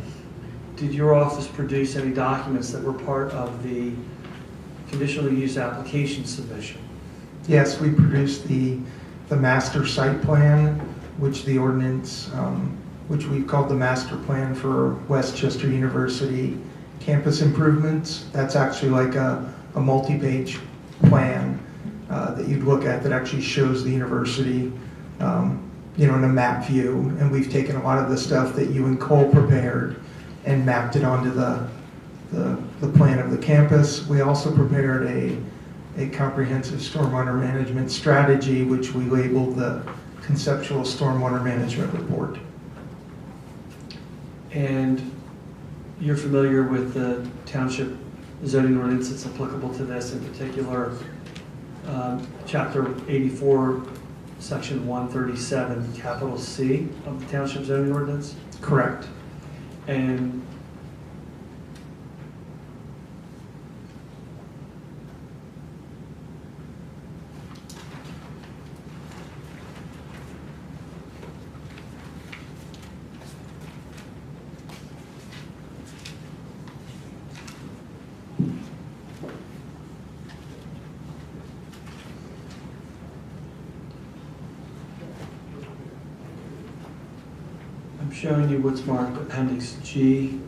Did your office produce any documents that were part of the conditional use application submission? Yes, we produced the master site plan, which the ordinance, which we've called the master plan for Westchester University campus improvements. That's actually like a multi-page plan that you'd look at that actually shows the university, in a map view. And we've taken a lot of the stuff that you and Cole prepared and mapped it onto the plan of the campus. We also prepared a comprehensive stormwater management strategy, which we labeled the conceptual stormwater management report. And you're familiar with the township zoning ordinance that's applicable to this, in particular, Chapter 84, Section 137, capital C of the township zoning ordinance? Correct. And showing you what's marked Appendix G.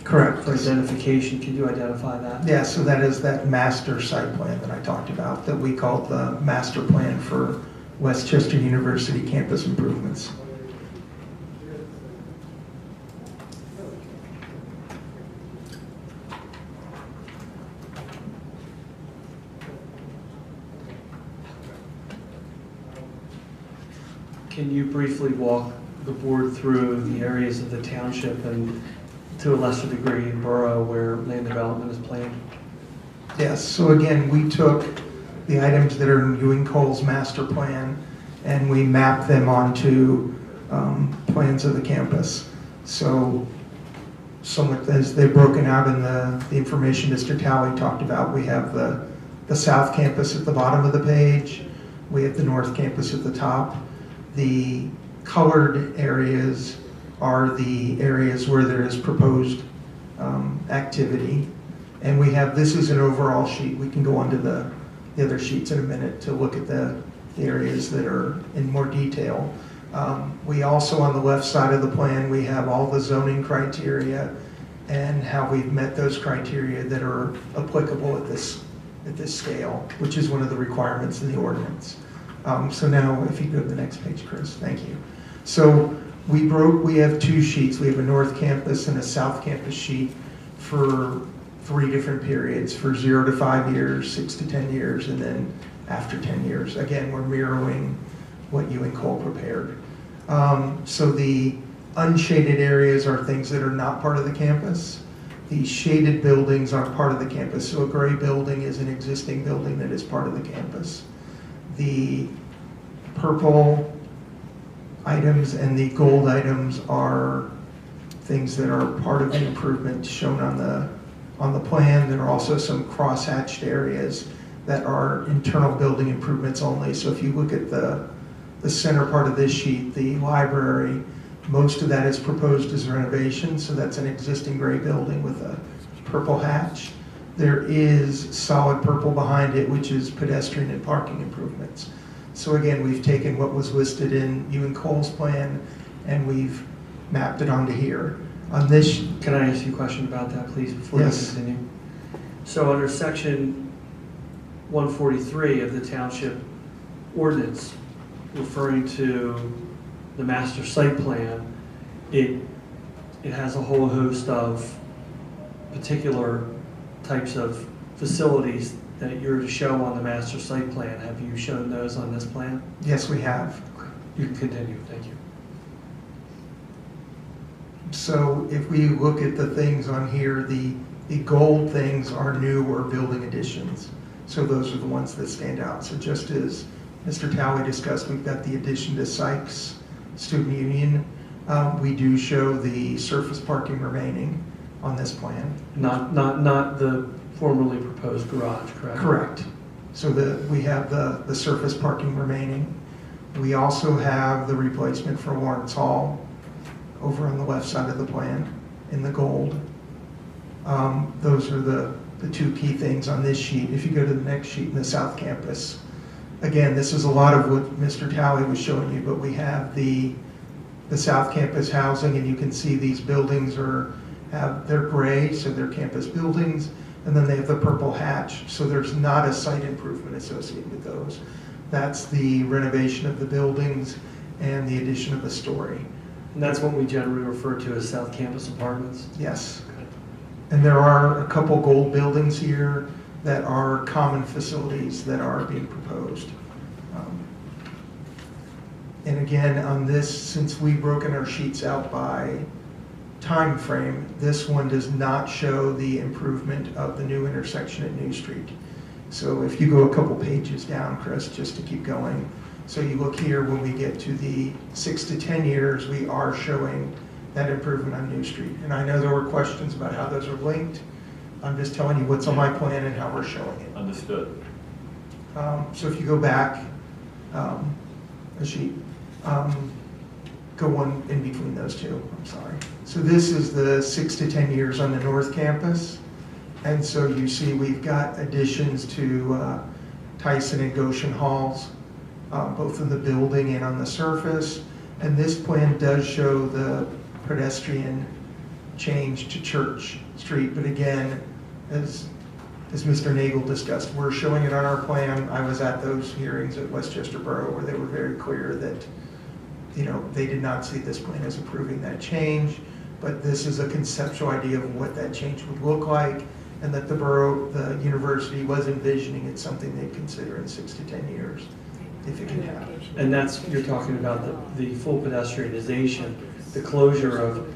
Correct. For identification. Can you identify that? Yeah, so that is that master site plan that I talked about that we called the master plan for Westchester University campus improvements. Can you briefly walk the board through the areas of the township and to a lesser degree in borough where land development is planned? Yes, so again, we took the items that are in Ewing Cole's master plan and we mapped them onto plans of the campus. So somewhat as they're broken out in the information Mr. Talley talked about, we have the south campus at the bottom of the page, we have the north campus at the top. The colored areas are the areas where there is proposed activity. And we have, this is an overall sheet. We can go on to the other sheets in a minute to look at the areas that are in more detail. We also, on the left side of the plan, we have all the zoning criteria and how we've met those criteria that are applicable at this scale, which is one of the requirements in the ordinance. So now, if you go to the next page, Chris, thank you. So we have two sheets. We have a north campus and a south campus sheet for 3 different periods, for 0 to 5 years, 6 to 10 years, and then after 10 years. Again, we're mirroring what you and Cole prepared. So the unshaded areas are things that are not part of the campus. The shaded buildings are part of the campus. So a gray building is an existing building that is part of the campus. The purple items and the gold items are things that are part of the improvement shown on the plan. There are also some cross-hatched areas that are internal building improvements only. So if you look at the center part of this sheet, the library, most of that is proposed as renovation. So that's an existing gray building with a purple hatch. There is solid purple behind it, which is pedestrian and parking improvements. So again, we've taken what was listed in Ewing Cole's plan and we've mapped it onto here. On this, Can I ask you a question about that, please, before you Yes. continue? So under section 143 of the township ordinance, referring to the master site plan, it has a whole host of particular types of facilities that you're to show on the master site plan. Have you shown those on this plan? yes, we have. You can continue, thank you. So if we look at the things on here, the gold things are new or building additions. So those are the ones that stand out. So just as Mr. Talley discussed, we've got the addition to Sykes Student Union. We do show the surface parking remaining on this plan. Not the formerly proposed garage, correct? Correct. So we have the surface parking remaining. We also have the replacement for Lawrence Hall over on the left side of the plan in the gold. Those are the two key things on this sheet. If you go to the next sheet in the South Campus, again, this is a lot of what Mr. Talley was showing you, but we have the South Campus housing, and you can see these buildings they're gray, so they're campus buildings, and then they have the purple hatch, so there's not a site improvement associated with those. That's the renovation of the buildings and the addition of the story. And that's what we generally refer to as South Campus apartments? Yes. And there are a couple gold buildings here that are common facilities that are being proposed. And again, on this, since we've broken our sheets out by time frame, this one does not show the improvement of the new intersection at New Street. So if you go a couple pages down, Chris, just to keep going. So you look here, when we get to the 6 to 10 years, we are showing that improvement on New Street. And I know there were questions about how those are linked. I'm just telling you what's on my plan and how we're showing it. Understood. So if you go back a sheet, go one in between those two, I'm sorry. So this is the 6 to 10 years on the North Campus. And so you see we've got additions to Tyson and Goshen Halls, both in the building and on the surface. And this plan does show the pedestrian change to Church Street. But again, as Mr. Nagel discussed, we're showing it on our plan. I was at those hearings at Westchester Borough where they were very clear that, you know, they did not see this plan as approving that change, but this is a conceptual idea of what that change would look like, and that the university was envisioning it's something they'd consider in 6 to 10 years, if it can happen. And that's, you're talking about the full pedestrianization, the closure of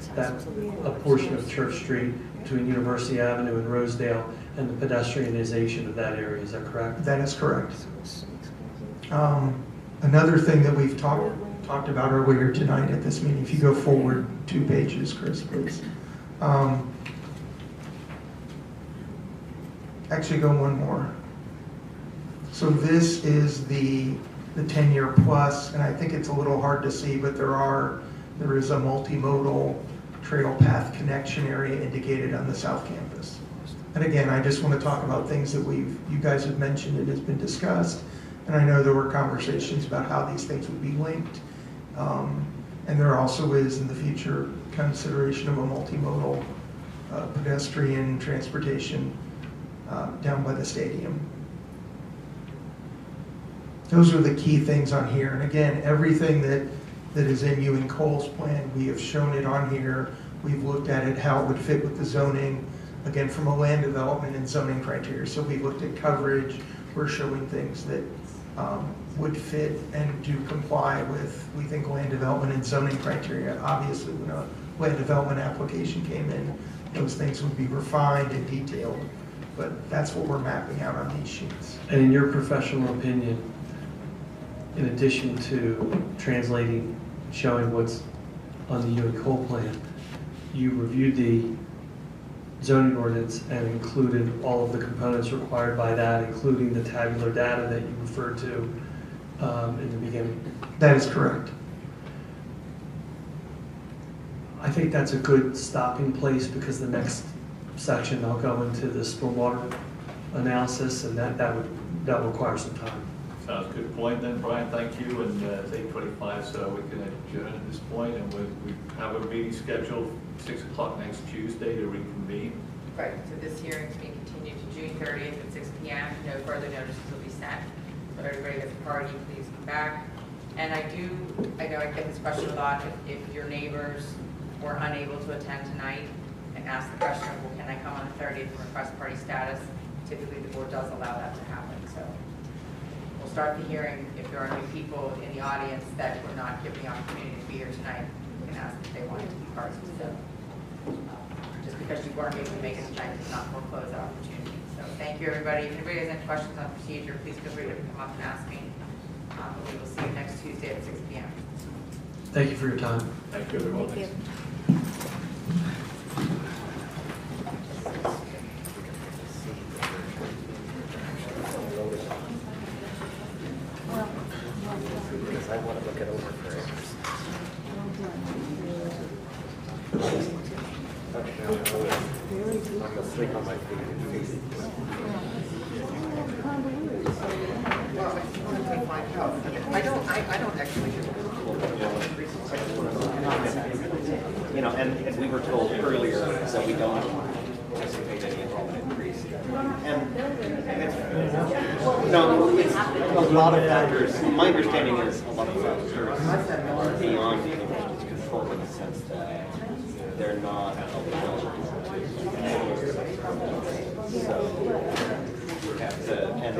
a portion of Church Street between University Avenue and Rosedale, and the pedestrianization of that area, is that correct? That is correct. Another thing that we've talked about earlier tonight at this meeting, if you go forward 2 pages, Chris, please. Actually, go one more. So this is the 10-year plus, and I think it's a little hard to see, but there is a multimodal trail path connection area indicated on the South Campus. And again, I just want to talk about things that you guys have mentioned and has been discussed. And I know there were conversations about how these things would be linked. And there also is in the future consideration of a multimodal pedestrian transportation down by the stadium. Those are the key things on here. And again, everything that is in Ewing Cole's plan, we have shown it on here. We've looked at it, how it would fit with the zoning, again, from a land development and zoning criteria. So we looked at coverage. We're showing things that would fit and do comply with, we think, land development and zoning criteria. Obviously, when a land development application came in, those things would be refined and detailed. But that's what we're mapping out on these sheets. And in your professional opinion, in addition to translating, showing what's on the Ewing Cole plan, you reviewed the zoning ordinance and included all of the components required by that, including the tabular data that you referred to in the beginning. That is correct. I think that's a good stopping place because the next section I'll go into the stormwater analysis, and that would require some time. Sounds good point then, Brian, thank you, and it's 8:25, so we can adjourn at this point, and we have a meeting scheduled 6 o'clock next Tuesday to reconvene. Right, so this hearing is being continued to June 30th at 6 p.m. No further notices will be sent. So everybody that's a party, please come back. And I know I get this question a lot, if your neighbors were unable to attend tonight and ask the question, well, can I come on the 30th and request party status? Typically, the board does allow that to happen, so. We'll start the hearing. If there are new people in the audience that were not given the opportunity to be here tonight, you can ask if they wanted to be part of it. Just because you weren't able to make it tonight does not foreclose that opportunity. So thank you, everybody. If anybody has any questions on procedure, please feel free to come up and ask me. We will see you next Tuesday at 6 p.m. Thank you for your time. Thank you, everyone. Thank you. Because I want to look it over for I'm asleep on my feet. I don't actually. You know, and we were told earlier that we don't anticipate any enrollment increase. And it's, no, it's a lot of factors. My understanding is a lot of factors are beyond the university's control in the sense that they're not eligible. So we have to, and